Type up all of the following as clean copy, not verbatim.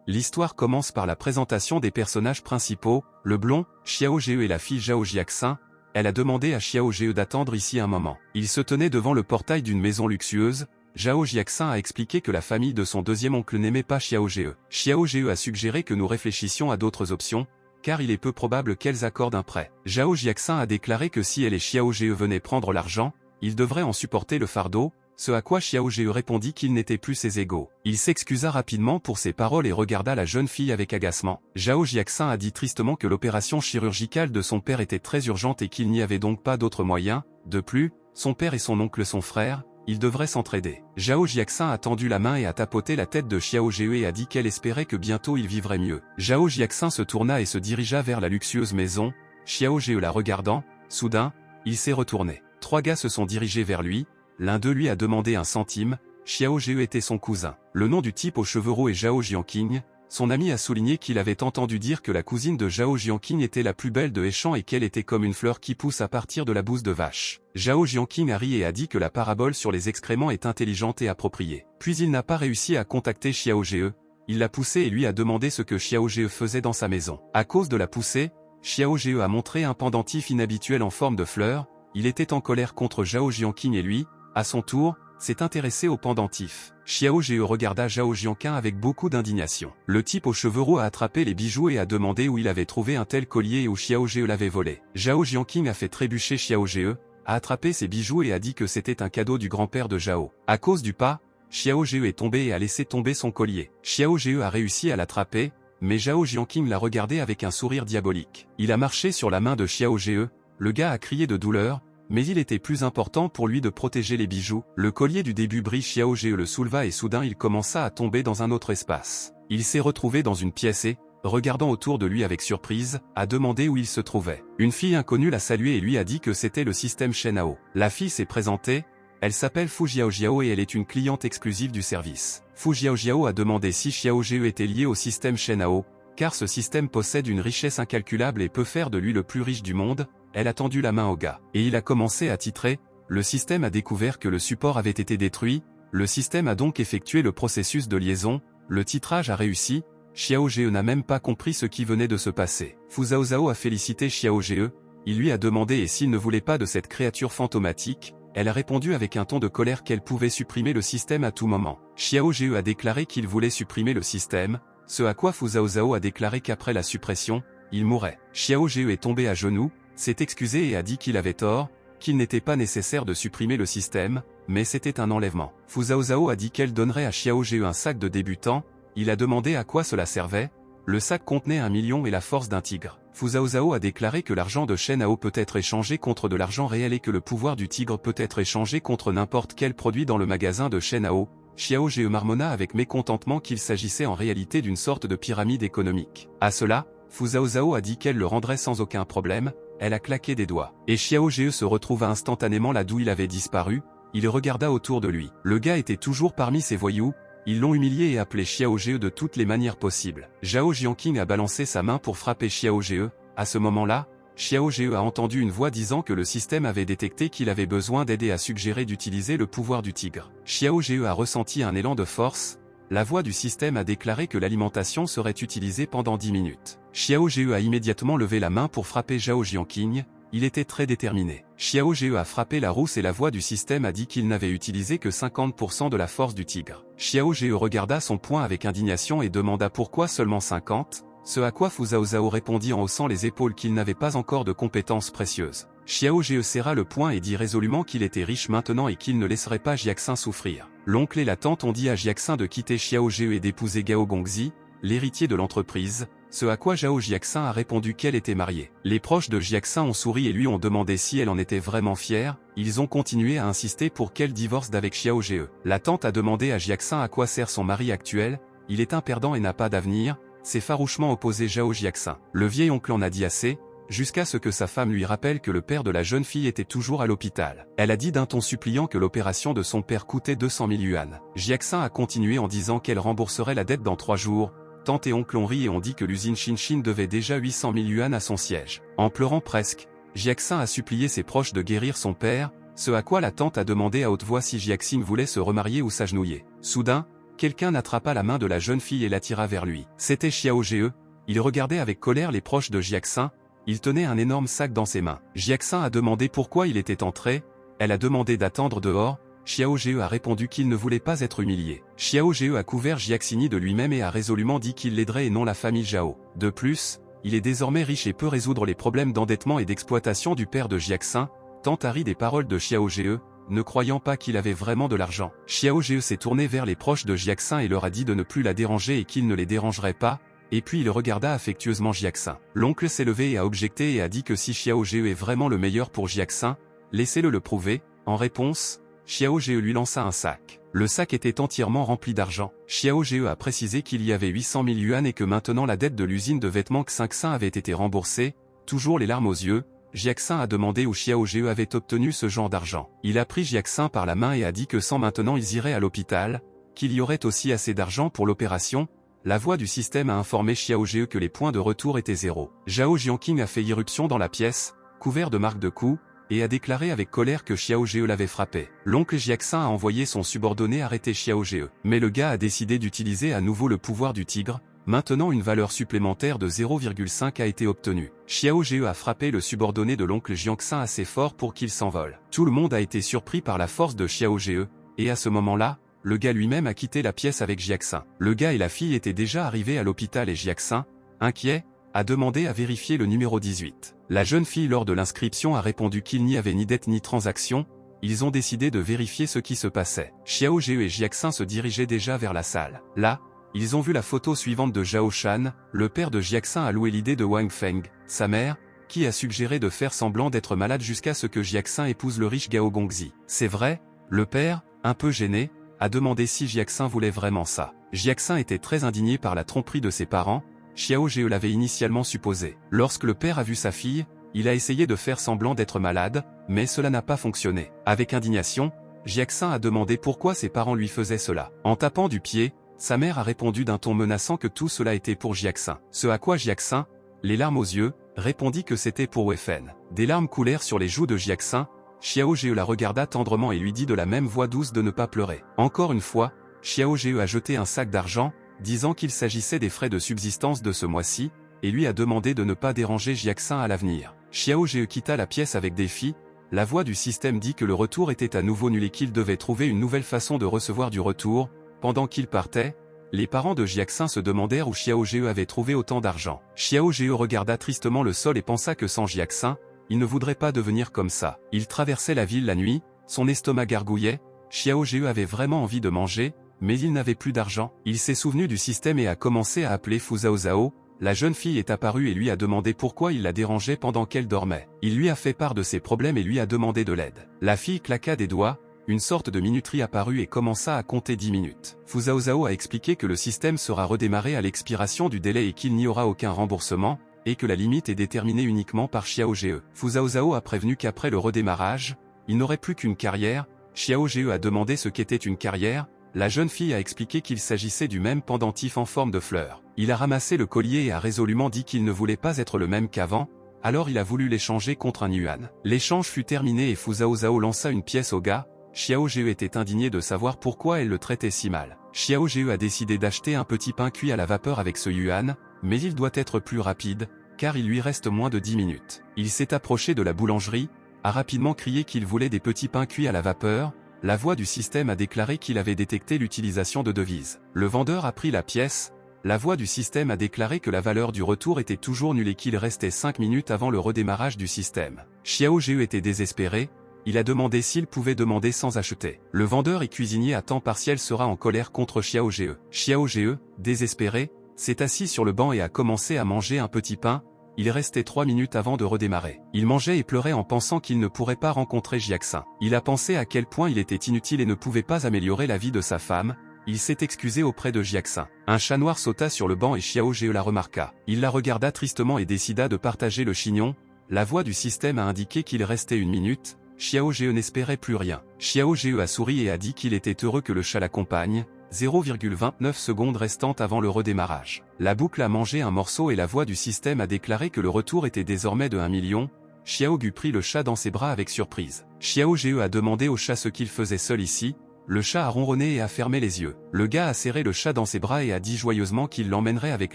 L'histoire commence par la présentation des personnages principaux, le blond, Xiao Jie et la fille Zhao Jiaxin. Elle a demandé à Xiao Jie d'attendre ici un moment. Il se tenait devant le portail d'une maison luxueuse. Zhao Jiaxin a expliqué que la famille de son deuxième oncle n'aimait pas Xiao Jie. Xiao Jie a suggéré que nous réfléchissions à d'autres options, car il est peu probable qu'elles accordent un prêt. Zhao Jiaxin a déclaré que si elle et Xiao Jie venaient prendre l'argent, ils devraient en supporter le fardeau, ce à quoi Xiao Jie répondit qu'ils n'étaient plus ses égaux. Il s'excusa rapidement pour ses paroles et regarda la jeune fille avec agacement. Zhao Jiaxin a dit tristement que l'opération chirurgicale de son père était très urgente et qu'il n'y avait donc pas d'autre moyen. De plus, son père et son oncle sont frères, ils devraient s'entraider. Zhao Jiaxin a tendu la main et a tapoté la tête de Xiao Jie et a dit qu'elle espérait que bientôt il vivrait mieux. Zhao Jiaxin se tourna et se dirigea vers la luxueuse maison. Xiao Jie la regardant, soudain, il s'est retourné. 3 gars se sont dirigés vers lui. L'un d'eux lui a demandé un centime. Xiao Jie était son cousin. Le nom du type aux cheveux roux est Zhao Jianqing. Son ami a souligné qu'il avait entendu dire que la cousine de Zhao Jianqing était la plus belle de Heishan et qu'elle était comme une fleur qui pousse à partir de la bouse de vache. Zhao Jianqing a ri et a dit que la parabole sur les excréments est intelligente et appropriée. Puis il n'a pas réussi à contacter Xiao Jie. Il l'a poussé et lui a demandé ce que Xiao Jie faisait dans sa maison. À cause de la poussée, Xiao Jie a montré un pendentif inhabituel en forme de fleur. Il était en colère contre Zhao Jianqing et lui, à son tour, s'est intéressé au pendentif. Xiao Jie regarda Zhao Jianqing avec beaucoup d'indignation. Le type aux cheveux roux a attrapé les bijoux et a demandé où il avait trouvé un tel collier et où Xiao Jie l'avait volé. Zhao Jianqing a fait trébucher Xiao Jie, a attrapé ses bijoux et a dit que c'était un cadeau du grand-père de Zhao. À cause du pas, Xiao Jie est tombé et a laissé tomber son collier. Xiao Jie a réussi à l'attraper, mais Zhao Jianqing l'a regardé avec un sourire diabolique. Il a marché sur la main de Xiao Jie, le gars a crié de douleur, mais il était plus important pour lui de protéger les bijoux. Le collier du début brille. Xiao Jie le souleva et soudain il commença à tomber dans un autre espace. Il s'est retrouvé dans une pièce et, regardant autour de lui avec surprise, a demandé où il se trouvait. Une fille inconnue l'a salué et lui a dit que c'était le système Shenhao. La fille s'est présentée, elle s'appelle Fu Jiaojiao et elle est une cliente exclusive du service. Fu Jiaojiao a demandé si Xiao Jie était lié au système Shenhao, car ce système possède une richesse incalculable et peut faire de lui le plus riche du monde. Elle a tendu la main au gars, et il a commencé à titrer. Le système a découvert que le support avait été détruit, le système a donc effectué le processus de liaison, le titrage a réussi. Xiao Jie n'a même pas compris ce qui venait de se passer. Fu Zhaozhao a félicité Xiao Jie, il lui a demandé et s'il ne voulait pas de cette créature fantomatique. Elle a répondu avec un ton de colère qu'elle pouvait supprimer le système à tout moment. Xiao Jie a déclaré qu'il voulait supprimer le système, ce à quoi Fu Zhaozhao a déclaré qu'après la suppression, il mourrait. Xiao Jie est tombé à genoux, s'est excusé et a dit qu'il avait tort, qu'il n'était pas nécessaire de supprimer le système, mais c'était un enlèvement. Fu Zhaozhao a dit qu'elle donnerait à Xiao Jie un sac de débutant. Il a demandé à quoi cela servait. Le sac contenait 1 million et la force d'un tigre. Fu Zhaozhao a déclaré que l'argent de Shenhao peut être échangé contre de l'argent réel et que le pouvoir du tigre peut être échangé contre n'importe quel produit dans le magasin de Shenhao. Xiao Jie marmonna avec mécontentement qu'il s'agissait en réalité d'une sorte de pyramide économique. À cela, Fu Zhaozhao a dit qu'elle le rendrait sans aucun problème. Elle a claqué des doigts. Et Xiao Jie se retrouva instantanément là d'où il avait disparu. Il regarda autour de lui. Le gars était toujours parmi ses voyous. Ils l'ont humilié et appelé Xiao Jie de toutes les manières possibles. Zhao Jianqing a balancé sa main pour frapper Xiao Jie. À ce moment-là, Xiao Jie a entendu une voix disant que le système avait détecté qu'il avait besoin d'aide et a suggéré d'utiliser le pouvoir du tigre. Xiao Jie a ressenti un élan de force. La voix du système a déclaré que l'alimentation serait utilisée pendant 10 minutes. Xiao Jie a immédiatement levé la main pour frapper Zhao Jianqing. Il était très déterminé. Xiao Jie a frappé la rousse et la voix du système a dit qu'il n'avait utilisé que 50% de la force du tigre. Xiao Jie regarda son poing avec indignation et demanda pourquoi seulement 50, ce à quoi Fu Zhaozhao répondit en haussant les épaules qu'il n'avait pas encore de compétences précieuses. Xiao Jie serra le poing et dit résolument qu'il était riche maintenant et qu'il ne laisserait pas Jiaxin souffrir. L'oncle et la tante ont dit à Jiaxin de quitter Xiao Jie et d'épouser Gao Gongzi, l'héritier de l'entreprise, ce à quoi Zhao Jiaxin a répondu qu'elle était mariée. Les proches de Jiaxin ont souri et lui ont demandé si elle en était vraiment fière. Ils ont continué à insister pour qu'elle divorce d'avec Xiao Jie. La tante a demandé à Jiaxin à quoi sert son mari actuel. Il est un perdant et n'a pas d'avenir, s'est farouchement opposé Zhao Jiaxin. Le vieil oncle en a dit assez, jusqu'à ce que sa femme lui rappelle que le père de la jeune fille était toujours à l'hôpital. Elle a dit d'un ton suppliant que l'opération de son père coûtait 200 000 yuan. Jiaxin a continué en disant qu'elle rembourserait la dette dans 3 jours. Tante et oncle ont ri et ont dit que l'usine Shinshin devait déjà 800 000 yuan à son siège. En pleurant presque, Jiaxin a supplié ses proches de guérir son père, ce à quoi la tante a demandé à haute voix si Jiaxing voulait se remarier ou s'agenouiller. Soudain, quelqu'un attrapa la main de la jeune fille et l'attira vers lui. C'était Xiao Ge. Il regardait avec colère les proches de Jiaxin. Il tenait un énorme sac dans ses mains. Jiaxin a demandé pourquoi il était entré. Elle a demandé d'attendre dehors. Xiao Ge a répondu qu'il ne voulait pas être humilié. Xiao Ge a couvert Jiaxini de lui-même et a résolument dit qu'il l'aiderait et non la famille Zhao. De plus, il est désormais riche et peut résoudre les problèmes d'endettement et d'exploitation du père de Jiaxin, tant aride des paroles de Xiao Ge, ne croyant pas qu'il avait vraiment de l'argent. Xiao Ge s'est tourné vers les proches de Jiaxin et leur a dit de ne plus la déranger et qu'il ne les dérangerait pas, et puis il regarda affectueusement Jiaxin. L'oncle s'est levé et a objecté et a dit que si Xiao Ge est vraiment le meilleur pour Jiaxin, laissez-le le prouver. En réponse, Xiao Ge lui lança un sac. Le sac était entièrement rempli d'argent. Xiao Ge a précisé qu'il y avait 800 000 yuan et que maintenant la dette de l'usine de vêtements Xinxin avait été remboursée. Toujours les larmes aux yeux, Jiaxin a demandé où Xiao Ge avait obtenu ce genre d'argent. Il a pris Jiaxin par la main et a dit que sans maintenant ils iraient à l'hôpital, qu'il y aurait aussi assez d'argent pour l'opération. La voix du système a informé Xiao Ge que les points de retour étaient zéro. Zhao Jianqing a fait irruption dans la pièce, couvert de marques de coups, et a déclaré avec colère que Xiao Ge l'avait frappé. L'oncle Jiaxin a envoyé son subordonné arrêter Xiao Ge. Mais le gars a décidé d'utiliser à nouveau le pouvoir du tigre. Maintenant une valeur supplémentaire de 0,5 a été obtenue. Xiao Ge a frappé le subordonné de l'oncle Jianxin assez fort pour qu'il s'envole. Tout le monde a été surpris par la force de Xiao Ge, et à ce moment-là, le gars lui-même a quitté la pièce avec Jiaxin. Le gars et la fille étaient déjà arrivés à l'hôpital et Jiaxin, inquiet, a demandé à vérifier le numéro 18. La jeune fille lors de l'inscription a répondu qu'il n'y avait ni dette ni transaction. Ils ont décidé de vérifier ce qui se passait. Xiao Ge et Jiaxin se dirigeaient déjà vers la salle. Là, ils ont vu la photo suivante de Zhao Shan. Le père de Jiaxin a loué l'idée de Wang Feng, sa mère, qui a suggéré de faire semblant d'être malade jusqu'à ce que Jiaxin épouse le riche Gao Gongzi. C'est vrai, le père, un peu gêné, a demandé si Jiaxin voulait vraiment ça. Jiaxin était très indigné par la tromperie de ses parents. Xiao Ge l'avait initialement supposé. Lorsque le père a vu sa fille, il a essayé de faire semblant d'être malade, mais cela n'a pas fonctionné. Avec indignation, Jiaxin a demandé pourquoi ses parents lui faisaient cela. En tapant du pied, sa mère a répondu d'un ton menaçant que tout cela était pour Jiaxin. Ce à quoi Jiaxin, les larmes aux yeux, répondit que c'était pour Wefen. Des larmes coulèrent sur les joues de Jiaxin. Xiao Ge la regarda tendrement et lui dit de la même voix douce de ne pas pleurer. Encore une fois, Xiao Ge a jeté un sac d'argent, disant qu'il s'agissait des frais de subsistance de ce mois-ci, et lui a demandé de ne pas déranger Jiaxin à l'avenir. Xiao Ge quitta la pièce avec défi. La voix du système dit que le retour était à nouveau nul et qu'il devait trouver une nouvelle façon de recevoir du retour. Pendant qu'il partait, les parents de Jiaxin se demandèrent où Xiao Ge avait trouvé autant d'argent. Xiao Ge regarda tristement le sol et pensa que sans Jiaxin, il ne voudrait pas devenir comme ça. Il traversait la ville la nuit, son estomac gargouillait. Xiao Ge avait vraiment envie de manger, mais il n'avait plus d'argent. Il s'est souvenu du système et a commencé à appeler Fu Zhao Zhao. La jeune fille est apparue et lui a demandé pourquoi il la dérangeait pendant qu'elle dormait. Il lui a fait part de ses problèmes et lui a demandé de l'aide. La fille claqua des doigts, une sorte de minuterie apparut et commença à compter 10 minutes. Fu Zhao Zhao a expliqué que le système sera redémarré à l'expiration du délai et qu'il n'y aura aucun remboursement, et que la limite est déterminée uniquement par Xiao Ge. Fu Zhao Zhao a prévenu qu'après le redémarrage, il n'aurait plus qu'une carrière. Xiao Ge a demandé ce qu'était une carrière. La jeune fille a expliqué qu'il s'agissait du même pendentif en forme de fleur. Il a ramassé le collier et a résolument dit qu'il ne voulait pas être le même qu'avant, alors il a voulu l'échanger contre un yuan. L'échange fut terminé et Fu Zhao Zhao lança une pièce au gars. Xiao Ge était indigné de savoir pourquoi elle le traitait si mal. Xiao Ge a décidé d'acheter un petit pain cuit à la vapeur avec ce yuan, mais il doit être plus rapide, car il lui reste moins de 10 minutes. Il s'est approché de la boulangerie, a rapidement crié qu'il voulait des petits pains cuits à la vapeur. La voix du système a déclaré qu'il avait détecté l'utilisation de devises. Le vendeur a pris la pièce. La voix du système a déclaré que la valeur du retour était toujours nulle et qu'il restait 5 minutes avant le redémarrage du système. Xiao Ge était désespéré. Il a demandé s'il pouvait demander sans acheter. Le vendeur et cuisinier à temps partiel sera en colère contre Xiao Ge. Xiao Ge, désespéré, s'est assis sur le banc et a commencé à manger un petit pain. Il restait 3 minutes avant de redémarrer. Il mangeait et pleurait en pensant qu'il ne pourrait pas rencontrer Jiaxin. Il a pensé à quel point il était inutile et ne pouvait pas améliorer la vie de sa femme. Il s'est excusé auprès de Jiaxin. Un chat noir sauta sur le banc et Xiao Ge la remarqua. Il la regarda tristement et décida de partager le chignon. La voix du système a indiqué qu'il restait 1 minute. Xiao Ge n'espérait plus rien. Xiao Ge a souri et a dit qu'il était heureux que le chat l'accompagne. 0,29 secondes restantes avant le redémarrage. La boucle a mangé un morceau et la voix du système a déclaré que le retour était désormais de 1 million. Xiao Gu prit le chat dans ses bras avec surprise. Xiao Ge a demandé au chat ce qu'il faisait seul ici. Le chat a ronronné et a fermé les yeux. Le gars a serré le chat dans ses bras et a dit joyeusement qu'il l'emmènerait avec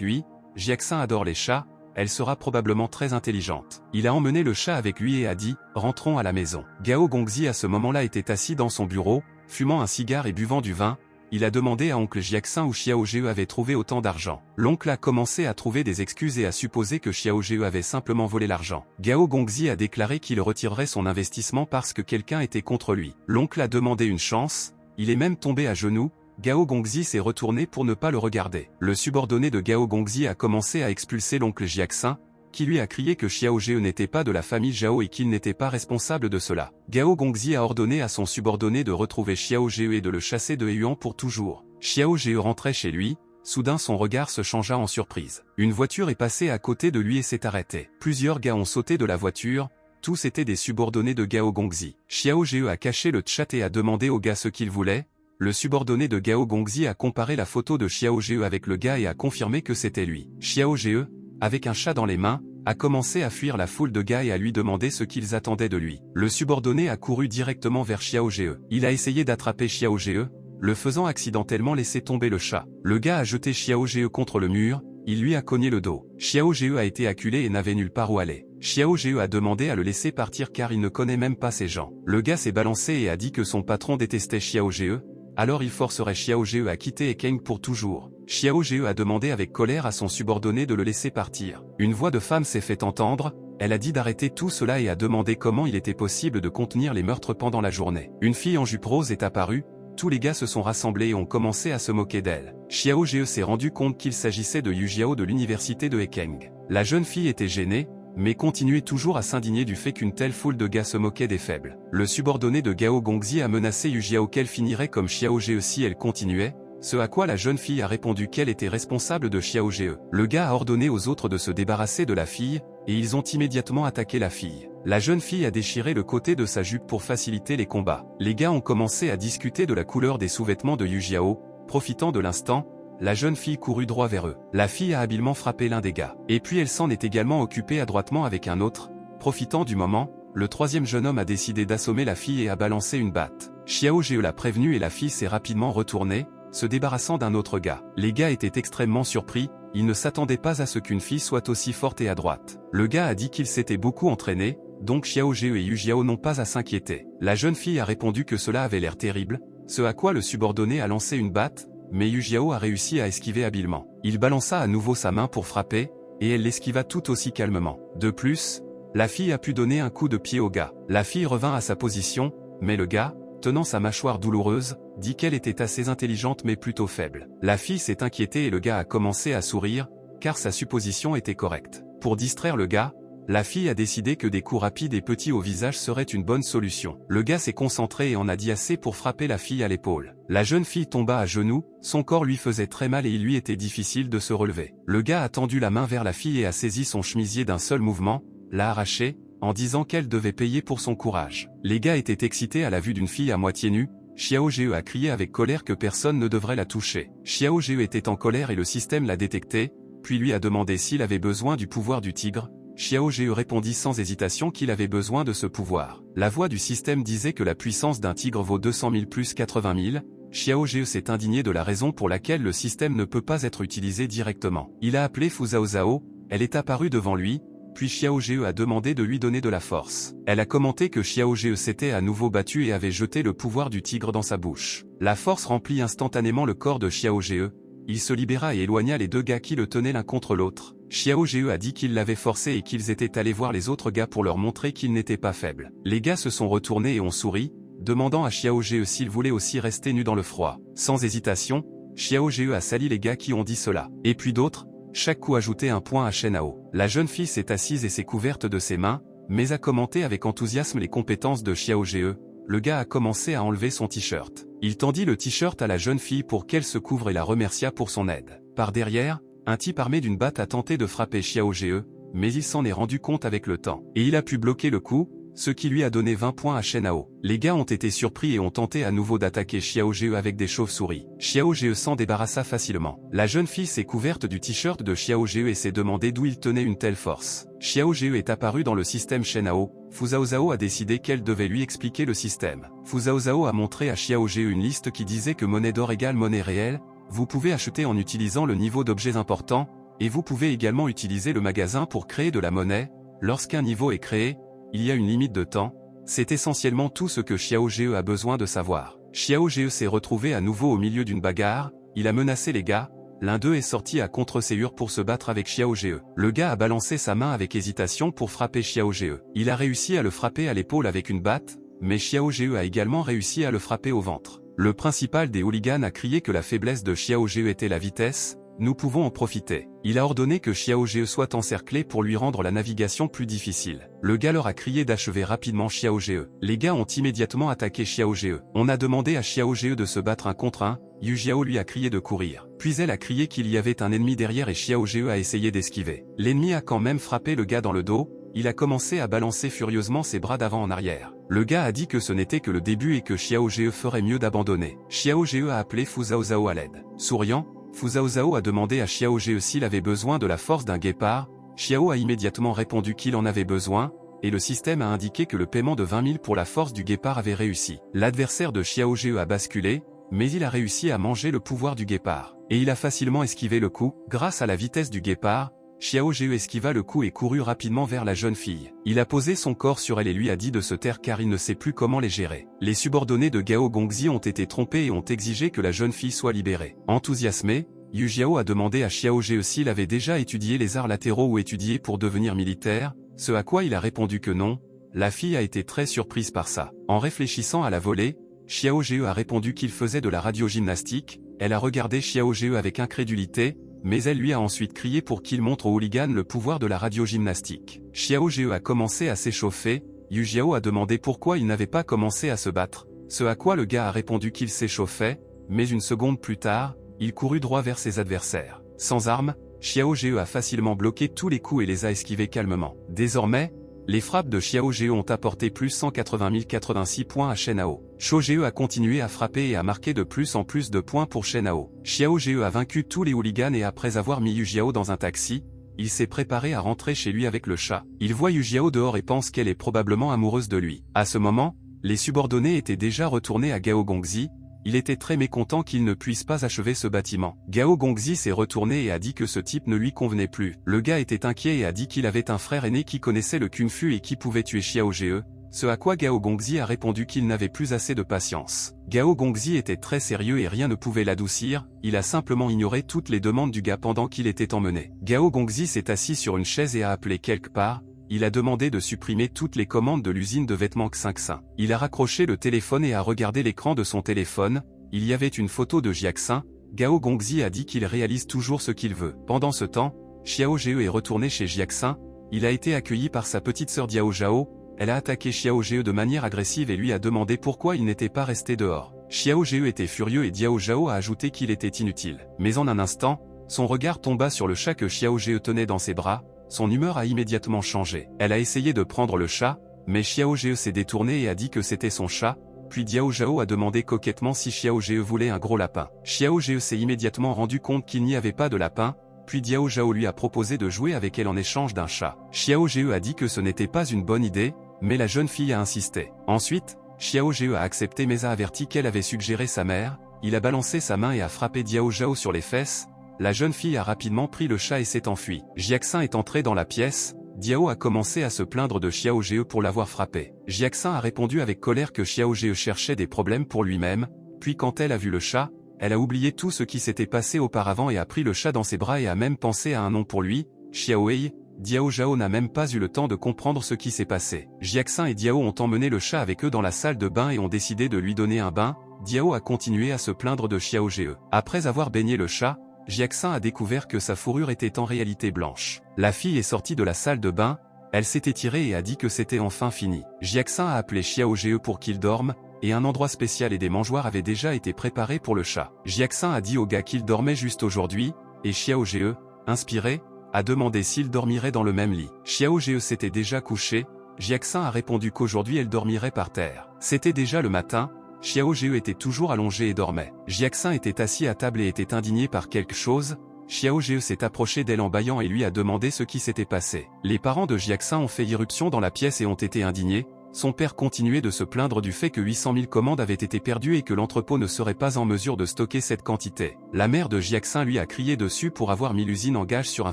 lui. Jiaxin adore les chats, elle sera probablement très intelligente. Il a emmené le chat avec lui et a dit « Rentrons à la maison ». Gao Gongzi à ce moment-là était assis dans son bureau, fumant un cigare et buvant du vin. Il a demandé à oncle Jiaxin où Xiao Zhe avait trouvé autant d'argent. L'oncle a commencé à trouver des excuses et à supposer que Xiao Zhe avait simplement volé l'argent. Gao Gongzi a déclaré qu'il retirerait son investissement parce que quelqu'un était contre lui. L'oncle a demandé une chance, il est même tombé à genoux. Gao Gongzi s'est retourné pour ne pas le regarder. Le subordonné de Gao Gongzi a commencé à expulser l'oncle Jiaxin, qui lui a crié que Xiao Zhe n'était pas de la famille Zhao et qu'il n'était pas responsable de cela. Gao Gongzi a ordonné à son subordonné de retrouver Xiao Zhe et de le chasser de Yuan pour toujours. Xiao Zhe rentrait chez lui, soudain son regard se changea en surprise. Une voiture est passée à côté de lui et s'est arrêtée. Plusieurs gars ont sauté de la voiture, tous étaient des subordonnés de Gao Gongzi. Xiao Zhe a caché le chat et a demandé aux gars ce qu'ils voulaient. Le subordonné de Gao Gongzi a comparé la photo de Xiao Zhe avec le gars et a confirmé que c'était lui. Xiao Zhe, avec un chat dans les mains, a commencé à fuir la foule de gars et à lui demander ce qu'ils attendaient de lui. Le subordonné a couru directement vers Xiao Zhe. Il a essayé d'attraper Xiao Zhe, le faisant accidentellement laisser tomber le chat. Le gars a jeté Xiao Zhe contre le mur, il lui a cogné le dos. Xiao Zhe a été acculé et n'avait nulle part où aller. Xiao Zhe a demandé à le laisser partir car il ne connaît même pas ces gens. Le gars s'est balancé et a dit que son patron détestait Xiao Zhe, alors il forcerait Xiao Zhe à quitter Ekeng pour toujours. Xiao Zhe a demandé avec colère à son subordonné de le laisser partir. Une voix de femme s'est fait entendre, elle a dit d'arrêter tout cela et a demandé comment il était possible de contenir les meurtres pendant la journée. Une fille en jupe rose est apparue, tous les gars se sont rassemblés et ont commencé à se moquer d'elle. Xiao Zhe s'est rendu compte qu'il s'agissait de Yu Jiao de l'université de Ekeng. La jeune fille était gênée, mais continuait toujours à s'indigner du fait qu'une telle foule de gars se moquait des faibles. Le subordonné de Gao Gongzi a menacé Yu Jiao qu'elle finirait comme Xiao Zhe si elle continuait, ce à quoi la jeune fille a répondu qu'elle était responsable de Xiao Zhe. Le gars a ordonné aux autres de se débarrasser de la fille, et ils ont immédiatement attaqué la fille. La jeune fille a déchiré le côté de sa jupe pour faciliter les combats. Les gars ont commencé à discuter de la couleur des sous-vêtements de Yu Jiao, profitant de l'instant, la jeune fille courut droit vers eux. La fille a habilement frappé l'un des gars. Et puis elle s'en est également occupée adroitement avec un autre. Profitant du moment, le troisième jeune homme a décidé d'assommer la fille et a balancé une batte. Xiao Zhe l'a prévenu et la fille s'est rapidement retournée, se débarrassant d'un autre gars. Les gars étaient extrêmement surpris, ils ne s'attendaient pas à ce qu'une fille soit aussi forte et adroite. Le gars a dit qu'il s'était beaucoup entraîné, donc Xiao Zhe et Yu Jiao n'ont pas à s'inquiéter. La jeune fille a répondu que cela avait l'air terrible, ce à quoi le subordonné a lancé une batte, mais Yu Jiao a réussi à esquiver habilement. Il balança à nouveau sa main pour frapper, et elle l'esquiva tout aussi calmement. De plus, la fille a pu donner un coup de pied au gars. La fille revint à sa position, mais le gars, tenant sa mâchoire douloureuse, dit qu'elle était assez intelligente mais plutôt faible. La fille s'est inquiétée et le gars a commencé à sourire, car sa supposition était correcte. Pour distraire le gars, la fille a décidé que des coups rapides et petits au visage seraient une bonne solution. Le gars s'est concentré et en a dit assez pour frapper la fille à l'épaule. La jeune fille tomba à genoux, son corps lui faisait très mal et il lui était difficile de se relever. Le gars a tendu la main vers la fille et a saisi son chemisier d'un seul mouvement, l'a arraché, en disant qu'elle devait payer pour son courage. Les gars étaient excités à la vue d'une fille à moitié nue. Xiao Zhe a crié avec colère que personne ne devrait la toucher. Xiao Zhe était en colère et le système l'a détecté, puis lui a demandé s'il avait besoin du pouvoir du tigre. Xiao Zhe répondit sans hésitation qu'il avait besoin de ce pouvoir. La voix du système disait que la puissance d'un tigre vaut 200 000 plus 80 000. Xiao Zhe s'est indigné de la raison pour laquelle le système ne peut pas être utilisé directement. Il a appelé Fu Zhao Zhao, elle est apparue devant lui, puis Xiao Zhe a demandé de lui donner de la force. Elle a commenté que Xiao Zhe s'était à nouveau battu et avait jeté le pouvoir du tigre dans sa bouche. La force remplit instantanément le corps de Xiao Zhe. Il se libéra et éloigna les deux gars qui le tenaient l'un contre l'autre. Xiao Zhe a dit qu'il l'avait forcé et qu'ils étaient allés voir les autres gars pour leur montrer qu'ils n'étaient pas faibles. Les gars se sont retournés et ont souri, demandant à Xiao Zhe s'il voulait aussi rester nu dans le froid. Sans hésitation, Xiao Zhe a sali les gars qui ont dit cela. Et puis d'autres, chaque coup ajoutait un point à Shenhao. La jeune fille s'est assise et s'est couverte de ses mains, mais a commenté avec enthousiasme les compétences de Xiao Zhe. Le gars a commencé à enlever son t-shirt. Il tendit le t-shirt à la jeune fille pour qu'elle se couvre et la remercia pour son aide. Par derrière, un type armé d'une batte a tenté de frapper Xiao Zhe, mais il s'en est rendu compte avec le temps. Et il a pu bloquer le coup, ce qui lui a donné 20 points à Shenhao. Les gars ont été surpris et ont tenté à nouveau d'attaquer Xiao Zhe avec des chauves-souris. Xiao Zhe s'en débarrassa facilement. La jeune fille s'est couverte du t-shirt de Xiao Zhe et s'est demandé d'où il tenait une telle force. Xiao Zhe est apparu dans le système Shenhao. Fu Zhaozhao a décidé qu'elle devait lui expliquer le système. Fu Zhaozhao a montré à Xiao Zhe une liste qui disait que monnaie d'or égale monnaie réelle. Vous pouvez acheter en utilisant le niveau d'objets importants, et vous pouvez également utiliser le magasin pour créer de la monnaie. Lorsqu'un niveau est créé, il y a une limite de temps. C'est essentiellement tout ce que Xiao Zhe a besoin de savoir. Xiao Zhe s'est retrouvé à nouveau au milieu d'une bagarre, il a menacé les gars, l'un d'eux est sorti à contre-séure pour se battre avec Xiao Zhe. Le gars a balancé sa main avec hésitation pour frapper Xiao Zhe. Il a réussi à le frapper à l'épaule avec une batte, mais Xiao Zhe a également réussi à le frapper au ventre. Le principal des hooligans a crié que la faiblesse de Xiao Zhe était la vitesse. Nous pouvons en profiter. Il a ordonné que Xiao Zhe soit encerclé pour lui rendre la navigation plus difficile. Le gars leur a crié d'achever rapidement Xiao Zhe. Les gars ont immédiatement attaqué Xiao Zhe. On a demandé à Xiao Zhe de se battre 1 contre 1, Yu Jiao lui a crié de courir. Puis elle a crié qu'il y avait un ennemi derrière et Xiao Zhe a essayé d'esquiver. L'ennemi a quand même frappé le gars dans le dos, il a commencé à balancer furieusement ses bras d'avant en arrière. Le gars a dit que ce n'était que le début et que Xiao Zhe ferait mieux d'abandonner. Xiao Zhe a appelé Fu Zhaozhao à l'aide. Souriant, Fu Zhaozhao a demandé à Xiao Zhe s'il avait besoin de la force d'un guépard. Xiao a immédiatement répondu qu'il en avait besoin, et le système a indiqué que le paiement de 20 000 pour la force du guépard avait réussi. L'adversaire de Xiao Zhe a basculé, mais il a réussi à manger le pouvoir du guépard. Et il a facilement esquivé le coup. Grâce à la vitesse du guépard, Xiao Zhe esquiva le coup et courut rapidement vers la jeune fille. Il a posé son corps sur elle et lui a dit de se taire car il ne sait plus comment les gérer. Les subordonnés de Gao Gongzi ont été trompés et ont exigé que la jeune fille soit libérée. Enthousiasmé, Yu Jiao a demandé à Xiao Zhe s'il avait déjà étudié les arts latéraux ou étudié pour devenir militaire, ce à quoi il a répondu que non. La fille a été très surprise par ça. En réfléchissant à la volée, Xiao Zhe a répondu qu'il faisait de la radiogymnastique. Elle a regardé Xiao Zhe avec incrédulité, mais elle lui a ensuite crié pour qu'il montre aux hooligans le pouvoir de la radiogymnastique. Xiao Zhe a commencé à s'échauffer, Yu Jiao a demandé pourquoi il n'avait pas commencé à se battre, ce à quoi le gars a répondu qu'il s'échauffait, mais une seconde plus tard, il courut droit vers ses adversaires. Sans armes, Xiao Zhe a facilement bloqué tous les coups et les a esquivés calmement. Désormais, les frappes de Xiao Zhe ont apporté plus 180 086 points à Shenhao. Xiao Zhe a continué à frapper et a marqué de plus en plus de points pour Shenhao. Xiao Zhe a vaincu tous les hooligans et après avoir mis Yu Jiao dans un taxi, il s'est préparé à rentrer chez lui avec le chat. Il voit Yu Jiao dehors et pense qu'elle est probablement amoureuse de lui. À ce moment, les subordonnés étaient déjà retournés à Gao Gongzi. Il était très mécontent qu'il ne puisse pas achever ce bâtiment. Gao Gongzi s'est retourné et a dit que ce type ne lui convenait plus. Le gars était inquiet et a dit qu'il avait un frère aîné qui connaissait le Kung Fu et qui pouvait tuer Xiao Zhe, ce à quoi Gao Gongzi a répondu qu'il n'avait plus assez de patience. Gao Gongzi était très sérieux et rien ne pouvait l'adoucir, il a simplement ignoré toutes les demandes du gars pendant qu'il était emmené. Gao Gongzi s'est assis sur une chaise et a appelé quelque part. Il a demandé de supprimer toutes les commandes de l'usine de vêtements Xinxin. Il a raccroché le téléphone et a regardé l'écran de son téléphone. Il y avait une photo de Jiaxin. Gao Gongzi a dit qu'il réalise toujours ce qu'il veut. Pendant ce temps, Xiao Zhe est retourné chez Jiaxin. Il a été accueilli par sa petite sœur Diao Zhao. Elle a attaqué Xiao Zhe de manière agressive et lui a demandé pourquoi il n'était pas resté dehors. Xiao Zhe était furieux et Diao Zhao a ajouté qu'il était inutile. Mais en un instant, son regard tomba sur le chat que Xiao Zhe tenait dans ses bras. Son humeur a immédiatement changé. Elle a essayé de prendre le chat, mais Xiao Zhe s'est détourné et a dit que c'était son chat. Puis Diao Zhao a demandé coquettement si Xiao Zhe voulait un gros lapin. Xiao Zhe s'est immédiatement rendu compte qu'il n'y avait pas de lapin, puis Diao Zhao lui a proposé de jouer avec elle en échange d'un chat. Xiao Zhe a dit que ce n'était pas une bonne idée, mais la jeune fille a insisté. Ensuite, Xiao Zhe a accepté mais a averti qu'elle avait suggéré sa mère. Il a balancé sa main et a frappé Diao Zhao sur les fesses. La jeune fille a rapidement pris le chat et s'est enfuie. Jiaxin est entré dans la pièce. Diao a commencé à se plaindre de Xiao Zhe pour l'avoir frappé. Jiaxin a répondu avec colère que Xiao Zhe cherchait des problèmes pour lui-même, puis quand elle a vu le chat, elle a oublié tout ce qui s'était passé auparavant et a pris le chat dans ses bras et a même pensé à un nom pour lui, Xiao Wei. Diao Zhao n'a même pas eu le temps de comprendre ce qui s'est passé. Jiaxin et Diao ont emmené le chat avec eux dans la salle de bain et ont décidé de lui donner un bain. Diao a continué à se plaindre de Xiao Zhe. Après avoir baigné le chat, Jiaxin a découvert que sa fourrure était en réalité blanche. La fille est sortie de la salle de bain, elle s'est étirée et a dit que c'était enfin fini. Jiaxin a appelé Xiao Zhe pour qu'il dorme, et un endroit spécial et des mangeoires avaient déjà été préparés pour le chat. Jiaxin a dit au gars qu'il dormait juste aujourd'hui, et Xiao Zhe, inspiré, a demandé s'il dormirait dans le même lit. Xiao Zhe s'était déjà couché, Jiaxin a répondu qu'aujourd'hui elle dormirait par terre. C'était déjà le matin, Xiao Zhe était toujours allongé et dormait. Jiaxin était assis à table et était indigné par quelque chose. Xiao Zhe s'est approché d'elle en bâillant et lui a demandé ce qui s'était passé. Les parents de Jiaxin ont fait irruption dans la pièce et ont été indignés. Son père continuait de se plaindre du fait que 800 000 commandes avaient été perdues et que l'entrepôt ne serait pas en mesure de stocker cette quantité. La mère de Jiaxin lui a crié dessus pour avoir mis l'usine en gage sur un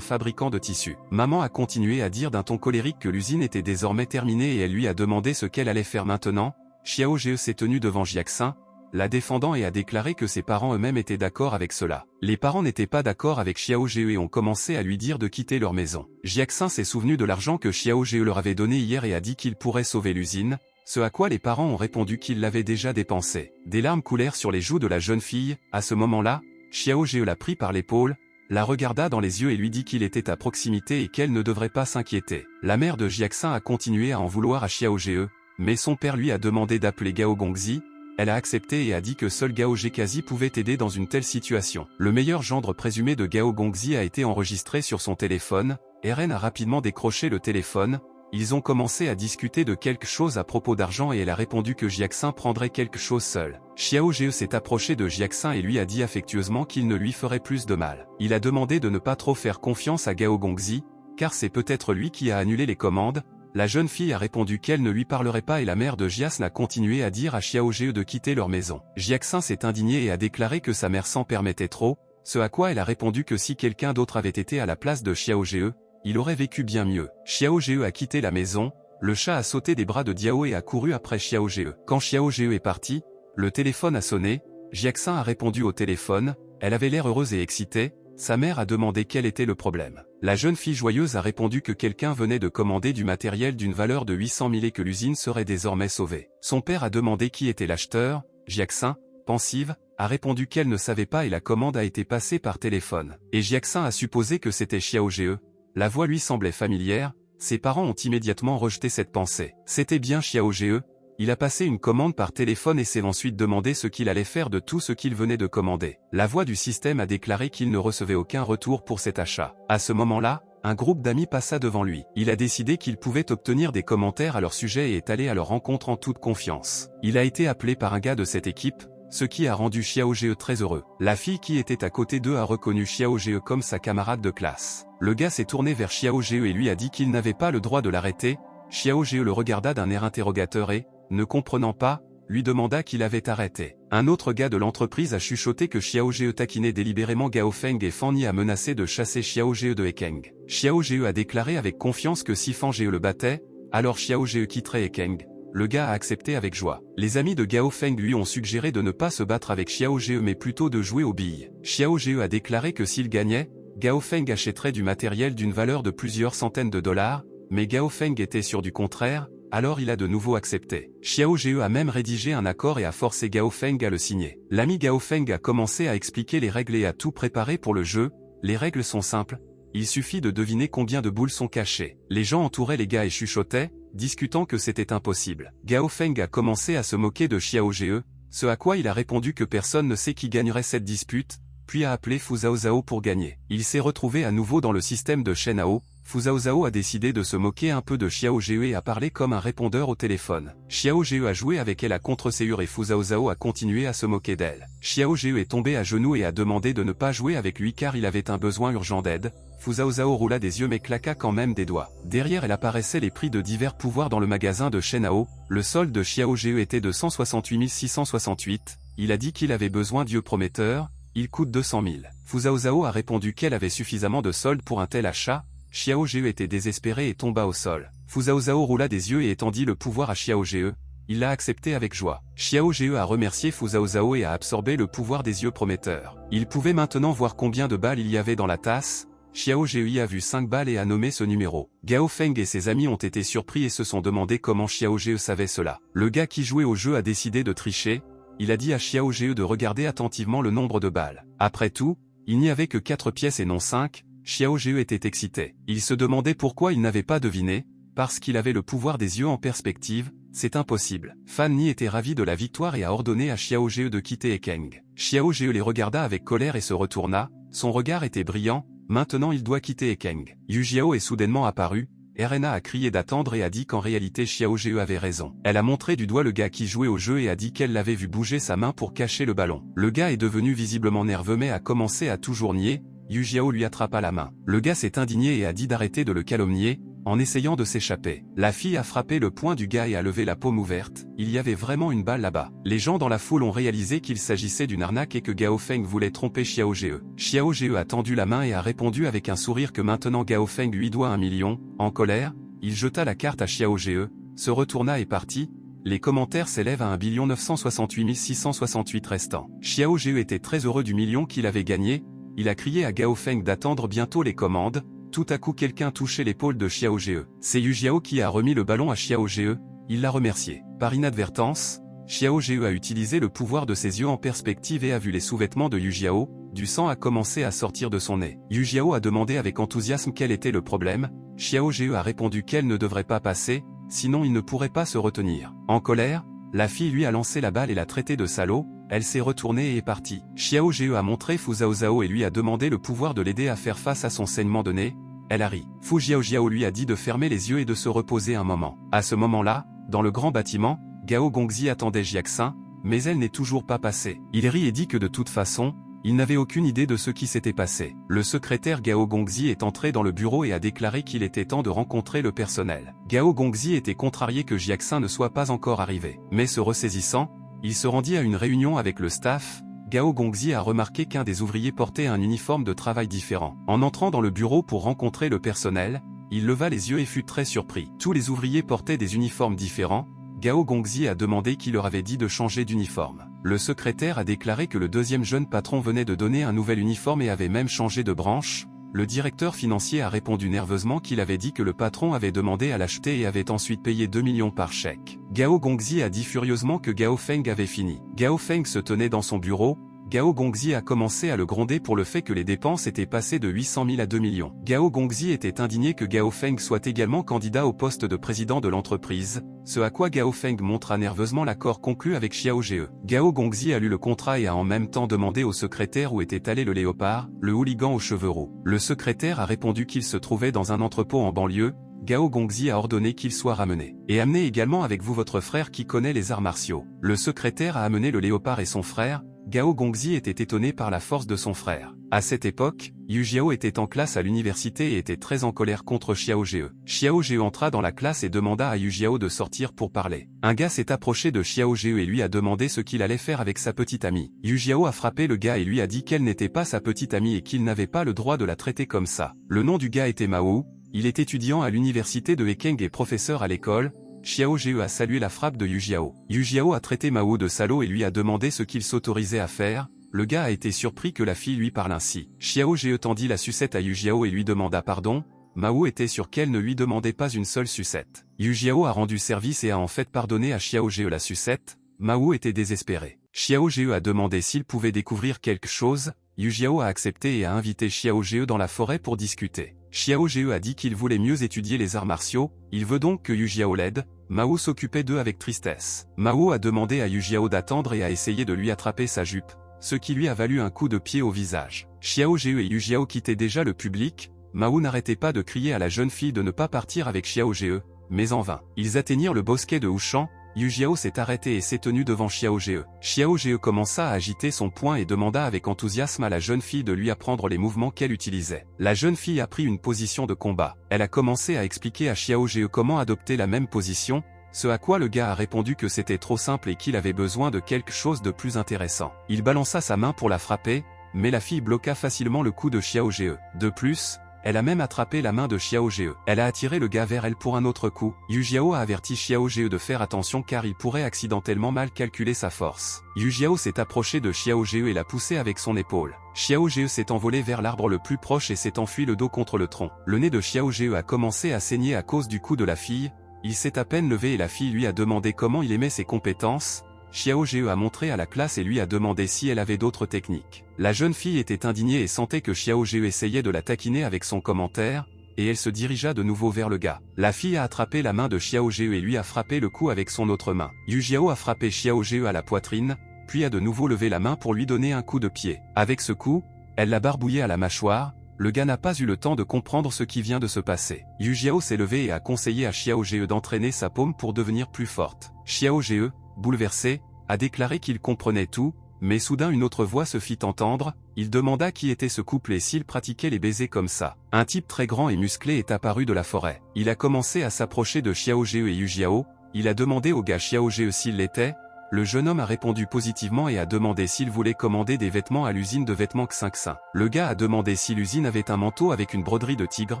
fabricant de tissus. Maman a continué à dire d'un ton colérique que l'usine était désormais terminée et elle lui a demandé ce qu'elle allait faire maintenant. Xiao Zhe s'est tenu devant Jiaxin, la défendant et a déclaré que ses parents eux-mêmes étaient d'accord avec cela. Les parents n'étaient pas d'accord avec Xiao Zhe et ont commencé à lui dire de quitter leur maison. Jiaxin s'est souvenu de l'argent que Xiao Zhe leur avait donné hier et a dit qu'il pourrait sauver l'usine, ce à quoi les parents ont répondu qu'ils l'avaient déjà dépensé. Des larmes coulèrent sur les joues de la jeune fille. À ce moment-là, Xiao Zhe l'a pris par l'épaule, la regarda dans les yeux et lui dit qu'il était à proximité et qu'elle ne devrait pas s'inquiéter. La mère de Jiaxin a continué à en vouloir à Xiao Zhe, mais son père lui a demandé d'appeler Gao Gongzi. Elle a accepté et a dit que seul Gao Jekazi pouvait aider dans une telle situation. Le meilleur gendre présumé de Gao Gongzi a été enregistré sur son téléphone. Eren a rapidement décroché le téléphone. Ils ont commencé à discuter de quelque chose à propos d'argent et elle a répondu que Jiaxin prendrait quelque chose seul. Xiao Zhe s'est approché de Jiaxin et lui a dit affectueusement qu'il ne lui ferait plus de mal. Il a demandé de ne pas trop faire confiance à Gao Gongzi, car c'est peut-être lui qui a annulé les commandes. La jeune fille a répondu qu'elle ne lui parlerait pas et la mère de Jiaxin a continué à dire à Xiao Zhe de quitter leur maison. Jiaxin s'est indigné et a déclaré que sa mère s'en permettait trop, ce à quoi elle a répondu que si quelqu'un d'autre avait été à la place de Xiao Zhe, il aurait vécu bien mieux. Xiao Zhe a quitté la maison, le chat a sauté des bras de Diao et a couru après Xiao Zhe. Quand Xiao Zhe est parti, le téléphone a sonné, Jiaxin a répondu au téléphone, elle avait l'air heureuse et excitée. Sa mère a demandé quel était le problème. La jeune fille joyeuse a répondu que quelqu'un venait de commander du matériel d'une valeur de 800 000 et que l'usine serait désormais sauvée. Son père a demandé qui était l'acheteur. Jiaxin, pensive, a répondu qu'elle ne savait pas et la commande a été passée par téléphone. Et Jiaxin a supposé que c'était Xiao Zhe. La voix lui semblait familière. Ses parents ont immédiatement rejeté cette pensée. C'était bien Xiao Zhe. Il a passé une commande par téléphone et s'est ensuite demandé ce qu'il allait faire de tout ce qu'il venait de commander. La voix du système a déclaré qu'il ne recevait aucun retour pour cet achat. À ce moment-là, un groupe d'amis passa devant lui. Il a décidé qu'il pouvait obtenir des commentaires à leur sujet et est allé à leur rencontre en toute confiance. Il a été appelé par un gars de cette équipe, ce qui a rendu Xiao Zhe très heureux. La fille qui était à côté d'eux a reconnu Xiao Zhe comme sa camarade de classe. Le gars s'est tourné vers Xiao Zhe et lui a dit qu'il n'avait pas le droit de l'arrêter. Xiao Zhe le regarda d'un air interrogateur et, ne comprenant pas, lui demanda qui l'avait arrêté. Un autre gars de l'entreprise a chuchoté que Xiao Zhe taquinait délibérément Gao Feng et Fan Yi a menacé de chasser Xiao Zhe de Ekeng. Xiao Zhe a déclaré avec confiance que si Fan Zhe le battait, alors Xiao Zhe quitterait Ekeng. Le gars a accepté avec joie. Les amis de Gao Feng lui ont suggéré de ne pas se battre avec Xiao Zhe mais plutôt de jouer aux billes. Xiao Zhe a déclaré que s'il gagnait, Gao Feng achèterait du matériel d'une valeur de plusieurs centaines de dollars, mais Gao Feng était sûr du contraire. Alors il a de nouveau accepté. Xiao Zhe a même rédigé un accord et a forcé Gao Feng à le signer. L'ami Gao Feng a commencé à expliquer les règles et a tout préparé pour le jeu. Les règles sont simples. Il suffit de deviner combien de boules sont cachées. Les gens entouraient les gars et chuchotaient, discutant que c'était impossible. Gao Feng a commencé à se moquer de Xiao Zhe, ce à quoi il a répondu que personne ne sait qui gagnerait cette dispute, puis a appelé Fu Zhao Zhao pour gagner. Il s'est retrouvé à nouveau dans le système de Shen Hao. Fu Zhao Zhao a décidé de se moquer un peu de Xiao Zhe et a parlé comme un répondeur au téléphone. Xiao Zhe a joué avec elle à contre-séure et Fu Zhao Zhao a continué à se moquer d'elle. Xiao Zhe est tombé à genoux et a demandé de ne pas jouer avec lui car il avait un besoin urgent d'aide. Fu Zhao Zhao roula des yeux mais claqua quand même des doigts. Derrière elle apparaissaient les prix de divers pouvoirs dans le magasin de Shen Hao. Le solde de Xiao Zhe était de 168 668. Il a dit qu'il avait besoin d'yeux prometteurs. Il coûte 200 000. Fu Zhao Zhao a répondu qu'elle avait suffisamment de solde pour un tel achat. Xiao Zhe était désespéré et tomba au sol. Fu Zhao Zhao roula des yeux et étendit le pouvoir à Xiao Zhe. Il l'a accepté avec joie. Xiao Zhe a remercié Fu Zhao Zhao et a absorbé le pouvoir des yeux prometteurs. Il pouvait maintenant voir combien de balles il y avait dans la tasse. Xiao Zhe y a vu 5 balles et a nommé ce numéro. Gao Feng et ses amis ont été surpris et se sont demandé comment Xiao Zhe savait cela. Le gars qui jouait au jeu a décidé de tricher. Il a dit à Xiao Zhe de regarder attentivement le nombre de balles. Après tout, il n'y avait que 4 pièces et non 5. Xiao Zhe était excité. Il se demandait pourquoi il n'avait pas deviné, parce qu'il avait le pouvoir des yeux en perspective. C'est impossible. Fan Yi était ravi de la victoire et a ordonné à Xiao Zhe de quitter Ekeng. Xiao Zhe les regarda avec colère et se retourna. Son regard était brillant. Maintenant il doit quitter Ekeng. Yu Jiao est soudainement apparu. Erena a crié d'attendre et a dit qu'en réalité Xiao Zhe avait raison. Elle a montré du doigt le gars qui jouait au jeu et a dit qu'elle l'avait vu bouger sa main pour cacher le ballon. Le gars est devenu visiblement nerveux mais a commencé à toujours nier. Yu Jiao lui attrapa la main. Le gars s'est indigné et a dit d'arrêter de le calomnier, en essayant de s'échapper. La fille a frappé le poing du gars et a levé la paume ouverte. Il y avait vraiment une balle là-bas. Les gens dans la foule ont réalisé qu'il s'agissait d'une arnaque et que Gao Feng voulait tromper Xiao Zhe. Xiao Zhe a tendu la main et a répondu avec un sourire que maintenant Gao Feng lui doit 1 million. En colère, il jeta la carte à Xiao Zhe, se retourna et partit. Les commentaires s'élèvent à 1 968 668 restants. Xiao Zhe était très heureux du million qu'il avait gagné. Il a crié à Gao Feng d'attendre bientôt les commandes. Tout à coup quelqu'un touchait l'épaule de Xiao Zhe. C'est Yu Jiao qui a remis le ballon à Xiao Zhe, il l'a remercié. Par inadvertance, Xiao Zhe a utilisé le pouvoir de ses yeux en perspective et a vu les sous-vêtements de Yu Jiao, du sang a commencé à sortir de son nez. Yu Jiao a demandé avec enthousiasme quel était le problème, Xiao Zhe a répondu qu'elle ne devrait pas passer, sinon il ne pourrait pas se retenir. En colère, la fille lui a lancé la balle et l'a traité de salaud, elle s'est retournée et est partie. Xiao Zhe a montré Fu Zhaozhao et lui a demandé le pouvoir de l'aider à faire face à son saignement de nez. Elle a ri. Fu Zhaozhao lui a dit de fermer les yeux et de se reposer un moment. À ce moment-là, dans le grand bâtiment, Gao Gongzi attendait Jiaxin, mais elle n'est toujours pas passée. Il rit et dit que de toute façon, il n'avait aucune idée de ce qui s'était passé. Le secrétaire Gao Gongzi est entré dans le bureau et a déclaré qu'il était temps de rencontrer le personnel. Gao Gongzi était contrarié que Jiaxin ne soit pas encore arrivé. Mais se ressaisissant, il se rendit à une réunion avec le staff. Gao Gongzi a remarqué qu'un des ouvriers portait un uniforme de travail différent. En entrant dans le bureau pour rencontrer le personnel, il leva les yeux et fut très surpris. Tous les ouvriers portaient des uniformes différents. Gao Gongzi a demandé qui leur avait dit de changer d'uniforme. Le secrétaire a déclaré que le deuxième jeune patron venait de donner un nouvel uniforme et avait même changé de branche. Le directeur financier a répondu nerveusement qu'il avait dit que le patron avait demandé à l'acheter et avait ensuite payé 2 millions par chèque. Gao Gongzi a dit furieusement que Gao Feng avait fini. Gao Feng se tenait dans son bureau. Gao Gongzi a commencé à le gronder pour le fait que les dépenses étaient passées de 800 000 à 2 millions. Gao Gongzi était indigné que Gao Feng soit également candidat au poste de président de l'entreprise, ce à quoi Gao Feng montra nerveusement l'accord conclu avec Xiao Zhe. Gao Gongzi a lu le contrat et a en même temps demandé au secrétaire où était allé le léopard, le hooligan aux cheveux roux. Le secrétaire a répondu qu'il se trouvait dans un entrepôt en banlieue. Gao Gongzi a ordonné qu'il soit ramené. Et amenez également avec vous votre frère qui connaît les arts martiaux. Le secrétaire a amené le léopard et son frère. Gao Gongzi était étonné par la force de son frère. À cette époque, Yu Jiao était en classe à l'université et était très en colère contre Xiao Zhe. Xiao Zhe entra dans la classe et demanda à Yu Jiao de sortir pour parler. Un gars s'est approché de Xiao Zhe et lui a demandé ce qu'il allait faire avec sa petite amie. Yu Jiao a frappé le gars et lui a dit qu'elle n'était pas sa petite amie et qu'il n'avait pas le droit de la traiter comme ça. Le nom du gars était Mao. Il est étudiant à l'université de Hekeng et professeur à l'école. Xiao Zhe a salué la frappe de Yu Jiao. Yu Jiao a traité Mao de salaud et lui a demandé ce qu'il s'autorisait à faire. Le gars a été surpris que la fille lui parle ainsi. Xiao Zhe tendit la sucette à Yu Jiao et lui demanda pardon. Mao était sûr qu'elle ne lui demandait pas une seule sucette. Yu Jiao a rendu service et a en fait pardonné à Xiao Zhe la sucette. Mao était désespéré. Xiao Zhe a demandé s'il pouvait découvrir quelque chose. Yu Jiao a accepté et a invité Xiao Zhe dans la forêt pour discuter. Xiao Zhe a dit qu'il voulait mieux étudier les arts martiaux, il veut donc que Yu Jiao l'aide. Mao s'occupait d'eux avec tristesse. Mao a demandé à Yu Jiao d'attendre et a essayé de lui attraper sa jupe, ce qui lui a valu un coup de pied au visage. Xiao Zhe et Yu Jiao quittaient déjà le public. Mao n'arrêtait pas de crier à la jeune fille de ne pas partir avec Xiao Zhe, mais en vain. Ils atteignirent le bosquet de Hushan. Yu Jiao s'est arrêté et s'est tenu devant Xiao Zhe. Xiao Zhe commença à agiter son poing et demanda avec enthousiasme à la jeune fille de lui apprendre les mouvements qu'elle utilisait. La jeune fille a pris une position de combat. Elle a commencé à expliquer à Xiao Zhe comment adopter la même position, ce à quoi le gars a répondu que c'était trop simple et qu'il avait besoin de quelque chose de plus intéressant. Il balança sa main pour la frapper, mais la fille bloqua facilement le coup de Xiao Zhe. De plus, elle a même attrapé la main de Xiao Zhe. Elle a attiré le gars vers elle pour un autre coup. Yu Jiao a averti Xiao Zhe de faire attention car il pourrait accidentellement mal calculer sa force. Yu Jiao s'est approché de Xiao Zhe et l'a poussé avec son épaule. Xiao Zhe s'est envolé vers l'arbre le plus proche et s'est enfui le dos contre le tronc. Le nez de Xiao Zhe a commencé à saigner à cause du coup de la fille. Il s'est à peine levé et la fille lui a demandé comment il aimait ses compétences. Xiao Zhe a montré à la classe et lui a demandé si elle avait d'autres techniques. La jeune fille était indignée et sentait que Xiao Zhe essayait de la taquiner avec son commentaire, et elle se dirigea de nouveau vers le gars. La fille a attrapé la main de Xiao Zhe et lui a frappé le cou avec son autre main. Yu Jiao a frappé Xiao Zhe à la poitrine, puis a de nouveau levé la main pour lui donner un coup de pied. Avec ce coup, elle l'a barbouillé à la mâchoire. le gars n'a pas eu le temps de comprendre ce qui vient de se passer. Yu Jiao s'est levé et a conseillé à Xiao Ge d'entraîner sa paume pour devenir plus forte. Xiao Ge, bouleversé, a déclaré qu'il comprenait tout, mais soudain une autre voix se fit entendre, il demanda qui était ce couple et s'il pratiquait les baisers comme ça. Un type très grand et musclé est apparu de la forêt. Il a commencé à s'approcher de Xiao Ge et Yu Jiao, il a demandé au gars Xiao Ge s'il l'était. Le jeune homme a répondu positivement et a demandé s'il voulait commander des vêtements à l'usine de vêtements Xinxin. Le gars a demandé si l'usine avait un manteau avec une broderie de tigre.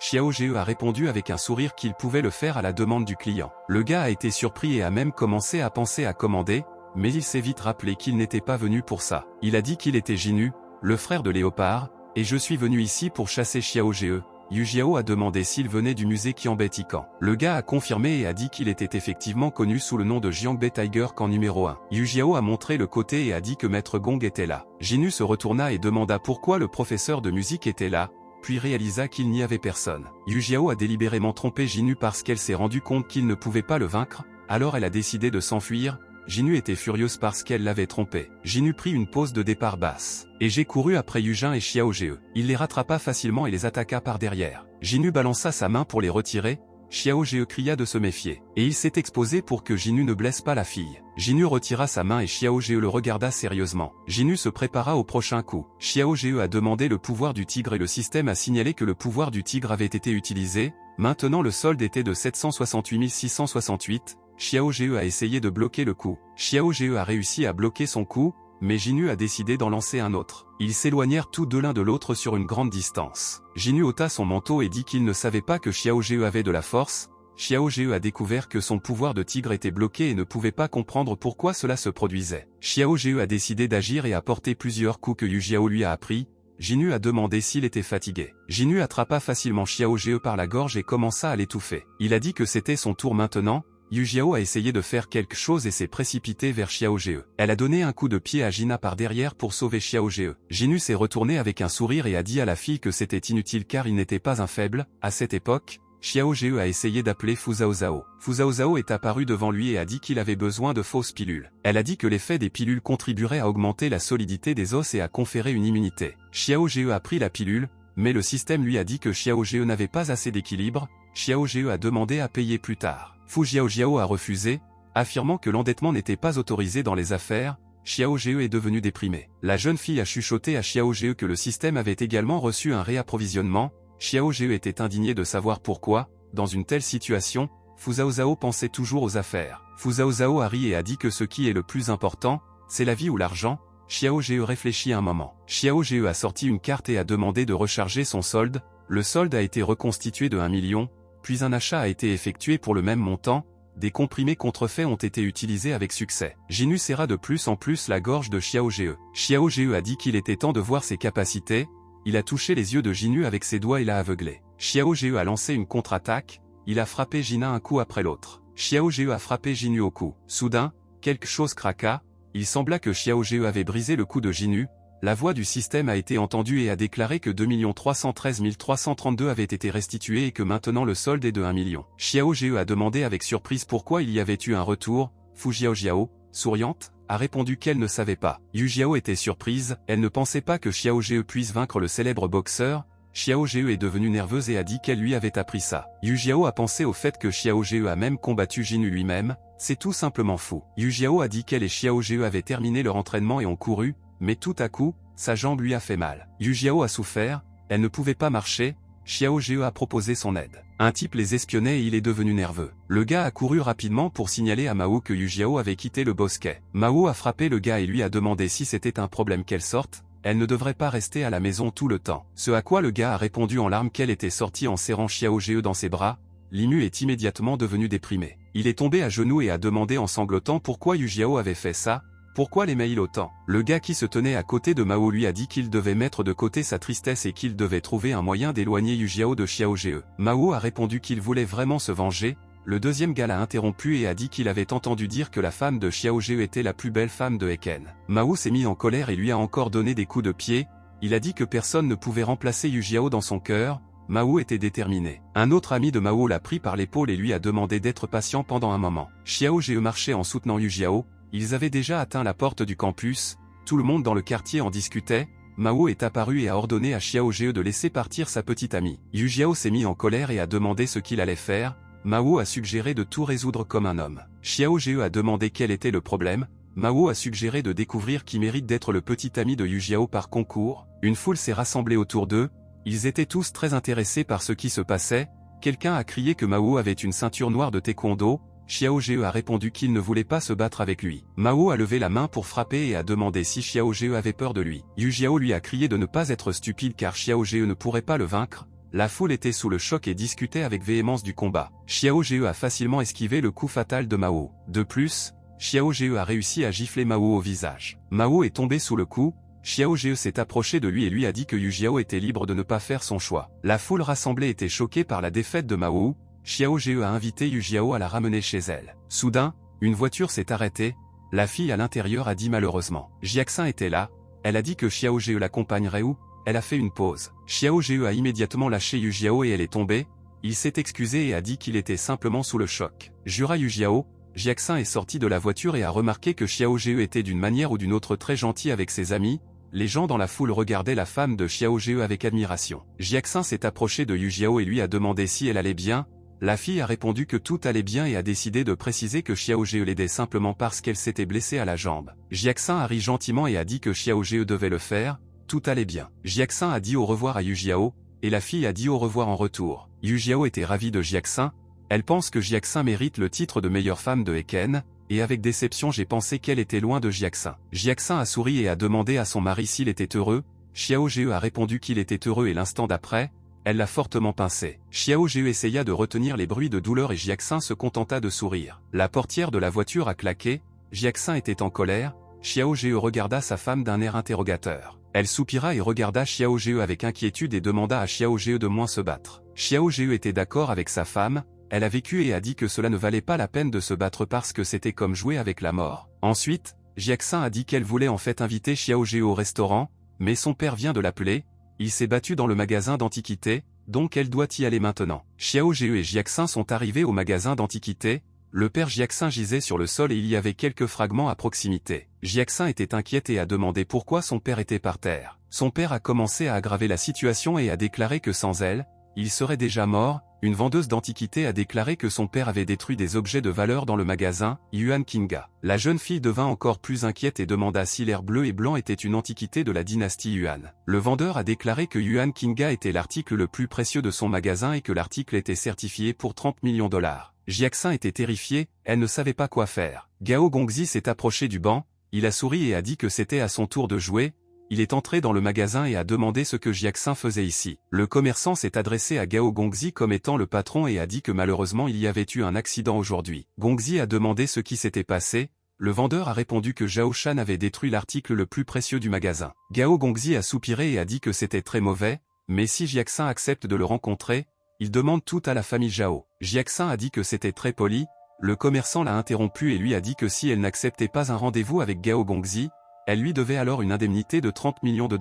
Xiao Ge a répondu avec un sourire qu'il pouvait le faire à la demande du client. Le gars a été surpris et a même commencé à penser à commander, mais il s'est vite rappelé qu'il n'était pas venu pour ça. Il a dit qu'il était Jinu, le frère de Léopard, et je suis venu ici pour chasser Xiao Ge. Yu Jiao a demandé s'il venait du musée Qianbei Tikan. Le gars a confirmé et a dit qu'il était effectivement connu sous le nom de Jiangbei Tiger Kan numéro 1. Yu Jiao a montré le côté et a dit que Maître Gong était là. Jinu se retourna et demanda pourquoi le professeur de musique était là, puis réalisa qu'il n'y avait personne. Yu Jiao a délibérément trompé Jinu parce qu'elle s'est rendue compte qu'il ne pouvait pas le vaincre, alors elle a décidé de s'enfuir. Jinu était furieuse parce qu'elle l'avait trompé. Jinu prit une pause de départ basse. Et j'ai couru après Yujin et Xiao Ge. Il les rattrapa facilement et les attaqua par derrière. Jinu balança sa main pour les retirer. Xiao Ge cria de se méfier. Et il s'est exposé pour que Jinu ne blesse pas la fille. Jinu retira sa main et Xiao Ge le regarda sérieusement. Jinu se prépara au prochain coup. Xiao Ge a demandé le pouvoir du tigre et le système a signalé que le pouvoir du tigre avait été utilisé. Maintenant le solde était de 768 668. Xiao Ge a essayé de bloquer le coup. Xiao Ge a réussi à bloquer son coup, mais Jinu a décidé d'en lancer un autre. Ils s'éloignèrent tous deux l'un de l'autre sur une grande distance. Jinu ôta son manteau et dit qu'il ne savait pas que Xiao Ge avait de la force. Xiao Ge a découvert que son pouvoir de tigre était bloqué et ne pouvait pas comprendre pourquoi cela se produisait. Xiao Ge a décidé d'agir et a porté plusieurs coups que Yu Jiao lui a appris. Jinu a demandé s'il était fatigué. Jinu attrapa facilement Xiao Ge par la gorge et commença à l'étouffer. Il a dit que c'était son tour maintenant. Yu Jiao a essayé de faire quelque chose et s'est précipité vers Xiao Ge. Elle a donné un coup de pied à Jina par derrière pour sauver Xiao Ge. Jinu s'est retourné avec un sourire et a dit à la fille que c'était inutile car il n'était pas un faible. À cette époque, Xiao Ge a essayé d'appeler Fu Zhao Zhao. Fu Zhao Zhao est apparu devant lui et a dit qu'il avait besoin de fausses pilules. Elle a dit que l'effet des pilules contribuerait à augmenter la solidité des os et à conférer une immunité. Xiao Ge a pris la pilule, mais le système lui a dit que Xiao Ge n'avait pas assez d'équilibre. Xiao Ge a demandé à payer plus tard. Fu Jiao a refusé, affirmant que l'endettement n'était pas autorisé dans les affaires. Xiao Ge est devenu déprimé. La jeune fille a chuchoté à Xiao Ge que le système avait également reçu un réapprovisionnement. Xiao Ge était indigné de savoir pourquoi, dans une telle situation, Fu Zhao Zhao pensait toujours aux affaires. Fu Zhao Zhao a ri et a dit que ce qui est le plus important, c'est la vie ou l'argent. Xiao Ge réfléchit un moment. Xiao Ge a sorti une carte et a demandé de recharger son solde. Le solde a été reconstitué de 1 million. Puis un achat a été effectué pour le même montant, des comprimés contrefaits ont été utilisés avec succès. Jinu serra de plus en plus la gorge de Xiao Ge. Xiao Ge a dit qu'il était temps de voir ses capacités, il a touché les yeux de Jinu avec ses doigts et l'a aveuglé. Xiao Ge a lancé une contre-attaque, il a frappé Jina un coup après l'autre. Xiao Ge a frappé Jinu au cou. Soudain, quelque chose craqua, il sembla que Xiao Ge avait brisé le cou de Jinu. La voix du système a été entendue et a déclaré que 2 313 332 avaient été restitués et que maintenant le solde est de 1 million. Xiao Ge a demandé avec surprise pourquoi il y avait eu un retour. Fu Jiao, souriante, a répondu qu'elle ne savait pas. Yu Jiao était surprise, elle ne pensait pas que Xiao Ge puisse vaincre le célèbre boxeur. Xiao Ge est devenue nerveuse et a dit qu'elle lui avait appris ça. Yu Jiao a pensé au fait que Xiao Ge a même combattu Jinu lui-même, c'est tout simplement fou. Yu Jiao a dit qu'elle et Xiao Ge avaient terminé leur entraînement et ont couru. Mais tout à coup, sa jambe lui a fait mal. Yu Jiao a souffert, elle ne pouvait pas marcher, Xiao Ge a proposé son aide. Un type les espionnait et il est devenu nerveux. Le gars a couru rapidement pour signaler à Mao que Yu Jiao avait quitté le bosquet. Mao a frappé le gars et lui a demandé si c'était un problème qu'elle sorte, elle ne devrait pas rester à la maison tout le temps. Ce à quoi le gars a répondu en larmes qu'elle était sortie en serrant Xiao Ge dans ses bras. Limu est immédiatement devenu déprimé. Il est tombé à genoux et a demandé en sanglotant pourquoi Yu Jiao avait fait ça. Pourquoi l'aimer-il autant? Le gars qui se tenait à côté de Mao lui a dit qu'il devait mettre de côté sa tristesse et qu'il devait trouver un moyen d'éloigner Yu Jiao de Xiao Ge. Mao a répondu qu'il voulait vraiment se venger. Le deuxième gars l'a interrompu et a dit qu'il avait entendu dire que la femme de Xiao Ge était la plus belle femme de Hecken. Mao s'est mis en colère et lui a encore donné des coups de pied. Il a dit que personne ne pouvait remplacer Yu Jiao dans son cœur. Mao était déterminé. Un autre ami de Mao l'a pris par l'épaule et lui a demandé d'être patient pendant un moment. Xiao Ge marchait en soutenant Yu Jiao. Ils avaient déjà atteint la porte du campus, tout le monde dans le quartier en discutait. Mao est apparu et a ordonné à Xiao Jie de laisser partir sa petite amie. Yu Jiao s'est mis en colère et a demandé ce qu'il allait faire. Mao a suggéré de tout résoudre comme un homme. Xiao Jie a demandé quel était le problème. Mao a suggéré de découvrir qui mérite d'être le petit ami de Yu Jiao par concours. Une foule s'est rassemblée autour d'eux. Ils étaient tous très intéressés par ce qui se passait. Quelqu'un a crié que Mao avait une ceinture noire de taekwondo. Xiao Jie a répondu qu'il ne voulait pas se battre avec lui. Mao a levé la main pour frapper et a demandé si Xiao Jie avait peur de lui. Yu Jiao lui a crié de ne pas être stupide car Xiao Jie ne pourrait pas le vaincre. La foule était sous le choc et discutait avec véhémence du combat. Xiao Jie a facilement esquivé le coup fatal de Mao. De plus, Xiao Jie a réussi à gifler Mao au visage. Mao est tombé sous le coup. Xiao Jie s'est approché de lui et lui a dit que Yu Jiao était libre de ne pas faire son choix. La foule rassemblée était choquée par la défaite de Mao. Xiao Jie a invité Yu Jiao à la ramener chez elle. Soudain, une voiture s'est arrêtée. La fille à l'intérieur a dit malheureusement. Jiaxin était là. Elle a dit que Xiao Jie l'accompagnerait où. Elle a fait une pause. Xiao Jie a immédiatement lâché Yu Jiao et elle est tombée. Il s'est excusé et a dit qu'il était simplement sous le choc. Jura Yu Jiao. Jiaxin est sorti de la voiture et a remarqué que Xiao Jie était d'une manière ou d'une autre très gentil avec ses amis. Les gens dans la foule regardaient la femme de Xiao Jie avec admiration. Jiaxin s'est approché de Yu Jiao et lui a demandé si elle allait bien. La fille a répondu que tout allait bien et a décidé de préciser que Xiao Jie l'aidait simplement parce qu'elle s'était blessée à la jambe. Jiaxin a ri gentiment et a dit que Xiao Jie devait le faire, tout allait bien. Jiaxin a dit au revoir à Yu Jiao, et la fille a dit au revoir en retour. Yu Jiao était ravie de Jiaxin, elle pense que Jiaxin mérite le titre de meilleure femme de Hekken, et avec déception j'ai pensé qu'elle était loin de Jiaxin. Jiaxin a souri et a demandé à son mari s'il était heureux. Xiao Jie a répondu qu'il était heureux et l'instant d'après, elle l'a fortement pincé. Xiao Jie essaya de retenir les bruits de douleur et Jiaxin se contenta de sourire. La portière de la voiture a claqué, Jiaxin était en colère, Xiao Jie regarda sa femme d'un air interrogateur. Elle soupira et regarda Xiao Jie avec inquiétude et demanda à Xiao Jie de moins se battre. Xiao Jie était d'accord avec sa femme, elle a vécu et a dit que cela ne valait pas la peine de se battre parce que c'était comme jouer avec la mort. Ensuite, Jiaxin a dit qu'elle voulait en fait inviter Xiao Jie au restaurant, mais son père vient de l'appeler. Il s'est battu dans le magasin d'antiquités, donc elle doit y aller maintenant. Xiao Jie et Jiaxin sont arrivés au magasin d'antiquités. Le père Jiaxin gisait sur le sol et il y avait quelques fragments à proximité. Jiaxin était inquiète et a demandé pourquoi son père était par terre. Son père a commencé à aggraver la situation et a déclaré que sans elle, il serait déjà mort. Une vendeuse d'antiquités a déclaré que son père avait détruit des objets de valeur dans le magasin, Yuan Kinga. La jeune fille devint encore plus inquiète et demanda si l'air bleu et blanc était une antiquité de la dynastie Yuan. Le vendeur a déclaré que Yuan Kinga était l'article le plus précieux de son magasin et que l'article était certifié pour 30 millions $. Jiaxin était terrifiée, elle ne savait pas quoi faire. Gao Gongzi s'est approché du banc, il a souri et a dit que c'était à son tour de jouer. Il est entré dans le magasin et a demandé ce que Jiaxin faisait ici. Le commerçant s'est adressé à Gao Gongzi comme étant le patron et a dit que malheureusement il y avait eu un accident aujourd'hui. Gongzi a demandé ce qui s'était passé. Le vendeur a répondu que Zhao Shan avait détruit l'article le plus précieux du magasin. Gao Gongzi a soupiré et a dit que c'était très mauvais, mais si Jiaxin accepte de le rencontrer, il demande tout à la famille Zhao. Jiaxin a dit que c'était très poli. Le commerçant l'a interrompu et lui a dit que si elle n'acceptait pas un rendez-vous avec Gao Gongzi, elle lui devait alors une indemnité de 30 millions $.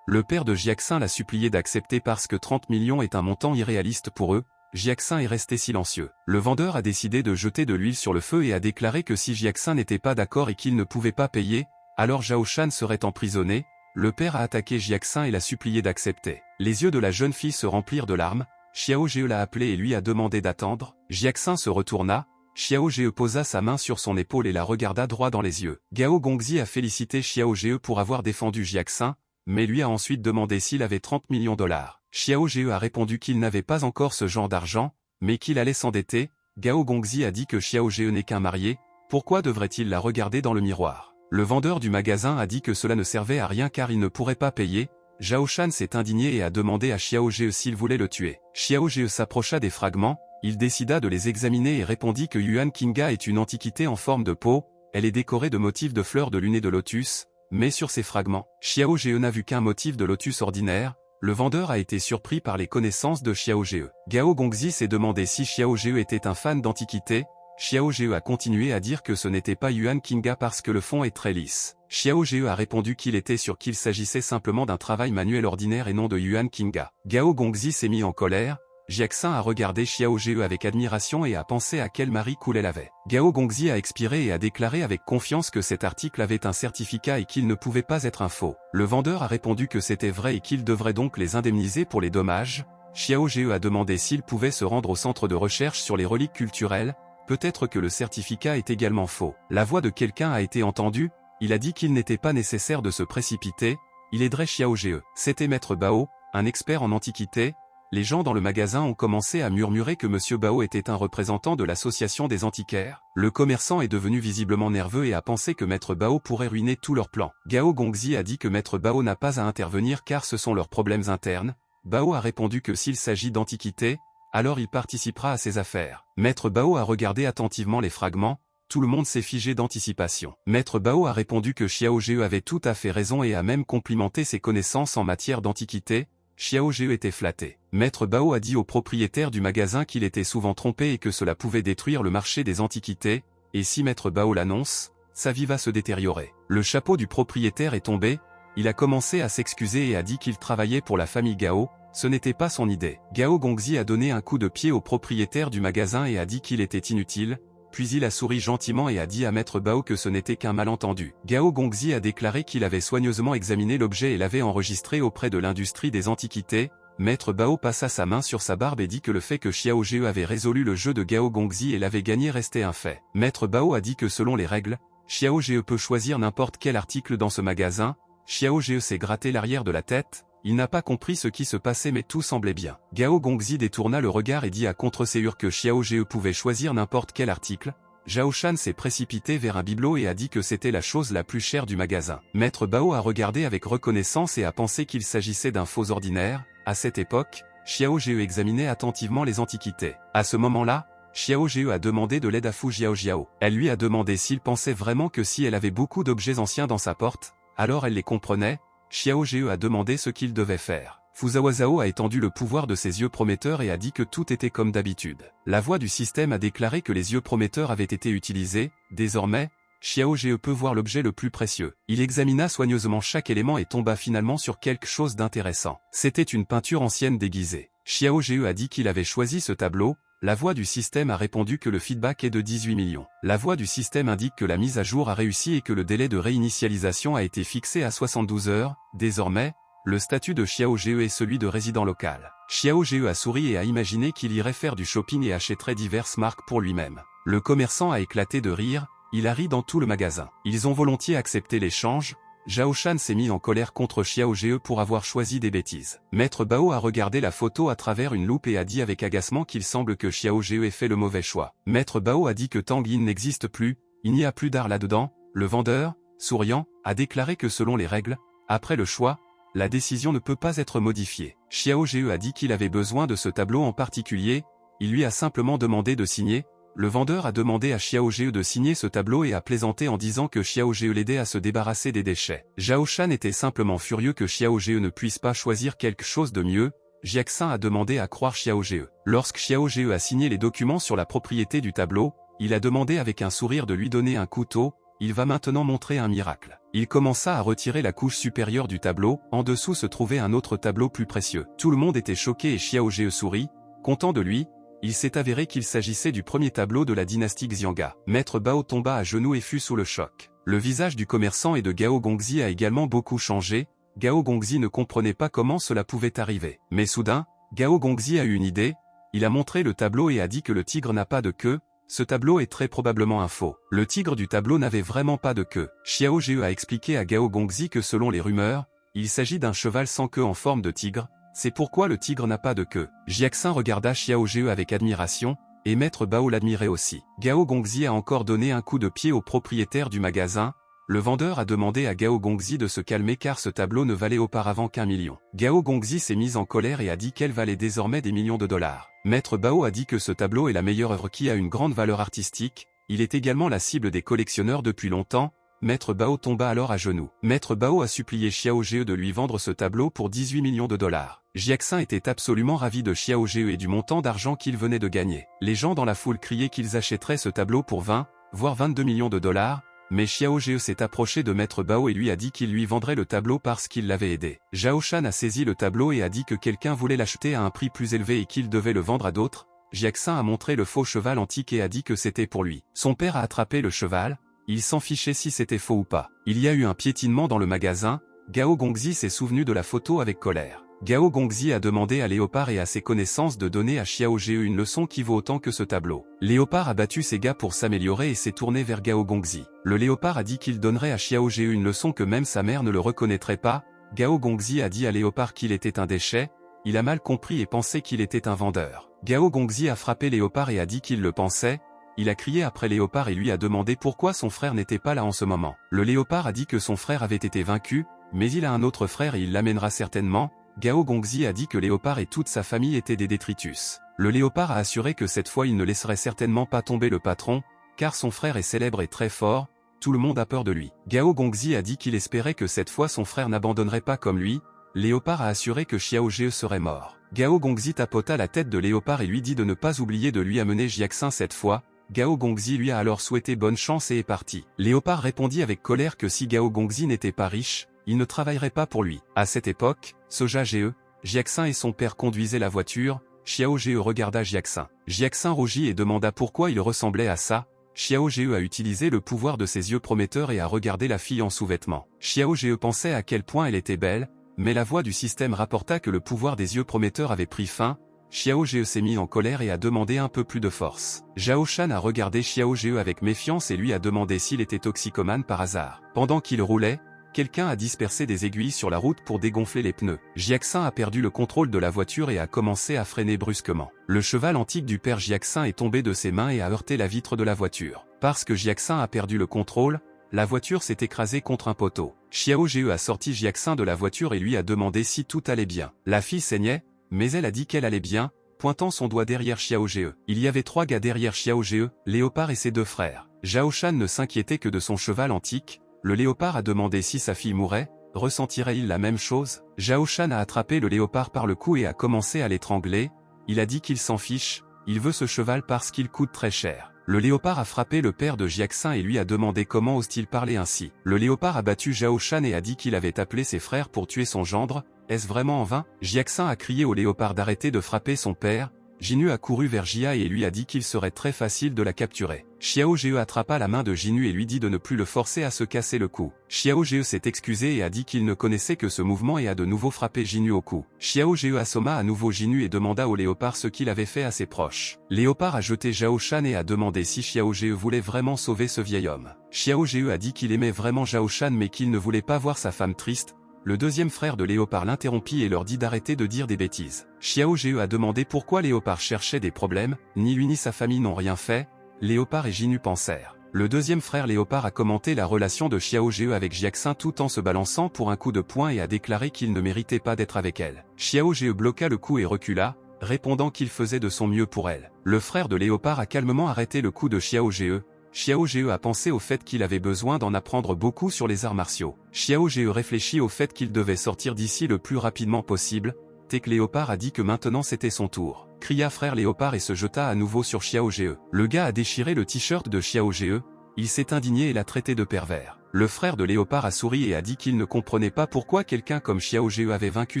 Le père de Jiaxin l'a supplié d'accepter parce que 30 millions est un montant irréaliste pour eux. Jiaxin est resté silencieux. Le vendeur a décidé de jeter de l'huile sur le feu et a déclaré que si Jiaxin n'était pas d'accord et qu'il ne pouvait pas payer, alors Zhao Shan serait emprisonné. Le père a attaqué Jiaxin et l'a supplié d'accepter. Les yeux de la jeune fille se remplirent de larmes. Xiao Jie l'a appelé et lui a demandé d'attendre. Jiaxin se retourna. Xiao Jie posa sa main sur son épaule et la regarda droit dans les yeux. Gao Gongzi a félicité Xiao Jie pour avoir défendu Jiaxin, mais lui a ensuite demandé s'il avait 30 millions $. Xiao Jie a répondu qu'il n'avait pas encore ce genre d'argent, mais qu'il allait s'endetter. Gao Gongzi a dit que Xiao Jie n'est qu'un marié, pourquoi devrait-il la regarder dans le miroir? Le vendeur du magasin a dit que cela ne servait à rien car il ne pourrait pas payer. Zhao Shan s'est indigné et a demandé à Xiao Jie s'il voulait le tuer. Xiao Jie s'approcha des fragments. Il décida de les examiner et répondit que Yuan Kinga est une antiquité en forme de peau, elle est décorée de motifs de fleurs de lune et de lotus, mais sur ces fragments, Xiao Jie n'a vu qu'un motif de lotus ordinaire. Le vendeur a été surpris par les connaissances de Xiao Jie. Gao Gongzi s'est demandé si Xiao Jie était un fan d'antiquité. Xiao Jie a continué à dire que ce n'était pas Yuan Kinga parce que le fond est très lisse. Xiao Jie a répondu qu'il était sûr qu'il s'agissait simplement d'un travail manuel ordinaire et non de Yuan Kinga. Gao Gongzi s'est mis en colère. Jiaxin a regardé Xiao Zhe avec admiration et a pensé à quel mari cool elle avait. Gao Gongzi a expiré et a déclaré avec confiance que cet article avait un certificat et qu'il ne pouvait pas être un faux. Le vendeur a répondu que c'était vrai et qu'il devrait donc les indemniser pour les dommages. Xiao Zhe a demandé s'il pouvait se rendre au centre de recherche sur les reliques culturelles, peut-être que le certificat est également faux. La voix de quelqu'un a été entendue, il a dit qu'il n'était pas nécessaire de se précipiter, il aiderait Xiao Zhe. C'était Maître Bao, un expert en antiquité. Les gens dans le magasin ont commencé à murmurer que Monsieur Bao était un représentant de l'association des antiquaires. Le commerçant est devenu visiblement nerveux et a pensé que Maître Bao pourrait ruiner tous leurs plans. Gao Gongzi a dit que Maître Bao n'a pas à intervenir car ce sont leurs problèmes internes. Bao a répondu que s'il s'agit d'antiquité, alors il participera à ses affaires. Maître Bao a regardé attentivement les fragments, tout le monde s'est figé d'anticipation. Maître Bao a répondu que Xiao Zhe avait tout à fait raison et a même complimenté ses connaissances en matière d'antiquité. Xiao Zhe était flatté. Maître Bao a dit au propriétaire du magasin qu'il était souvent trompé et que cela pouvait détruire le marché des antiquités, et si Maître Bao l'annonce, sa vie va se détériorer. Le chapeau du propriétaire est tombé, il a commencé à s'excuser et a dit qu'il travaillait pour la famille Gao, ce n'était pas son idée. Gao Gongzi a donné un coup de pied au propriétaire du magasin et a dit qu'il était inutile, puis il a souri gentiment et a dit à Maître Bao que ce n'était qu'un malentendu. Gao Gongzi a déclaré qu'il avait soigneusement examiné l'objet et l'avait enregistré auprès de l'industrie des antiquités. Maître Bao passa sa main sur sa barbe et dit que le fait que Xiao Zhe avait résolu le jeu de Gao Gongzi et l'avait gagné restait un fait. Maître Bao a dit que selon les règles, Xiao Zhe peut choisir n'importe quel article dans ce magasin. Xiao Zhe s'est gratté l'arrière de la tête, il n'a pas compris ce qui se passait mais tout semblait bien. Gao Gongzi détourna le regard et dit à contre-séure que Xiao Zhe pouvait choisir n'importe quel article. Zhao Shan s'est précipité vers un bibelot et a dit que c'était la chose la plus chère du magasin. Maître Bao a regardé avec reconnaissance et a pensé qu'il s'agissait d'un faux ordinaire. À cette époque, Xiao Zhe examinait attentivement les antiquités. À ce moment-là, Xiao Zhe a demandé de l'aide à Fu Jiao. Elle lui a demandé s'il pensait vraiment que si elle avait beaucoup d'objets anciens dans sa porte, alors elle les comprenait. Xiao Zhe a demandé ce qu'il devait faire. Fu Zhao a étendu le pouvoir de ses yeux prometteurs et a dit que tout était comme d'habitude. La voix du système a déclaré que les yeux prometteurs avaient été utilisés. Désormais, Xiao Zhe peut voir l'objet le plus précieux. Il examina soigneusement chaque élément et tomba finalement sur quelque chose d'intéressant. C'était une peinture ancienne déguisée. Xiao Zhe a dit qu'il avait choisi ce tableau. La voix du système a répondu que le feedback est de 18 millions. La voix du système indique que la mise à jour a réussi et que le délai de réinitialisation a été fixé à 72 heures. Désormais, le statut de Xiao Zhe est celui de résident local. Xiao Zhe a souri et a imaginé qu'il irait faire du shopping et achèterait diverses marques pour lui-même. Le commerçant a éclaté de rire, il a ri dans tout le magasin. Ils ont volontiers accepté l'échange. Zhao Shan s'est mis en colère contre Xiao Zhe pour avoir choisi des bêtises. Maître Bao a regardé la photo à travers une loupe et a dit avec agacement qu'il semble que Xiao Zhe ait fait le mauvais choix. Maître Bao a dit que Tang Yin n'existe plus, il n'y a plus d'art là-dedans. Le vendeur, souriant, a déclaré que selon les règles, après le choix, la décision ne peut pas être modifiée. Xiao Zhe a dit qu'il avait besoin de ce tableau en particulier, il lui a simplement demandé de signer. Le vendeur a demandé à Xiao Zhe de signer ce tableau et a plaisanté en disant que Xiao Zhe l'aidait à se débarrasser des déchets. Zhao Shan était simplement furieux que Xiao Zhe ne puisse pas choisir quelque chose de mieux. Jiaxin a demandé à croire Xiao Zhe. Lorsque Xiao Zhe a signé les documents sur la propriété du tableau, il a demandé avec un sourire de lui donner un couteau. Il va maintenant montrer un miracle. Il commença à retirer la couche supérieure du tableau, en dessous se trouvait un autre tableau plus précieux. Tout le monde était choqué et Xiao Zhe sourit, content de lui. Il s'est avéré qu'il s'agissait du premier tableau de la dynastie Xianga. Maître Bao tomba à genoux et fut sous le choc. Le visage du commerçant et de Gao Gongzi a également beaucoup changé. Gao Gongzi ne comprenait pas comment cela pouvait arriver. Mais soudain, Gao Gongzi a eu une idée. Il a montré le tableau et a dit que le tigre n'a pas de queue. Ce tableau est très probablement un faux. Le tigre du tableau n'avait vraiment pas de queue. Xiao Zhe a expliqué à Gao Gongzi que selon les rumeurs, il s'agit d'un cheval sans queue en forme de tigre. C'est pourquoi le tigre n'a pas de queue. Jiaxin regarda Xiao Zhe avec admiration, et Maître Bao l'admirait aussi. Gao Gongzi a encore donné un coup de pied au propriétaire du magasin. Le vendeur a demandé à Gao Gongzi de se calmer car ce tableau ne valait auparavant qu'1 million. Gao Gongzi s'est mis en colère et a dit qu'elle valait désormais des millions de dollars. Maître Bao a dit que ce tableau est la meilleure œuvre qui a une grande valeur artistique. Il est également la cible des collectionneurs depuis longtemps. Maître Bao tomba alors à genoux. Maître Bao a supplié Xiao Zhe de lui vendre ce tableau pour 18 millions de dollars. Jiaxin était absolument ravi de Xiao Zhe et du montant d'argent qu'il venait de gagner. Les gens dans la foule criaient qu'ils achèteraient ce tableau pour 20, voire 22 millions de dollars. mais Xiao Jie s'est approché de Maître Bao et lui a dit qu'il lui vendrait le tableau parce qu'il l'avait aidé. Zhao Shan a saisi le tableau et a dit que quelqu'un voulait l'acheter à un prix plus élevé et qu'il devait le vendre à d'autres. Jiaxin a montré le faux cheval antique et a dit que c'était pour lui. Son père a attrapé le cheval, il s'en fichait si c'était faux ou pas. Il y a eu un piétinement dans le magasin, Gao Gongzi s'est souvenu de la photo avec colère. Gao Gongzi a demandé à Léopard et à ses connaissances de donner à Xiao Jie une leçon qui vaut autant que ce tableau. Léopard a battu ses gars pour s'améliorer et s'est tourné vers Gao Gongzi. Le Léopard a dit qu'il donnerait à Xiao Jie une leçon que même sa mère ne le reconnaîtrait pas. Gao Gongzi a dit à Léopard qu'il était un déchet, il a mal compris et pensait qu'il était un vendeur. Gao Gongzi a frappé Léopard et a dit qu'il le pensait. Il a crié après Léopard et lui a demandé pourquoi son frère n'était pas là en ce moment. Le Léopard a dit que son frère avait été vaincu, mais il a un autre frère et il l'amènera certainement. Gao Gongzi a dit que Léopard et toute sa famille étaient des détritus. Le Léopard a assuré que cette fois il ne laisserait certainement pas tomber le patron, car son frère est célèbre et très fort, tout le monde a peur de lui. Gao Gongzi a dit qu'il espérait que cette fois son frère n'abandonnerait pas comme lui. Léopard a assuré que Xiao Jie serait mort. Gao Gongzi tapota la tête de Léopard et lui dit de ne pas oublier de lui amener Jiaxin cette fois. Gao Gongzi lui a alors souhaité bonne chance et est parti. Léopard répondit avec colère que si Gao Gongzi n'était pas riche, il ne travaillerait pas pour lui. À cette époque, Soja Ge, Jiaxin et son père conduisaient la voiture. Xiao Jie regarda Jiaxin. Jiaxin rougit et demanda pourquoi il ressemblait à ça. Xiao Jie a utilisé le pouvoir de ses yeux prometteurs et a regardé la fille en sous-vêtements. Xiao Jie pensait à quel point elle était belle, mais la voix du système rapporta que le pouvoir des yeux prometteurs avait pris fin. Xiao Jie s'est mis en colère et a demandé un peu plus de force. Zhao Shan a regardé Xiao Jie avec méfiance et lui a demandé s'il était toxicomane par hasard. Pendant qu'il roulait, quelqu'un a dispersé des aiguilles sur la route pour dégonfler les pneus. Jiaxin a perdu le contrôle de la voiture et a commencé à freiner brusquement. Le cheval antique du père Jiaxin est tombé de ses mains et a heurté la vitre de la voiture. Parce que Jiaxin a perdu le contrôle, la voiture s'est écrasée contre un poteau. Xiao Jie a sorti Jiaxin de la voiture et lui a demandé si tout allait bien. La fille saignait, mais elle a dit qu'elle allait bien, pointant son doigt derrière Xiao Jie. Il y avait 3 gars derrière Xiao Jie, Léopard et ses 2 frères. Zhao Shan ne s'inquiétait que de son cheval antique. Le Léopard a demandé si sa fille mourait, ressentirait-il la même chose? Zhao Shan a attrapé le Léopard par le cou et a commencé à l'étrangler. Il a dit qu'il s'en fiche, il veut ce cheval parce qu'il coûte très cher. Le Léopard a frappé le père de Jiaxin et lui a demandé comment ose-t-il parler ainsi. Le Léopard a battu Zhao Shan et a dit qu'il avait appelé ses frères pour tuer son gendre. Est-ce vraiment en vain? Jiaxin a crié au Léopard d'arrêter de frapper son père. Jinnu a couru vers Jia et lui a dit qu'il serait très facile de la capturer. Xiao Jie attrapa la main de Jinnu et lui dit de ne plus le forcer à se casser le cou. Xiao Jie s'est excusé et a dit qu'il ne connaissait que ce mouvement et a de nouveau frappé Jinnu au cou. Xiao Jie assomma à nouveau Jinnu et demanda au Léopard ce qu'il avait fait à ses proches. Léopard a jeté Zhao Shan et a demandé si Xiao Jie voulait vraiment sauver ce vieil homme. Xiao Jie a dit qu'il aimait vraiment Zhao Shan mais qu'il ne voulait pas voir sa femme triste. Le deuxième frère de Léopard l'interrompit et leur dit d'arrêter de dire des bêtises. Xiao Jie a demandé pourquoi Léopard cherchait des problèmes, ni lui ni sa famille n'ont rien fait. Léopard et Jinnu pensèrent. Le deuxième frère Léopard a commenté la relation de Xiao Jie avec Jiaxin tout en se balançant pour un coup de poing et a déclaré qu'il ne méritait pas d'être avec elle. Xiao Jie bloqua le coup et recula, répondant qu'il faisait de son mieux pour elle. Le frère de Léopard a calmement arrêté le coup de Xiao Jie. Xiao Jie a pensé au fait qu'il avait besoin d'en apprendre beaucoup sur les arts martiaux. Xiao Jie réfléchit au fait qu'il devait sortir d'ici le plus rapidement possible. Tech Léopard a dit que maintenant c'était son tour. Cria frère Léopard et se jeta à nouveau sur Xiao Jie. Le gars a déchiré le t-shirt de Xiao Jie. Il s'est indigné et l'a traité de pervers. Le frère de Léopard a souri et a dit qu'il ne comprenait pas pourquoi quelqu'un comme Xiao Jie avait vaincu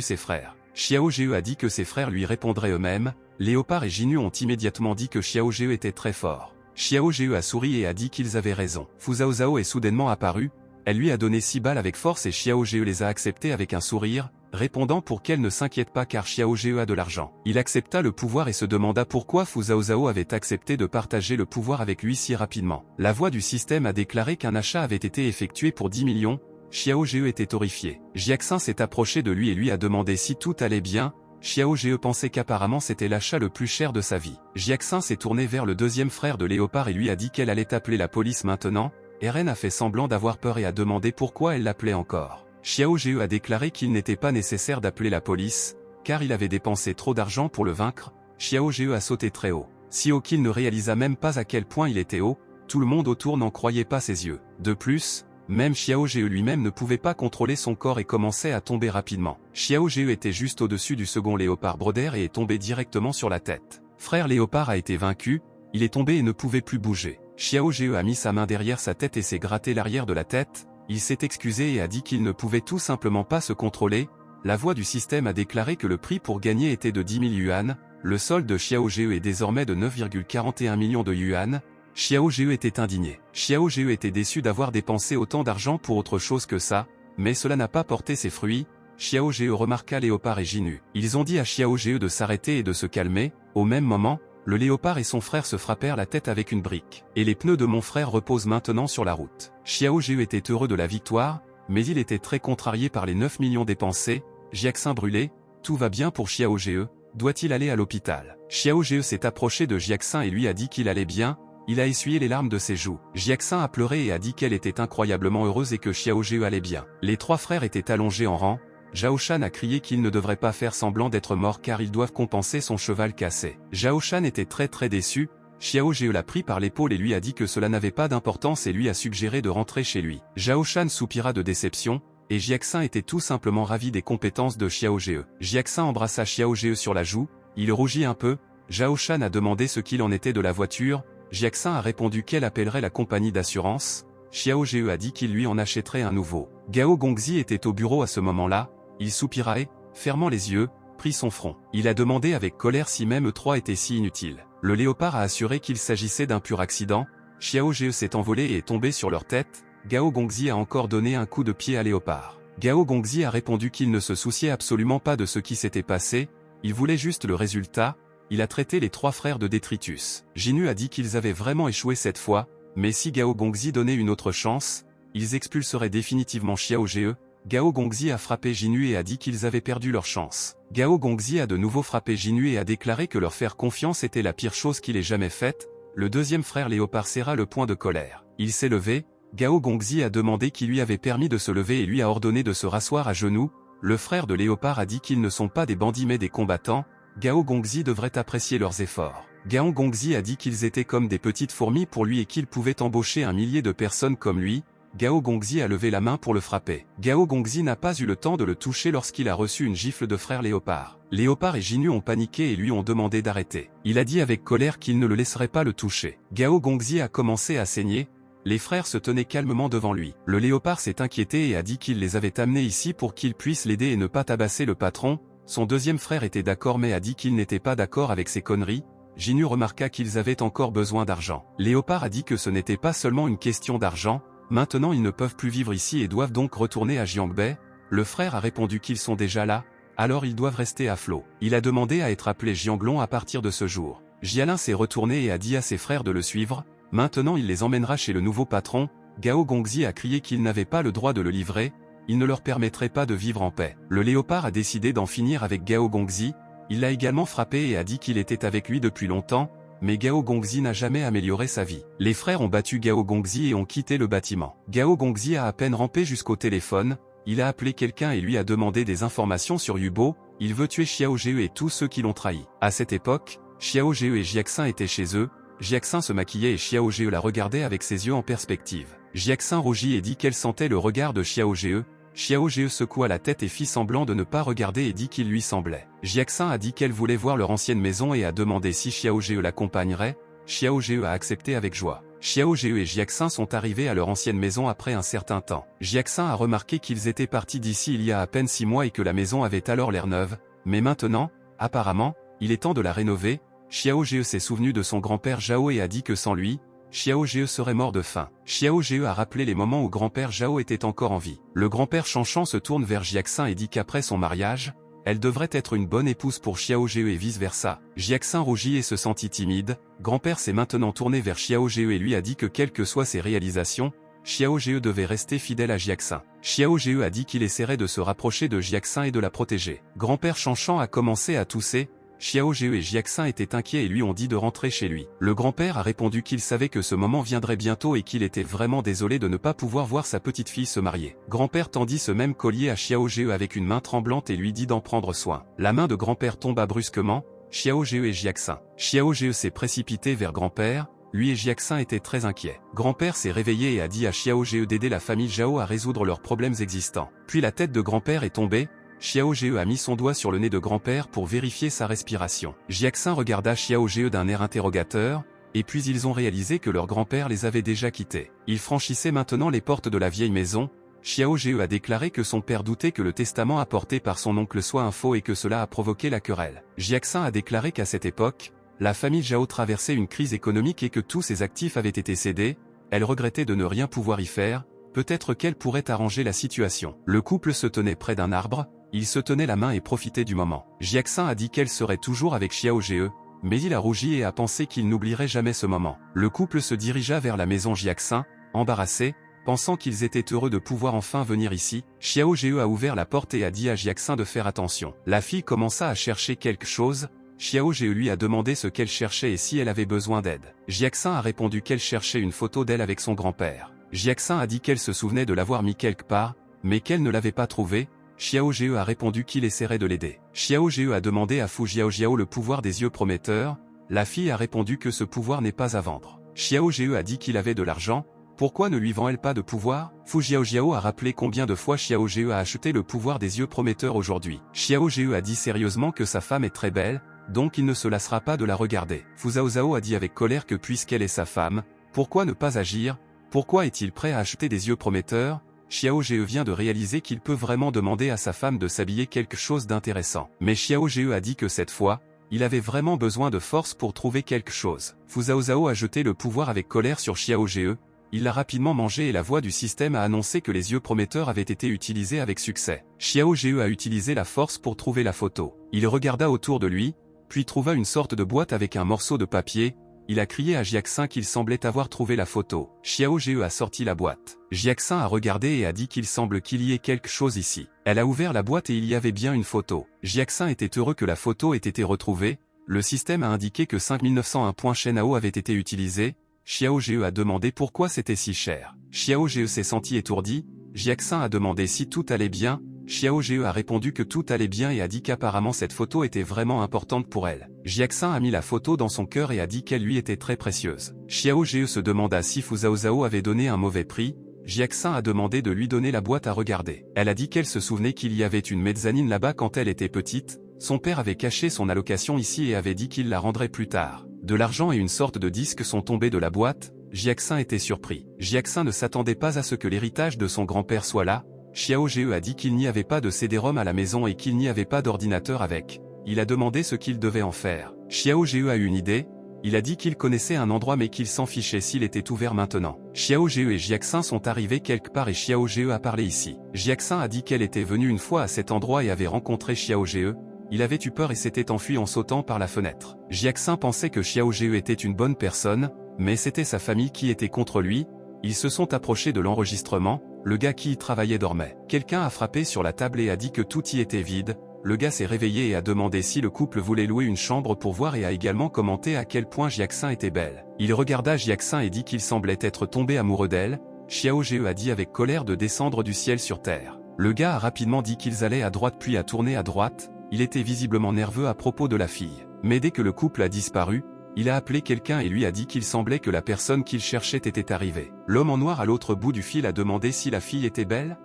ses frères. Xiao Jie a dit que ses frères lui répondraient eux-mêmes. Léopard et Jinnu ont immédiatement dit que Xiao Jie était très fort. Xiao Jie a souri et a dit qu'ils avaient raison. Fu Zhao Zhao est soudainement apparue. Elle lui a donné 6 balles avec force et Xiao Jie les a acceptées avec un sourire, répondant pour qu'elle ne s'inquiète pas car Xiao Jie a de l'argent. Il accepta le pouvoir et se demanda pourquoi Fu Zhao Zhao avait accepté de partager le pouvoir avec lui si rapidement. La voix du système a déclaré qu'un achat avait été effectué pour 10 millions. Xiao Jie était horrifié. Jiaxin s'est approché de lui et lui a demandé si tout allait bien. Xiao Jie pensait qu'apparemment c'était l'achat le plus cher de sa vie. Jiaxin s'est tourné vers le deuxième frère de Léopard et lui a dit qu'elle allait appeler la police maintenant. Eren a fait semblant d'avoir peur et a demandé pourquoi elle l'appelait encore. Xiao Jie a déclaré qu'il n'était pas nécessaire d'appeler la police, car il avait dépensé trop d'argent pour le vaincre. Xiao Jie a sauté très haut. Si haut qu'il ne réalisa même pas à quel point il était haut, tout le monde autour n'en croyait pas ses yeux. De plus, même Xiao Jie lui-même ne pouvait pas contrôler son corps et commençait à tomber rapidement. Xiao Jie était juste au-dessus du second Léopard Broder et est tombé directement sur la tête. Frère Léopard a été vaincu, il est tombé et ne pouvait plus bouger. Xiao Zhe a mis sa main derrière sa tête et s'est gratté l'arrière de la tête. Il s'est excusé et a dit qu'il ne pouvait tout simplement pas se contrôler. La voix du système a déclaré que le prix pour gagner était de 10 000 yuan. Le solde de Xiao Zhe est désormais de 9,41 millions de yuan. Xiao Zhe était indigné. Xiao Zhe était déçu d'avoir dépensé autant d'argent pour autre chose que ça, mais cela n'a pas porté ses fruits. Xiao Zhe remarqua Léopard et Jinu. Ils ont dit à Xiao Zhe de s'arrêter et de se calmer. Au même moment, le Léopard et son frère se frappèrent la tête avec une brique. Et les pneus de mon frère reposent maintenant sur la route. Xiao Zhe était heureux de la victoire, mais il était très contrarié par les 9 millions dépensés. Jiaxin brûlé, tout va bien pour Xiao Zhe, doit-il aller à l'hôpital? Xiao Zhe s'est approché de Jiaxin et lui a dit qu'il allait bien. Il a essuyé les larmes de ses joues. Jiaxin a pleuré et a dit qu'elle était incroyablement heureuse et que Xiao Zhe allait bien. Les trois frères étaient allongés en rang. Zhao Shan a crié qu'il ne devrait pas faire semblant d'être mort car ils doivent compenser son cheval cassé. Zhao Shan était très déçu. Xiao Zhe l'a pris par l'épaule et lui a dit que cela n'avait pas d'importance et lui a suggéré de rentrer chez lui. Zhao Shan soupira de déception, et Jiaxin était tout simplement ravi des compétences de Xiao Zhe. Jiaxin embrassa Xiao Zhe sur la joue, il rougit un peu. Zhao Shan a demandé ce qu'il en était de la voiture. Jiaxin a répondu qu'elle appellerait la compagnie d'assurance. Xiao Zhe a dit qu'il lui en achèterait un nouveau. Gao Gongzi était au bureau à ce moment-là. Il soupira et, fermant les yeux, prit son front. Il a demandé avec colère si même E3 était si inutile. Le Léopard a assuré qu'il s'agissait d'un pur accident. Xiao Zhe s'est envolé et est tombé sur leur tête. Gao Gongzi a encore donné un coup de pied à Léopard. Gao Gongzi a répondu qu'il ne se souciait absolument pas de ce qui s'était passé, il voulait juste le résultat. Il a traité les trois frères de détritus. Jinu a dit qu'ils avaient vraiment échoué cette fois, mais si Gao Gongzi donnait une autre chance, ils expulseraient définitivement Xiao Zhe. Gao Gongzi a frappé Jinu et a dit qu'ils avaient perdu leur chance. Gao Gongzi a de nouveau frappé Jinu et a déclaré que leur faire confiance était la pire chose qu'il ait jamais faite. Le deuxième frère Léopard serra le poing de colère. Il s'est levé. Gao Gongzi a demandé qui lui avait permis de se lever et lui a ordonné de se rasseoir à genoux. Le frère de Léopard a dit qu'ils ne sont pas des bandits mais des combattants. Gao Gongzi devrait apprécier leurs efforts. Gao Gongzi a dit qu'ils étaient comme des petites fourmis pour lui et qu'il pouvait embaucher un millier de personnes comme lui. Gao Gongzi a levé la main pour le frapper. Gao Gongzi n'a pas eu le temps de le toucher lorsqu'il a reçu une gifle de frère Léopard. Léopard et Jinu ont paniqué et lui ont demandé d'arrêter. Il a dit avec colère qu'il ne le laisserait pas le toucher. Gao Gongzi a commencé à saigner. Les frères se tenaient calmement devant lui. Le Léopard s'est inquiété et a dit qu'il les avait amenés ici pour qu'ils puissent l'aider et ne pas tabasser le patron. Son deuxième frère était d'accord mais a dit qu'il n'était pas d'accord avec ces conneries. Jinu remarqua qu'ils avaient encore besoin d'argent. Léopard a dit que ce n'était pas seulement une question d'argent. Maintenant ils ne peuvent plus vivre ici et doivent donc retourner à Jiangbei. Le frère a répondu qu'ils sont déjà là, alors ils doivent rester à flot. Il a demandé à être appelé Jianglong à partir de ce jour. Jialin s'est retourné et a dit à ses frères de le suivre. Maintenant il les emmènera chez le nouveau patron. Gao Gongzi a crié qu'ils n'avaient pas le droit de le livrer. Il ne leur permettrait pas de vivre en paix. Le Léopard a décidé d'en finir avec Gao Gongzi. Il l'a également frappé et a dit qu'il était avec lui depuis longtemps. Mais Gao Gongzi n'a jamais amélioré sa vie. Les frères ont battu Gao Gongzi et ont quitté le bâtiment. Gao Gongzi a à peine rampé jusqu'au téléphone. Il a appelé quelqu'un et lui a demandé des informations sur Yubo. Il veut tuer Xiao Zhe et tous ceux qui l'ont trahi. À cette époque, Xiao Zhe et Jiaxin étaient chez eux. Jiaxin se maquillait et Xiao Zhe la regardait avec ses yeux en perspective. Jiaxin rougit et dit qu'elle sentait le regard de Xiao Zhe. Xiao Zhe secoua la tête et fit semblant de ne pas regarder et dit qu'il lui semblait. Jiaxin a dit qu'elle voulait voir leur ancienne maison et a demandé si Xiao Zhe l'accompagnerait. Xiao Zhe a accepté avec joie. Xiao Zhe et Jiaxin sont arrivés à leur ancienne maison après un certain temps. Jiaxin a remarqué qu'ils étaient partis d'ici il y a à peine 6 mois et que la maison avait alors l'air neuve. Mais maintenant, apparemment, il est temps de la rénover. Xiao Zhe s'est souvenu de son grand-père Zhao et a dit que sans lui, Xiao Zhe serait mort de faim. Xiao Zhe a rappelé les moments où grand-père Zhao était encore en vie. Le grand-père Chanchan se tourne vers Jiaxin et dit qu'après son mariage, elle devrait être une bonne épouse pour Xiao Zhe et vice-versa. Jiaxin rougit et se sentit timide. Grand-père s'est maintenant tourné vers Xiao Zhe et lui a dit que quelles que soient ses réalisations, Xiao Zhe devait rester fidèle à Jiaxin. Xiao Zhe a dit qu'il essaierait de se rapprocher de Jiaxin et de la protéger. Grand-père Chanchan a commencé à tousser. Xiao Zhe et Jiaxin étaient inquiets et lui ont dit de rentrer chez lui. Le grand-père a répondu qu'il savait que ce moment viendrait bientôt et qu'il était vraiment désolé de ne pas pouvoir voir sa petite-fille se marier. Grand-père tendit ce même collier à Xiao Zhe avec une main tremblante et lui dit d'en prendre soin. La main de grand-père tomba brusquement. Xiao Zhe et Jiaxin. Xiao Zhe s'est précipité vers grand-père. Lui et Jiaxin étaient très inquiets. Grand-père s'est réveillé et a dit à Xiao Zhe d'aider la famille Zhao à résoudre leurs problèmes existants. Puis la tête de grand-père est tombée. Xiao Zhe a mis son doigt sur le nez de grand-père pour vérifier sa respiration. Jiaxin regarda Xiao Zhe d'un air interrogateur. et puis ils ont réalisé que leur grand-père les avait déjà quittés. Ils franchissaient maintenant les portes de la vieille maison. Xiao Zhe a déclaré que son père doutait que le testament apporté par son oncle soit un faux et que cela a provoqué la querelle. Jiaxin a déclaré qu'à cette époque, la famille Zhao traversait une crise économique et que tous ses actifs avaient été cédés. Elle regrettait de ne rien pouvoir y faire, peut-être qu'elle pourrait arranger la situation. Le couple se tenait près d'un arbre, ils se tenaient la main et profitaient du moment. Jiaxin a dit qu'elle serait toujours avec Xiao Zhe, mais il a rougi et a pensé qu'il n'oublierait jamais ce moment. Le couple se dirigea vers la maison Jiaxin, embarrassé, pensant qu'ils étaient heureux de pouvoir enfin venir ici. Xiao Zhe a ouvert la porte et a dit à Jiaxin de faire attention. La fille commença à chercher quelque chose. Xiao Zhe lui a demandé ce qu'elle cherchait et si elle avait besoin d'aide. Jiaxin a répondu qu'elle cherchait une photo d'elle avec son grand-père. Jiaxin a dit qu'elle se souvenait de l'avoir mis quelque part, mais qu'elle ne l'avait pas trouvé. Xiao Zhe a répondu qu'il essaierait de l'aider. Xiao Zhe a demandé à Fu Jiaojiao le pouvoir des yeux prometteurs. La fille a répondu que ce pouvoir n'est pas à vendre. Xiao Zhe a dit qu'il avait de l'argent. Pourquoi ne lui vend-elle pas de pouvoir? Fu Jiaojiao a rappelé combien de fois Xiao Zhe a acheté le pouvoir des yeux prometteurs aujourd'hui. Xiao Zhe a dit sérieusement que sa femme est très belle, donc il ne se lassera pas de la regarder. Fu Zhao a dit avec colère que puisqu'elle est sa femme, pourquoi ne pas agir? Pourquoi est-il prêt à acheter des yeux prometteurs? Xiao Zhe vient de réaliser qu'il peut vraiment demander à sa femme de s'habiller quelque chose d'intéressant. Mais Xiao Zhe a dit que cette fois, il avait vraiment besoin de force pour trouver quelque chose. Fu Zhao a jeté le pouvoir avec colère sur Xiao Zhe. Il l'a rapidement mangé et la voix du système a annoncé que les yeux prometteurs avaient été utilisés avec succès. Xiao Zhe a utilisé la force pour trouver la photo. Il regarda autour de lui, puis trouva une sorte de boîte avec un morceau de papier. Il a crié à Jiaxin qu'il semblait avoir trouvé la photo. Xiao Zhe a sorti la boîte. Jiaxin a regardé et a dit qu'il semble qu'il y ait quelque chose ici. Elle a ouvert la boîte et il y avait bien une photo. Jiaxin était heureux que la photo ait été retrouvée. Le système a indiqué que 5901 points Shenhao avaient été utilisés. Xiao Zhe a demandé pourquoi c'était si cher. Xiao Zhe s'est senti étourdi. Jiaxin a demandé si tout allait bien. Xiao Zhe a répondu que tout allait bien et a dit qu'apparemment cette photo était vraiment importante pour elle. Jiaxin a mis la photo dans son cœur et a dit qu'elle lui était très précieuse. Xiao Zhe se demanda si Fu Zhao avait donné un mauvais prix. Jiaxin a demandé de lui donner la boîte à regarder. Elle a dit qu'elle se souvenait qu'il y avait une mezzanine là-bas quand elle était petite. Son père avait caché son allocation ici et avait dit qu'il la rendrait plus tard. De l'argent et une sorte de disque sont tombés de la boîte. Jiaxin était surpris. Jiaxin ne s'attendait pas à ce que l'héritage de son grand-père soit là. Xiao Zhe a dit qu'il n'y avait pas de CD-ROM à la maison et qu'il n'y avait pas d'ordinateur avec. Il a demandé ce qu'il devait en faire. Xiao Zhe a eu une idée. Il a dit qu'il connaissait un endroit mais qu'il s'en fichait s'il était ouvert maintenant. Xiao Zhe et Jiaxin sont arrivés quelque part et Xiao Zhe a parlé ici. Jiaxin a dit qu'elle était venue une fois à cet endroit et avait rencontré Xiao Zhe. Il avait eu peur et s'était enfui en sautant par la fenêtre. Jiaxin pensait que Xiao Zhe était une bonne personne, mais c'était sa famille qui était contre lui. Ils se sont approchés de l'enregistrement. Le gars qui y travaillait dormait. Quelqu'un a frappé sur la table et a dit que tout y était vide. Le gars s'est réveillé et a demandé si le couple voulait louer une chambre pour voir et a également commenté à quel point Jiaxin était belle. Il regarda Jiaxin et dit qu'il semblait être tombé amoureux d'elle. Xiao Zhe a dit avec colère de descendre du ciel sur terre. Le gars a rapidement dit qu'ils allaient à droite puis a tourné à droite. Il était visiblement nerveux à propos de la fille. Mais dès que le couple a disparu, il a appelé quelqu'un et lui a dit qu'il semblait que la personne qu'il cherchait était arrivée. L'homme en noir à l'autre bout du fil a demandé si la fille était belle.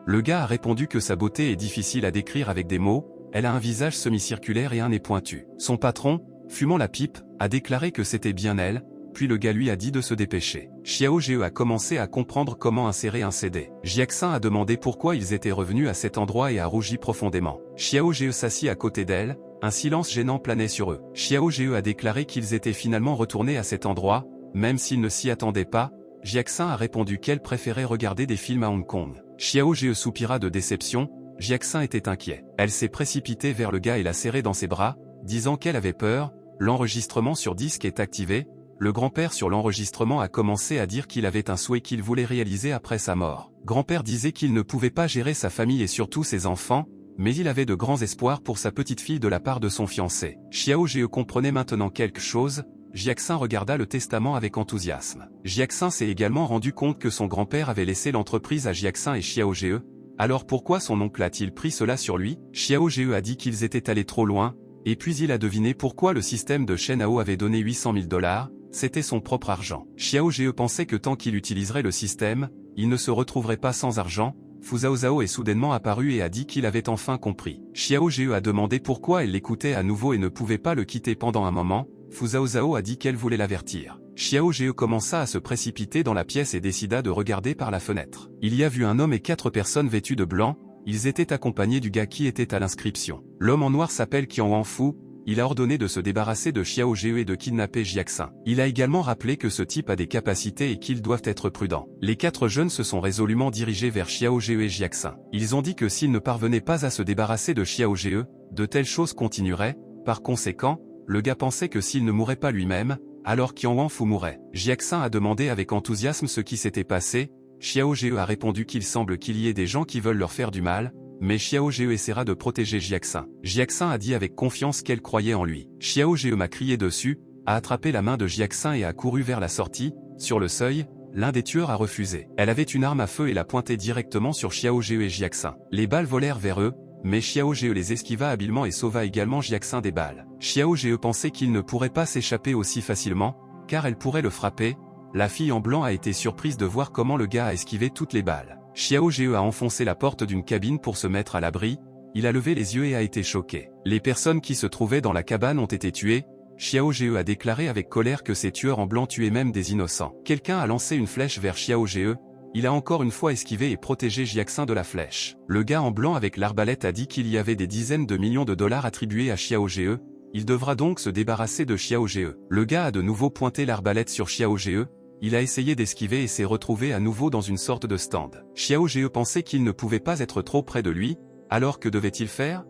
Le gars a répondu que sa beauté est difficile à décrire avec des mots, elle a un visage semi-circulaire et un nez pointu. Son patron, fumant la pipe, a déclaré que c'était bien elle, puis le gars lui a dit de se dépêcher. Xiao Zhe a commencé à comprendre comment insérer un CD. Jiaxin a demandé pourquoi ils étaient revenus à cet endroit et a rougi profondément. Xiao Zhe s'assit à côté d'elle. Un silence gênant planait sur eux. Xiao Zhe a déclaré qu'ils étaient finalement retournés à cet endroit, même s'ils ne s'y attendaient pas. Jiaxin a répondu qu'elle préférait regarder des films à Hong Kong. Xiao Zhe soupira de déception. Jiaxin était inquiet. Elle s'est précipitée vers le gars et l'a serré dans ses bras, disant qu'elle avait peur. L'enregistrement sur disque est activé. Le grand-père sur l'enregistrement a commencé à dire qu'il avait un souhait qu'il voulait réaliser après sa mort. Grand-père disait qu'il ne pouvait pas gérer sa famille et surtout ses enfants, mais il avait de grands espoirs pour sa petite-fille de la part de son fiancé. Xiao Zhe comprenait maintenant quelque chose. Jiaxin regarda le testament avec enthousiasme. Jiaxin s'est également rendu compte que son grand-père avait laissé l'entreprise à Jiaxin et Xiao Zhe. Alors pourquoi son oncle a-t-il pris cela sur lui? Xiao Zhe a dit qu'ils étaient allés trop loin, et puis il a deviné pourquoi le système de Shenhao avait donné 800 000 $. C'était son propre argent. Xiao Zhe pensait que tant qu'il utiliserait le système, il ne se retrouverait pas sans argent. Fu Zhao est soudainement apparu et a dit qu'il avait enfin compris. Xiao Zhe a demandé pourquoi elle l'écoutait à nouveau et ne pouvait pas le quitter pendant un moment. Fu Zhaozhao a dit qu'elle voulait l'avertir. Xiao Zhe commença à se précipiter dans la pièce et décida de regarder par la fenêtre. Il y a vu un homme et 4 personnes vêtues de blanc, ils étaient accompagnés du gars qui était à l'inscription. L'homme en noir s'appelle Qian Wangfu, il a ordonné de se débarrasser de Xiao Zhe et de kidnapper Jiaxin. Il a également rappelé que ce type a des capacités et qu'ils doivent être prudents. Les 4 jeunes se sont résolument dirigés vers Xiao Zhe et Jiaxin. Ils ont dit que s'ils ne parvenaient pas à se débarrasser de Xiao Zhe, de telles choses continueraient. Par conséquent, le gars pensait que s'il ne mourait pas lui-même, alors Qian Wangfu mourrait. Jiaxin a demandé avec enthousiasme ce qui s'était passé. Xiao Zhe a répondu qu'il semble qu'il y ait des gens qui veulent leur faire du mal, mais Xiao Zhe essaiera de protéger Jiaxin. Jiaxin a dit avec confiance qu'elle croyait en lui. Xiao Zhe m'a crié dessus, a attrapé la main de Jiaxin et a couru vers la sortie. Sur le seuil, l'un des tueurs a refusé. Elle avait une arme à feu et l'a pointée directement sur Xiao Zhe et Jiaxin. Les balles volèrent vers eux, mais Xiao Zhe les esquiva habilement et sauva également Jiaxin des balles. Xiao Zhe pensait qu'il ne pourrait pas s'échapper aussi facilement, car elle pourrait le frapper. La fille en blanc a été surprise de voir comment le gars a esquivé toutes les balles. Xiao Zhe a enfoncé la porte d'une cabine pour se mettre à l'abri, il a levé les yeux et a été choqué. Les personnes qui se trouvaient dans la cabane ont été tuées. Xiao Zhe a déclaré avec colère que ces tueurs en blanc tuaient même des innocents. Quelqu'un a lancé une flèche vers Xiao Zhe, il a encore une fois esquivé et protégé Jiaxin de la flèche. Le gars en blanc avec l'arbalète a dit qu'il y avait des dizaines de millions de dollars attribués à Xiao Zhe, il devra donc se débarrasser de Xiao Zhe. Le gars a de nouveau pointé l'arbalète sur Xiao Zhe. Il a essayé d'esquiver et s'est retrouvé à nouveau dans une sorte de stand. Xiao Zhe pensait qu'il ne pouvait pas être trop près de lui, alors que devait-il faire?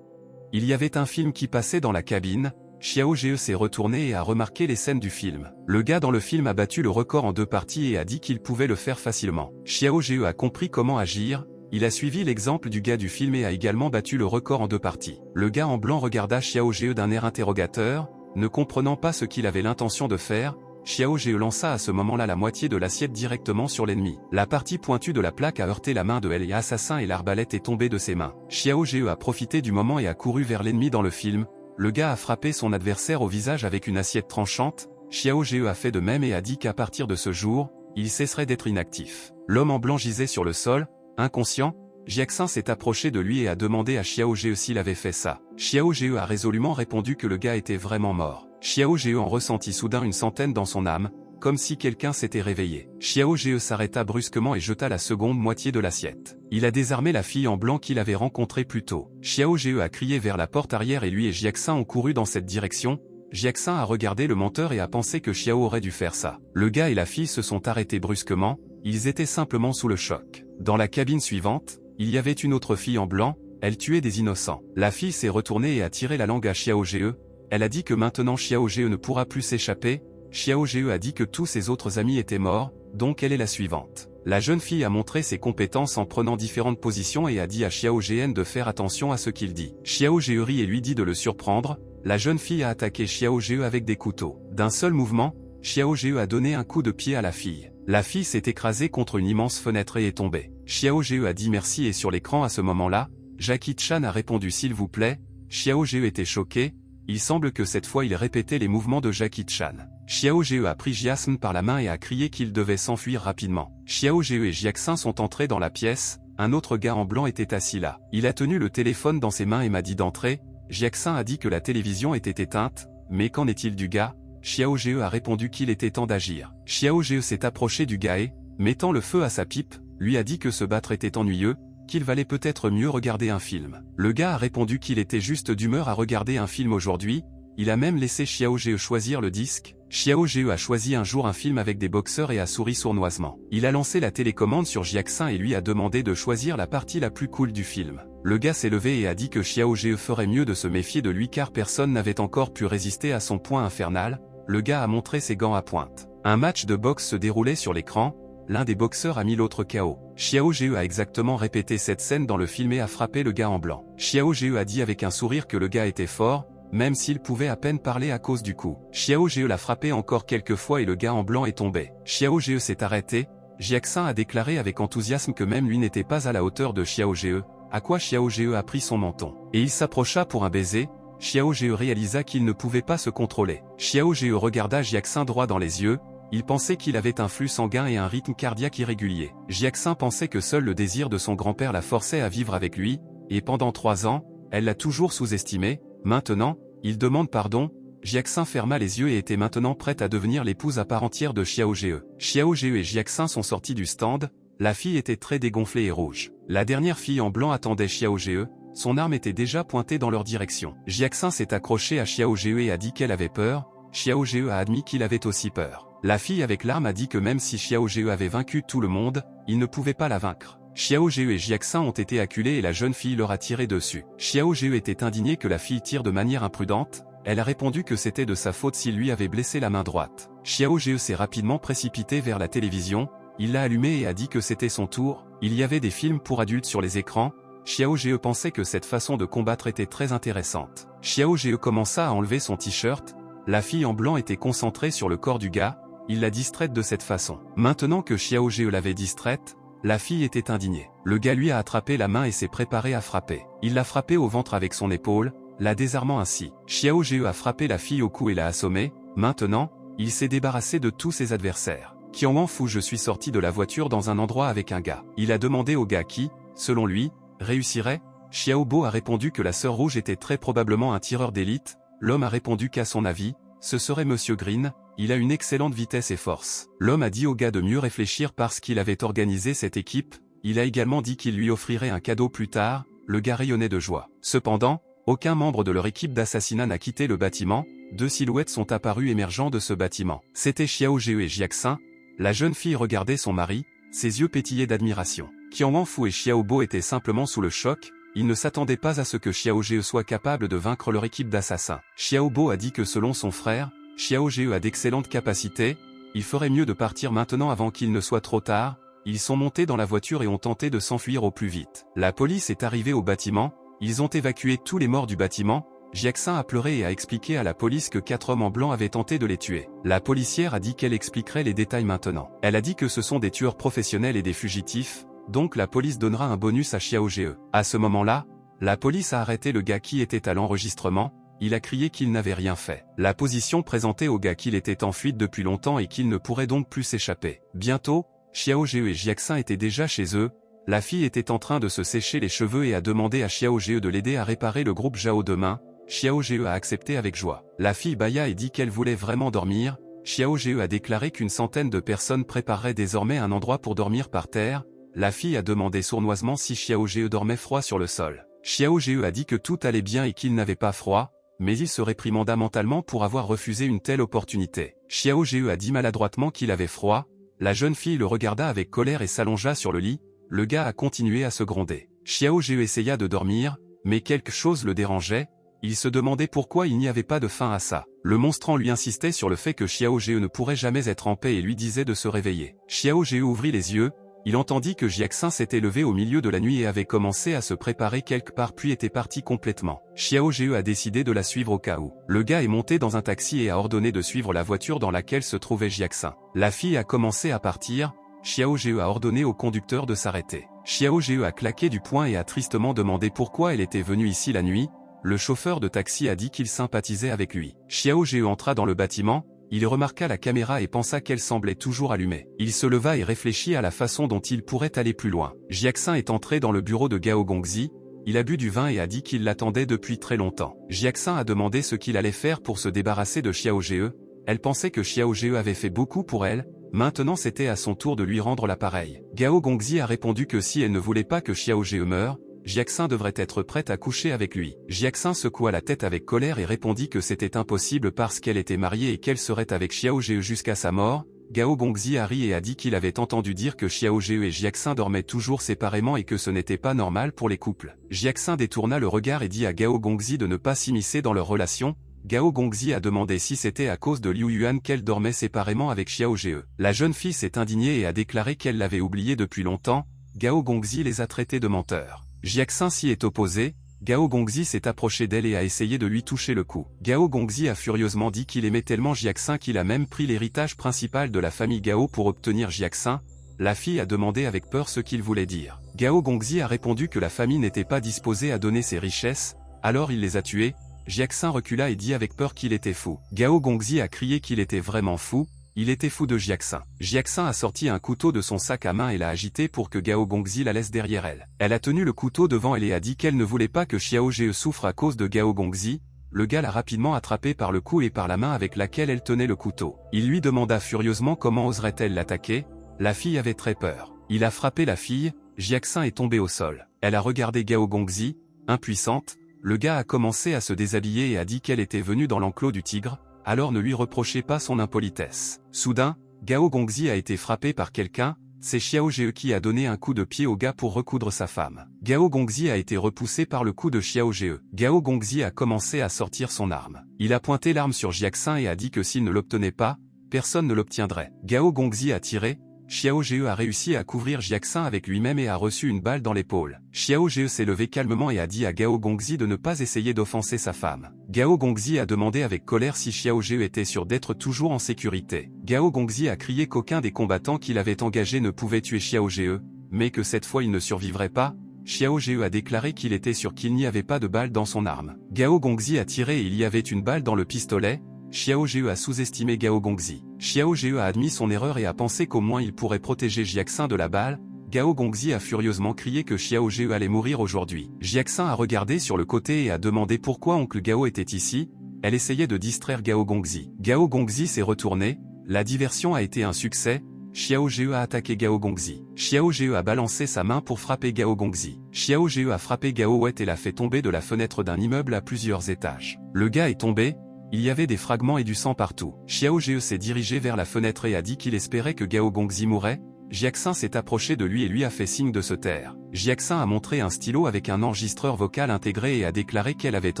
Il y avait un film qui passait dans la cabine, Xiao Zhe s'est retourné et a remarqué les scènes du film. Le gars dans le film a battu le record en 2 parties et a dit qu'il pouvait le faire facilement. Xiao Zhe a compris comment agir, il a suivi l'exemple du gars du film et a également battu le record en 2 parties. Le gars en blanc regarda Xiao Zhe d'un air interrogateur, ne comprenant pas ce qu'il avait l'intention de faire. Xiao Zhe lança à ce moment-là la moitié de l'assiette directement sur l'ennemi. La partie pointue de la plaque a heurté la main de l'assassin et l'arbalète est tombée de ses mains. Xiao Zhe a profité du moment et a couru vers l'ennemi dans le film. Le gars a frappé son adversaire au visage avec une assiette tranchante. Xiao Zhe a fait de même et a dit qu'à partir de ce jour, il cesserait d'être inactif. L'homme en blanc gisait sur le sol, inconscient. Jiaxin s'est approché de lui et a demandé à Xiao Zhe s'il avait fait ça. Xiao Zhe a résolument répondu que le gars était vraiment mort. Xiao Zhe en ressentit soudain une centaine dans son âme, comme si quelqu'un s'était réveillé. Xiao Zhe s'arrêta brusquement et jeta la seconde moitié de l'assiette. Il a désarmé la fille en blanc qu'il avait rencontrée plus tôt. Xiao Zhe a crié vers la porte arrière et lui et Jiaxin ont couru dans cette direction. Jiaxin a regardé le menteur et a pensé que Xiao aurait dû faire ça. Le gars et la fille se sont arrêtés brusquement, ils étaient simplement sous le choc. Dans la cabine suivante, il y avait une autre fille en blanc, elle tuait des innocents. La fille s'est retournée et a tiré la langue à Xiao Zhe. Elle a dit que maintenant Xiao Zhe ne pourra plus s'échapper. Xiao Zhe a dit que tous ses autres amis étaient morts, donc elle est la suivante. La jeune fille a montré ses compétences en prenant différentes positions et a dit à Xiao Zhe de faire attention à ce qu'il dit. Xiao Zhe rit et lui dit de le surprendre. La jeune fille a attaqué Xiao Zhe avec des couteaux. D'un seul mouvement, Xiao Zhe a donné un coup de pied à la fille. La fille s'est écrasée contre une immense fenêtre et est tombée. Xiao Zhe a dit merci et sur l'écran à ce moment-là, Jackie Chan a répondu s'il vous plaît. Xiao Zhe était choqué. Il semble que cette fois il répétait les mouvements de Jackie Chan. Xiao Zhe a pris Jiaxin par la main et a crié qu'il devait s'enfuir rapidement. Xiao Zhe et Jiaxin sont entrés dans la pièce, un autre gars en blanc était assis là. Il a tenu le téléphone dans ses mains et m'a dit d'entrer. Jiaxin a dit que la télévision était éteinte, mais qu'en est-il du gars? Xiao Zhe a répondu qu'il était temps d'agir. Xiao Zhe s'est approché du gars et, mettant le feu à sa pipe, lui a dit que se battre était ennuyeux, qu'il valait peut-être mieux regarder un film. Le gars a répondu qu'il était juste d'humeur à regarder un film aujourd'hui, il a même laissé Xiao Zhe choisir le disque. Xiao Zhe a choisi un jour un film avec des boxeurs et a souri sournoisement. Il a lancé la télécommande sur Jiaxin et lui a demandé de choisir la partie la plus cool du film. Le gars s'est levé et a dit que Xiao Zhe ferait mieux de se méfier de lui car personne n'avait encore pu résister à son poing infernal. Le gars a montré ses gants à pointe. Un match de boxe se déroulait sur l'écran. L'un des boxeurs a mis l'autre KO. Xiao Zhe a exactement répété cette scène dans le film et a frappé le gars en blanc. Xiao Zhe a dit avec un sourire que le gars était fort, même s'il pouvait à peine parler à cause du coup. Xiao Zhe l'a frappé encore quelques fois et le gars en blanc est tombé. Xiao Zhe s'est arrêté. Jiaxin a déclaré avec enthousiasme que même lui n'était pas à la hauteur de Xiao Zhe, à quoi Xiao Zhe a pris son menton. Et il s'approcha pour un baiser. Xiao Zhe réalisa qu'il ne pouvait pas se contrôler. Xiao Zhe regarda Jiaxin droit dans les yeux. Il pensait qu'il avait un flux sanguin et un rythme cardiaque irrégulier. Jiaxin pensait que seul le désir de son grand-père la forçait à vivre avec lui, et pendant 3 ans, elle l'a toujours sous-estimé. Maintenant, il demande pardon. Jiaxin ferma les yeux et était maintenant prête à devenir l'épouse à part entière de Xiao Jie. Xiao Jie et Jiaxin sont sortis du stand, la fille était très dégonflée et rouge. La dernière fille en blanc attendait Xiao Jie, son arme était déjà pointée dans leur direction. Jiaxin s'est accroché à Xiao Jie et a dit qu'elle avait peur, Xiao Jie a admis qu'il avait aussi peur. La fille avec l'arme a dit que même si Xiao Jie avait vaincu tout le monde, il ne pouvait pas la vaincre. Xiao Jie et Jiaxin ont été acculés et la jeune fille leur a tiré dessus. Xiao Jie était indignée que la fille tire de manière imprudente, elle a répondu que c'était de sa faute s'il lui avait blessé la main droite. Xiao Jie s'est rapidement précipité vers la télévision, il l'a allumée et a dit que c'était son tour, il y avait des films pour adultes sur les écrans, Xiao Jie pensait que cette façon de combattre était très intéressante. Xiao Jie commença à enlever son t-shirt, la fille en blanc était concentrée sur le corps du gars, il l'a distraite de cette façon. Maintenant que Xiao Jie l'avait distraite, la fille était indignée. Le gars lui a attrapé la main et s'est préparé à frapper. Il l'a frappée au ventre avec son épaule, la désarmant ainsi. Xiao Jie a frappé la fille au cou et l'a assommée, maintenant, il s'est débarrassé de tous ses adversaires. Qian Wanfu, je suis sorti de la voiture dans un endroit avec un gars. Il a demandé au gars qui, selon lui, réussirait. Xiao Bo a répondu que la sœur rouge était très probablement un tireur d'élite, l'homme a répondu qu'à son avis, ce serait Monsieur Green, il a une excellente vitesse et force. L'homme a dit au gars de mieux réfléchir parce qu'il avait organisé cette équipe, il a également dit qu'il lui offrirait un cadeau plus tard, le gars rayonnait de joie. Cependant, aucun membre de leur équipe d'assassinat n'a quitté le bâtiment, deux silhouettes sont apparues émergeant de ce bâtiment. C'était Xiao Jie et Jiaxin, la jeune fille regardait son mari, ses yeux pétillaient d'admiration. Qian Wanfu et Xiao Bo étaient simplement sous le choc, ils ne s'attendaient pas à ce que Xiao Jie soit capable de vaincre leur équipe d'assassins. Xiao Bo a dit que selon son frère, Xiao Jie a d'excellentes capacités, il ferait mieux de partir maintenant avant qu'il ne soit trop tard, ils sont montés dans la voiture et ont tenté de s'enfuir au plus vite. La police est arrivée au bâtiment, ils ont évacué tous les morts du bâtiment, Jiaxin a pleuré et a expliqué à la police que 4 hommes en blanc avaient tenté de les tuer. La policière a dit qu'elle expliquerait les détails maintenant. Elle a dit que ce sont des tueurs professionnels et des fugitifs, donc la police donnera un bonus à Xiao Jie. À ce moment-là, la police a arrêté le gars qui était à l'enregistrement, il a crié qu'il n'avait rien fait. La position présentait au gars qu'il était en fuite depuis longtemps et qu'il ne pourrait donc plus s'échapper. Bientôt, Xiao Jie et Jiaxin étaient déjà chez eux, la fille était en train de se sécher les cheveux et a demandé à Xiao Jie de l'aider à réparer le groupe Zhao demain, Xiao Jie a accepté avec joie. La fille bâilla et dit qu'elle voulait vraiment dormir, Xiao Jie a déclaré qu'une centaine de personnes prépareraient désormais un endroit pour dormir par terre, la fille a demandé sournoisement si Xiao Jie dormait froid sur le sol. Xiao Jie a dit que tout allait bien et qu'il n'avait pas froid, mais il se réprimanda mentalement pour avoir refusé une telle opportunité. Xiao Jie a dit maladroitement qu'il avait froid, la jeune fille le regarda avec colère et s'allongea sur le lit, le gars a continué à se gronder. Xiao Jie essaya de dormir, mais quelque chose le dérangeait, il se demandait pourquoi il n'y avait pas de fin à ça. Le monstrant lui insistait sur le fait que Xiao Jie ne pourrait jamais être en paix et lui disait de se réveiller. Xiao Jie ouvrit les yeux, il entendit que Jiaxin s'était levé au milieu de la nuit et avait commencé à se préparer quelque part puis était parti complètement. Xiao Jie a décidé de la suivre au cas où. Le gars est monté dans un taxi et a ordonné de suivre la voiture dans laquelle se trouvait Jiaxin. La fille a commencé à partir, Xiao Jie a ordonné au conducteur de s'arrêter. Xiao Jie a claqué du poing et a tristement demandé pourquoi elle était venue ici la nuit, le chauffeur de taxi a dit qu'il sympathisait avec lui. Xiao Jie entra dans le bâtiment, il remarqua la caméra et pensa qu'elle semblait toujours allumée. Il se leva et réfléchit à la façon dont il pourrait aller plus loin. Jiaxin est entré dans le bureau de Gao Gongzi, il a bu du vin et a dit qu'il l'attendait depuis très longtemps. Jiaxin a demandé ce qu'il allait faire pour se débarrasser de Xiao Jie, elle pensait que Xiao Jie avait fait beaucoup pour elle, maintenant c'était à son tour de lui rendre l'appareil. Gao Gongzi a répondu que si elle ne voulait pas que Xiao Jie meure, Jiaxin devrait être prête à coucher avec lui. Jiaxin secoua la tête avec colère et répondit que c'était impossible parce qu'elle était mariée et qu'elle serait avec Xiao Jie jusqu'à sa mort. Gao Gongzi a ri et a dit qu'il avait entendu dire que Xiao Jie et Jiaxin dormaient toujours séparément et que ce n'était pas normal pour les couples. Jiaxin détourna le regard et dit à Gao Gongzi de ne pas s'immiscer dans leur relation. Gao Gongzi a demandé si c'était à cause de Liu Yuan qu'elle dormait séparément avec Xiao Jie. La jeune fille s'est indignée et a déclaré qu'elle l'avait oublié depuis longtemps. Gao Gongzi les a traités de menteurs. Jiaxin s'y est opposé, Gao Gongzi s'est approché d'elle et a essayé de lui toucher le cou. Gao Gongzi a furieusement dit qu'il aimait tellement Jiaxin qu'il a même pris l'héritage principal de la famille Gao pour obtenir Jiaxin. La fille a demandé avec peur ce qu'il voulait dire. Gao Gongzi a répondu que la famille n'était pas disposée à donner ses richesses, alors il les a tués. Jiaxin recula et dit avec peur qu'il était fou. Gao Gongzi a crié qu'il était vraiment fou. Il était fou de Jiaxin. Jiaxin a sorti un couteau de son sac à main et l'a agité pour que Gao Gongzi la laisse derrière elle. Elle a tenu le couteau devant elle et a dit qu'elle ne voulait pas que Xiao Jie souffre à cause de Gao Gongzi. le gars l'a rapidement attrapée par le cou et par la main avec laquelle elle tenait le couteau. Il lui demanda furieusement comment oserait-elle l'attaquer. La fille avait très peur. Il a frappé la fille, Jiaxin est tombée au sol. Elle a regardé Gao Gongzi, impuissante. Le gars a commencé à se déshabiller et a dit qu'elle était venue dans l'enclos du tigre, alors ne lui reprochez pas son impolitesse. Soudain, Gao Gongzi a été frappé par quelqu'un, c'est Xiao Jie qui a donné un coup de pied au gars pour recoudre sa femme. Gao Gongzi a été repoussé par le coup de Xiao Jie. Gao Gongzi a commencé à sortir son arme. Il a pointé l'arme sur Jiaxin et a dit que s'il ne l'obtenait pas, personne ne l'obtiendrait. Gao Gongzi a tiré, Xiao Jie a réussi à couvrir Jiaxin avec lui-même et a reçu une balle dans l'épaule. Xiao Jie s'est levé calmement et a dit à Gao Gongzi de ne pas essayer d'offenser sa femme. Gao Gongzi a demandé avec colère si Xiao Jie était sûr d'être toujours en sécurité. Gao Gongzi a crié qu'aucun des combattants qu'il avait engagés ne pouvait tuer Xiao Jie, mais que cette fois il ne survivrait pas. Xiao Jie a déclaré qu'il était sûr qu'il n'y avait pas de balle dans son arme. Gao Gongzi a tiré et il y avait une balle dans le pistolet. Xiao Jie a sous-estimé Gao Gongzi. Xiao Jie a admis son erreur et a pensé qu'au moins il pourrait protéger Jiaxin de la balle. Gao Gongzi a furieusement crié que Xiao Jie allait mourir aujourd'hui. Jiaxin a regardé sur le côté et a demandé pourquoi oncle Gao était ici. Elle essayait de distraire Gao Gongzi. Gao Gongzi s'est retourné. La diversion a été un succès. Xiao Jie a attaqué Gao Gongzi. Xiao Jie a balancé sa main pour frapper Gao Gongzi. Xiao Jie a frappé Gao Wet et l'a fait tomber de la fenêtre d'un immeuble à plusieurs étages. Le gars est tombé. Il y avait des fragments et du sang partout. Xiao Jie s'est dirigé vers la fenêtre et a dit qu'il espérait que Gao Gongzi mourrait. Jiaxin s'est approché de lui et lui a fait signe de se taire. Jiaxin a montré un stylo avec un enregistreur vocal intégré et a déclaré qu'elle avait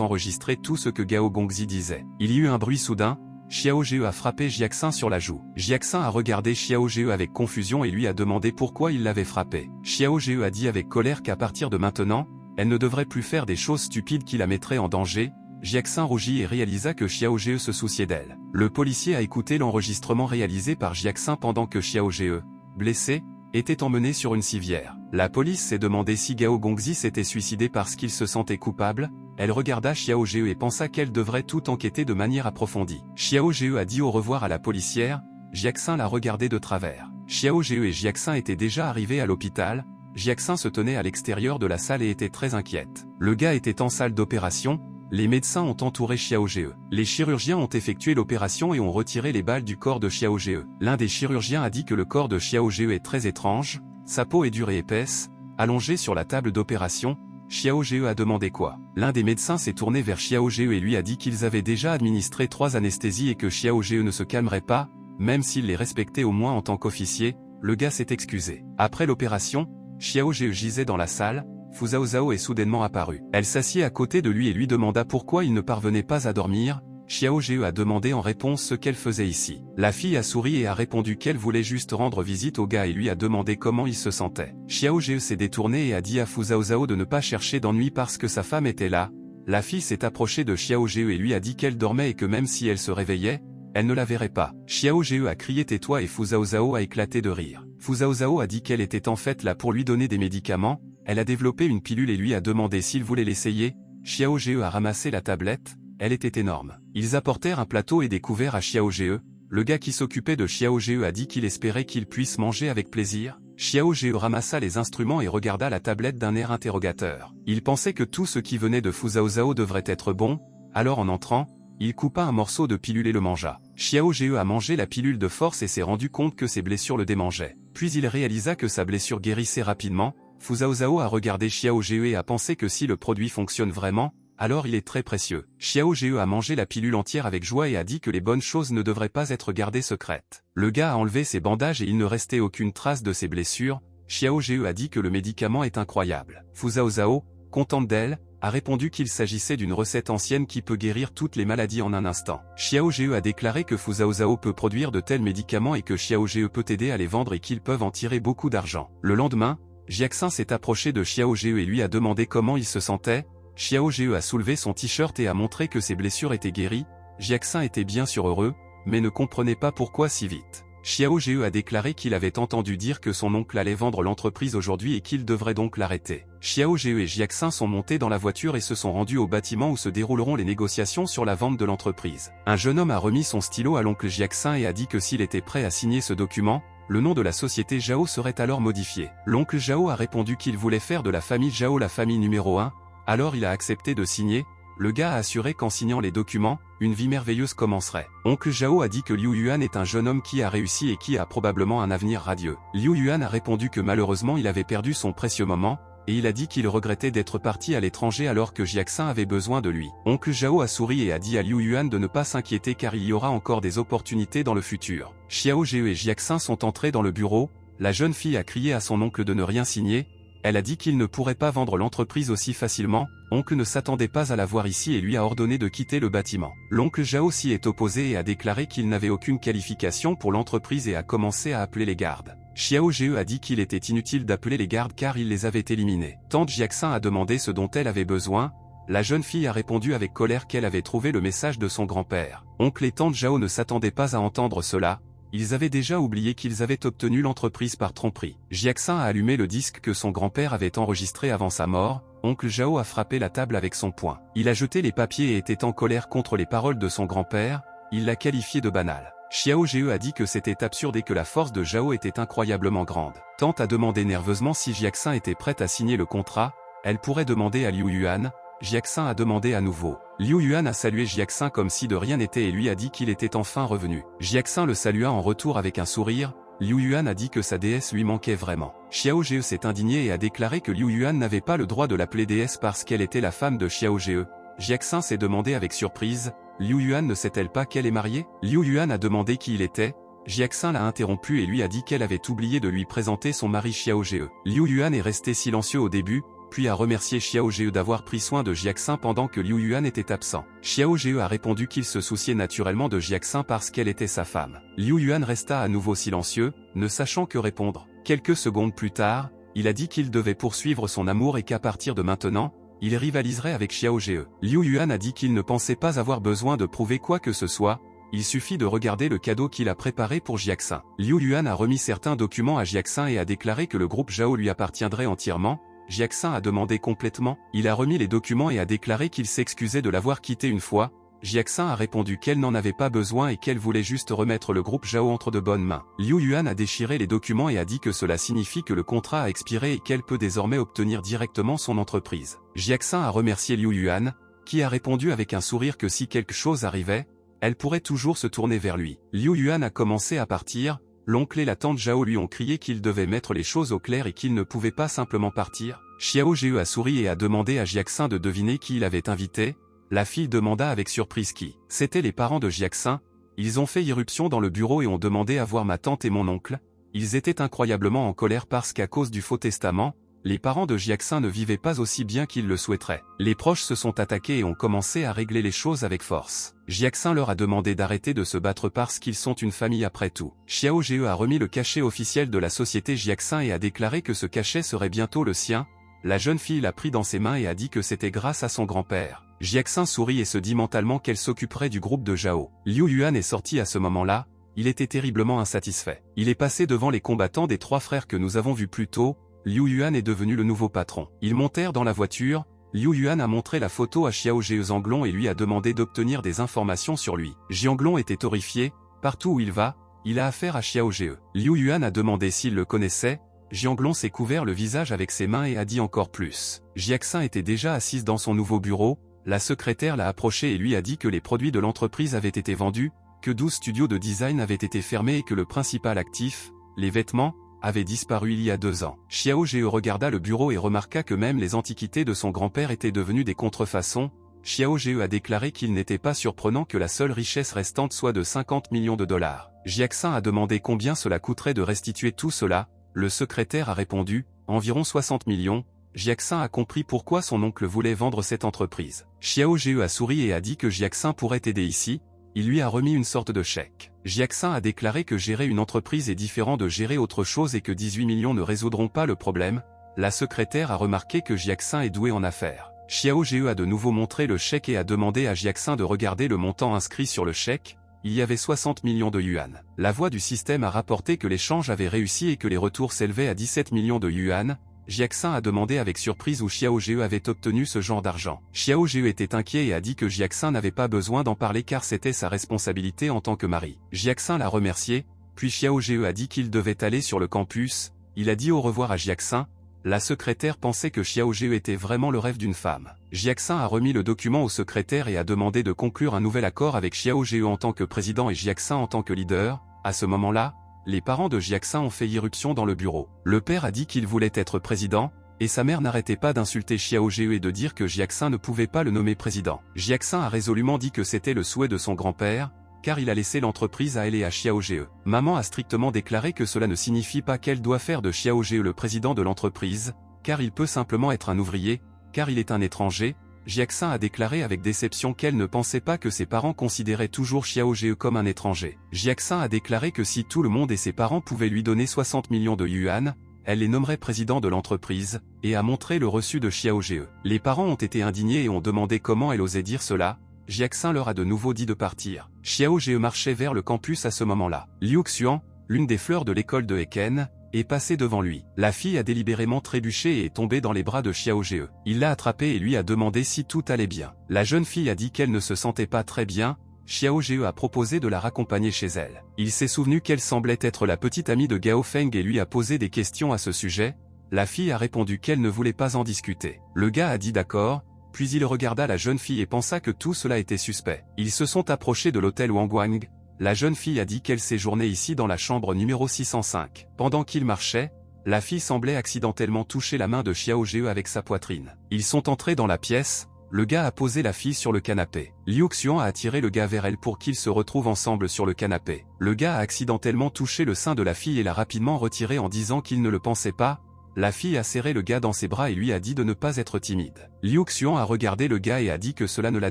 enregistré tout ce que Gao Gongzi disait. Il y eut un bruit soudain. Xiao Jie a frappé Jiaxin sur la joue. Jiaxin a regardé Xiao Jie avec confusion et lui a demandé pourquoi il l'avait frappé. Xiao Jie a dit avec colère qu'à partir de maintenant, elle ne devrait plus faire des choses stupides qui la mettraient en danger. Jiaxin rougit et réalisa que Xiao Jie se souciait d'elle. Le policier a écouté l'enregistrement réalisé par Jiaxin pendant que Xiao Jie, blessé, était emmené sur une civière. La police s'est demandé si Gao Gongzi s'était suicidé parce qu'il se sentait coupable. Elle regarda Xiao Jie et pensa qu'elle devrait tout enquêter de manière approfondie. Xiao Jie a dit au revoir à la policière. Jiaxin l'a regardé de travers. Xiao Jie et Jiaxin étaient déjà arrivés à l'hôpital. Jiaxin se tenait à l'extérieur de la salle et était très inquiète. Le gars était en salle d'opération. Les médecins ont entouré Xiao Jie. Les chirurgiens ont effectué l'opération et ont retiré les balles du corps de Xiao Jie. L'un des chirurgiens a dit que le corps de Xiao Jie est très étrange, sa peau est dure et épaisse, allongée sur la table d'opération. Xiao Jie a demandé quoi. L'un des médecins s'est tourné vers Xiao Jie et lui a dit qu'ils avaient déjà administré 3 anesthésies et que Xiao Jie ne se calmerait pas, même s'il les respectait au moins en tant qu'officier. Le gars s'est excusé. Après l'opération, Xiao Jie gisait dans la salle. Fu Zhaozhao est soudainement apparue. Elle s'assit à côté de lui et lui demanda pourquoi il ne parvenait pas à dormir. Xiao Jie a demandé en réponse ce qu'elle faisait ici. La fille a souri et a répondu qu'elle voulait juste rendre visite au gars et lui a demandé comment il se sentait. Xiao Jie s'est détourné et a dit à Fu Zhaozhao de ne pas chercher d'ennui parce que sa femme était là. La fille s'est approchée de Xiao Jie et lui a dit qu'elle dormait et que même si elle se réveillait, elle ne la verrait pas. Xiao Jie a crié tais-toi et Fu Zhaozhao a éclaté de rire. Fu Zhaozhao a dit qu'elle était en fait là pour lui donner des médicaments. Elle a développé une pilule et lui a demandé s'il voulait l'essayer. Xiao Jie a ramassé la tablette, elle était énorme. Ils apportèrent un plateau et des couverts à Xiao Jie. Le gars qui s'occupait de Xiao Jie a dit qu'il espérait qu'il puisse manger avec plaisir. Xiao Jie ramassa les instruments et regarda la tablette d'un air interrogateur. Il pensait que tout ce qui venait de Fu Zhaozhao devrait être bon, alors en entrant, il coupa un morceau de pilule et le mangea. Xiao Jie a mangé la pilule de force et s'est rendu compte que ses blessures le démangeaient. Puis il réalisa que sa blessure guérissait rapidement. Fu Zhaozhao a regardé Xiao Jie et a pensé que si le produit fonctionne vraiment, alors il est très précieux. Xiao Jie a mangé la pilule entière avec joie et a dit que les bonnes choses ne devraient pas être gardées secrètes. Le gars a enlevé ses bandages et il ne restait aucune trace de ses blessures. Xiao Jie a dit que le médicament est incroyable. Fu Zhaozhao, contente d'elle, a répondu qu'il s'agissait d'une recette ancienne qui peut guérir toutes les maladies en un instant. Xiao Jie a déclaré que Fu Zhaozhao peut produire de tels médicaments et que Xiao Jie peut aider à les vendre et qu'ils peuvent en tirer beaucoup d'argent. Le lendemain, Jiaxin s'est approché de Xiao Jie et lui a demandé comment il se sentait. Xiao Jie a soulevé son t-shirt et a montré que ses blessures étaient guéries. Jiaxin était bien sûr heureux, mais ne comprenait pas pourquoi si vite. Xiao Jie a déclaré qu'il avait entendu dire que son oncle allait vendre l'entreprise aujourd'hui et qu'il devrait donc l'arrêter. Xiao Jie et Jiaxin sont montés dans la voiture et se sont rendus au bâtiment où se dérouleront les négociations sur la vente de l'entreprise. Un jeune homme a remis son stylo à l'oncle Jiaxin et a dit que s'il était prêt à signer ce document, le nom de la société Zhao serait alors modifié. L'oncle Zhao a répondu qu'il voulait faire de la famille Zhao la famille numéro 1, alors il a accepté de signer. Le gars a assuré qu'en signant les documents, une vie merveilleuse commencerait. Oncle Zhao a dit que Liu Yuan est un jeune homme qui a réussi et qui a probablement un avenir radieux. Liu Yuan a répondu que malheureusement il avait perdu son précieux moment, et il a dit qu'il regrettait d'être parti à l'étranger alors que Jiaxin avait besoin de lui. Oncle Zhao a souri et a dit à Liu Yuan de ne pas s'inquiéter car il y aura encore des opportunités dans le futur. Xiao Zhe et Jiaxin sont entrés dans le bureau, la jeune fille a crié à son oncle de ne rien signer, elle a dit qu'il ne pourrait pas vendre l'entreprise aussi facilement, oncle ne s'attendait pas à la voir ici et lui a ordonné de quitter le bâtiment. L'oncle Zhao s'y est opposé et a déclaré qu'il n'avait aucune qualification pour l'entreprise et a commencé à appeler les gardes. Xiao Zhe a dit qu'il était inutile d'appeler les gardes car il les avait éliminés. Tante Jiaxin a demandé ce dont elle avait besoin, la jeune fille a répondu avec colère qu'elle avait trouvé le message de son grand-père. Oncle et tante Zhao ne s'attendaient pas à entendre cela. Ils avaient déjà oublié qu'ils avaient obtenu l'entreprise par tromperie. Jiaxin a allumé le disque que son grand-père avait enregistré avant sa mort, oncle Zhao a frappé la table avec son poing. Il a jeté les papiers et était en colère contre les paroles de son grand-père, il l'a qualifié de banal. Xiao Zhe a dit que c'était absurde et que la force de Zhao était incroyablement grande. Tante a demandé nerveusement si Jiaxin était prête à signer le contrat, elle pourrait demander à Liu Yuan. Jiaxin a demandé à nouveau. Liu Yuan a salué Jiaxin comme si de rien n'était et lui a dit qu'il était enfin revenu. Jiaxin le salua en retour avec un sourire, Liu Yuan a dit que sa déesse lui manquait vraiment. Xiao Zhe s'est indigné et a déclaré que Liu Yuan n'avait pas le droit de l'appeler déesse parce qu'elle était la femme de Xiao Zhe. Jiaxin s'est demandé avec surprise, Liu Yuan ne sait-elle pas qu'elle est mariée? Liu Yuan a demandé qui il était, Jiaxin l'a interrompu et lui a dit qu'elle avait oublié de lui présenter son mari Xiao Zhe. Liu Yuan est resté silencieux au début, puis a remercié Xiao Zhe d'avoir pris soin de Jiaxin pendant que Liu Yuan était absent. Xiao Zhe a répondu qu'il se souciait naturellement de Jiaxin parce qu'elle était sa femme. Liu Yuan resta à nouveau silencieux, ne sachant que répondre. Quelques secondes plus tard, il a dit qu'il devait poursuivre son amour et qu'à partir de maintenant, il rivaliserait avec Xiao Zhe. Liu Yuan a dit qu'il ne pensait pas avoir besoin de prouver quoi que ce soit, il suffit de regarder le cadeau qu'il a préparé pour Jiaxin. Liu Yuan a remis certains documents à Jiaxin et a déclaré que le groupe Zhao lui appartiendrait entièrement. Jiaxin a demandé complètement, il a remis les documents et a déclaré qu'il s'excusait de l'avoir quitté une fois. Jiaxin a répondu qu'elle n'en avait pas besoin et qu'elle voulait juste remettre le groupe Zhao entre de bonnes mains. Liu Yuan a déchiré les documents et a dit que cela signifie que le contrat a expiré et qu'elle peut désormais obtenir directement son entreprise. Jiaxin a remercié Liu Yuan, qui a répondu avec un sourire que si quelque chose arrivait, elle pourrait toujours se tourner vers lui. Liu Yuan a commencé à partir. L'oncle et la tante Zhao lui ont crié qu'il devait mettre les choses au clair et qu'il ne pouvait pas simplement partir. Xiao Zhe a souri et a demandé à Jiaxin de deviner qui il avait invité. La fille demanda avec surprise qui. C'étaient les parents de Jiaxin. Ils ont fait irruption dans le bureau et ont demandé à voir ma tante et mon oncle. Ils étaient incroyablement en colère parce qu'à cause du faux testament, les parents de Jiaxin ne vivaient pas aussi bien qu'ils le souhaiteraient. Les proches se sont attaqués et ont commencé à régler les choses avec force. Jiaxin leur a demandé d'arrêter de se battre parce qu'ils sont une famille après tout. Xiao Zhe a remis le cachet officiel de la société Jiaxin et a déclaré que ce cachet serait bientôt le sien. La jeune fille l'a pris dans ses mains et a dit que c'était grâce à son grand-père. Jiaxin sourit et se dit mentalement qu'elle s'occuperait du groupe de Zhao. Liu Yuan est sorti à ce moment-là, il était terriblement insatisfait. Il est passé devant les combattants des trois frères que nous avons vus plus tôt. Liu Yuan est devenu le nouveau patron. Ils montèrent dans la voiture, Liu Yuan a montré la photo à Xiao Zhejianglong et lui a demandé d'obtenir des informations sur lui. Jianglong était horrifié, partout où il va, il a affaire à Xiao Zhe. Liu Yuan a demandé s'il le connaissait, Jianglong s'est couvert le visage avec ses mains et a dit encore plus. Jiaxin était déjà assise dans son nouveau bureau, la secrétaire l'a approché et lui a dit que les produits de l'entreprise avaient été vendus, que 12 studios de design avaient été fermés et que le principal actif, les vêtements, avait disparu il y a 2 ans. Xiao Zhe regarda le bureau et remarqua que même les antiquités de son grand-père étaient devenues des contrefaçons. Xiao Zhe a déclaré qu'il n'était pas surprenant que la seule richesse restante soit de 50 millions de dollars. Jiaxin a demandé combien cela coûterait de restituer tout cela. Le secrétaire a répondu, environ 60 millions. Jiaxin a compris pourquoi son oncle voulait vendre cette entreprise. Xiao Zhe a souri et a dit que Jiaxin pourrait aider ici. Il lui a remis une sorte de chèque. Jiaxin a déclaré que gérer une entreprise est différent de gérer autre chose et que 18 millions ne résoudront pas le problème. La secrétaire a remarqué que Jiaxin est doué en affaires. Xiao Zhe a de nouveau montré le chèque et a demandé à Jiaxin de regarder le montant inscrit sur le chèque. Il y avait 60 millions de yuan. La voix du système a rapporté que l'échange avait réussi et que les retours s'élevaient à 17 millions de yuan. Jiaxin a demandé avec surprise où Xiao Zhe avait obtenu ce genre d'argent. Xiao Zhe était inquiet et a dit que Jiaxin n'avait pas besoin d'en parler car c'était sa responsabilité en tant que mari. Jiaxin l'a remercié, puis Xiao Zhe a dit qu'il devait aller sur le campus, il a dit au revoir à Jiaxin. La secrétaire pensait que Xiao Zhe était vraiment le rêve d'une femme. Jiaxin a remis le document au secrétaire et a demandé de conclure un nouvel accord avec Xiao Zhe en tant que président et Jiaxin en tant que leader. À ce moment-là, les parents de Jiaxin ont fait irruption dans le bureau. Le père a dit qu'il voulait être président, et sa mère n'arrêtait pas d'insulter Xiao Zhe et de dire que Jiaxin ne pouvait pas le nommer président. Jiaxin a résolument dit que c'était le souhait de son grand-père, car il a laissé l'entreprise à elle et à Xiao Zhe. Maman a strictement déclaré que cela ne signifie pas qu'elle doit faire de Xiao Zhe le président de l'entreprise, car il peut simplement être un ouvrier, car il est un étranger. Jiaxin a déclaré avec déception qu'elle ne pensait pas que ses parents considéraient toujours Xiao Zhe comme un étranger. Jiaxin a déclaré que si tout le monde et ses parents pouvaient lui donner 60 millions de yuan, elle les nommerait président de l'entreprise, et a montré le reçu de Xiao Zhe. Les parents ont été indignés et ont demandé comment elle osait dire cela. Jiaxin leur a de nouveau dit de partir. Xiao Zhe marchait vers le campus à ce moment-là. Liu Xuan, l'une des fleurs de l'école de Heken, est passée devant lui. La fille a délibérément trébuché et est tombée dans les bras de Xiao Zhe. Il l'a attrapée et lui a demandé si tout allait bien. La jeune fille a dit qu'elle ne se sentait pas très bien. Xiao Zhe a proposé de la raccompagner chez elle. Il s'est souvenu qu'elle semblait être la petite amie de Gao Feng et lui a posé des questions à ce sujet. La fille a répondu qu'elle ne voulait pas en discuter. Le gars a dit d'accord, puis il regarda la jeune fille et pensa que tout cela était suspect. Ils se sont approchés de l'hôtel Wangguang. La jeune fille a dit qu'elle séjournait ici dans la chambre numéro 605. Pendant qu'ils marchaient, la fille semblait accidentellement toucher la main de Xiao Zhe avec sa poitrine. Ils sont entrés dans la pièce. Le gars a posé la fille sur le canapé. Liu Xuan a attiré le gars vers elle pour qu'ils se retrouvent ensemble sur le canapé. Le gars a accidentellement touché le sein de la fille et l'a rapidement retiré en disant qu'il ne le pensait pas. La fille a serré le gars dans ses bras et lui a dit de ne pas être timide. Liu Xuan a regardé le gars et a dit que cela ne la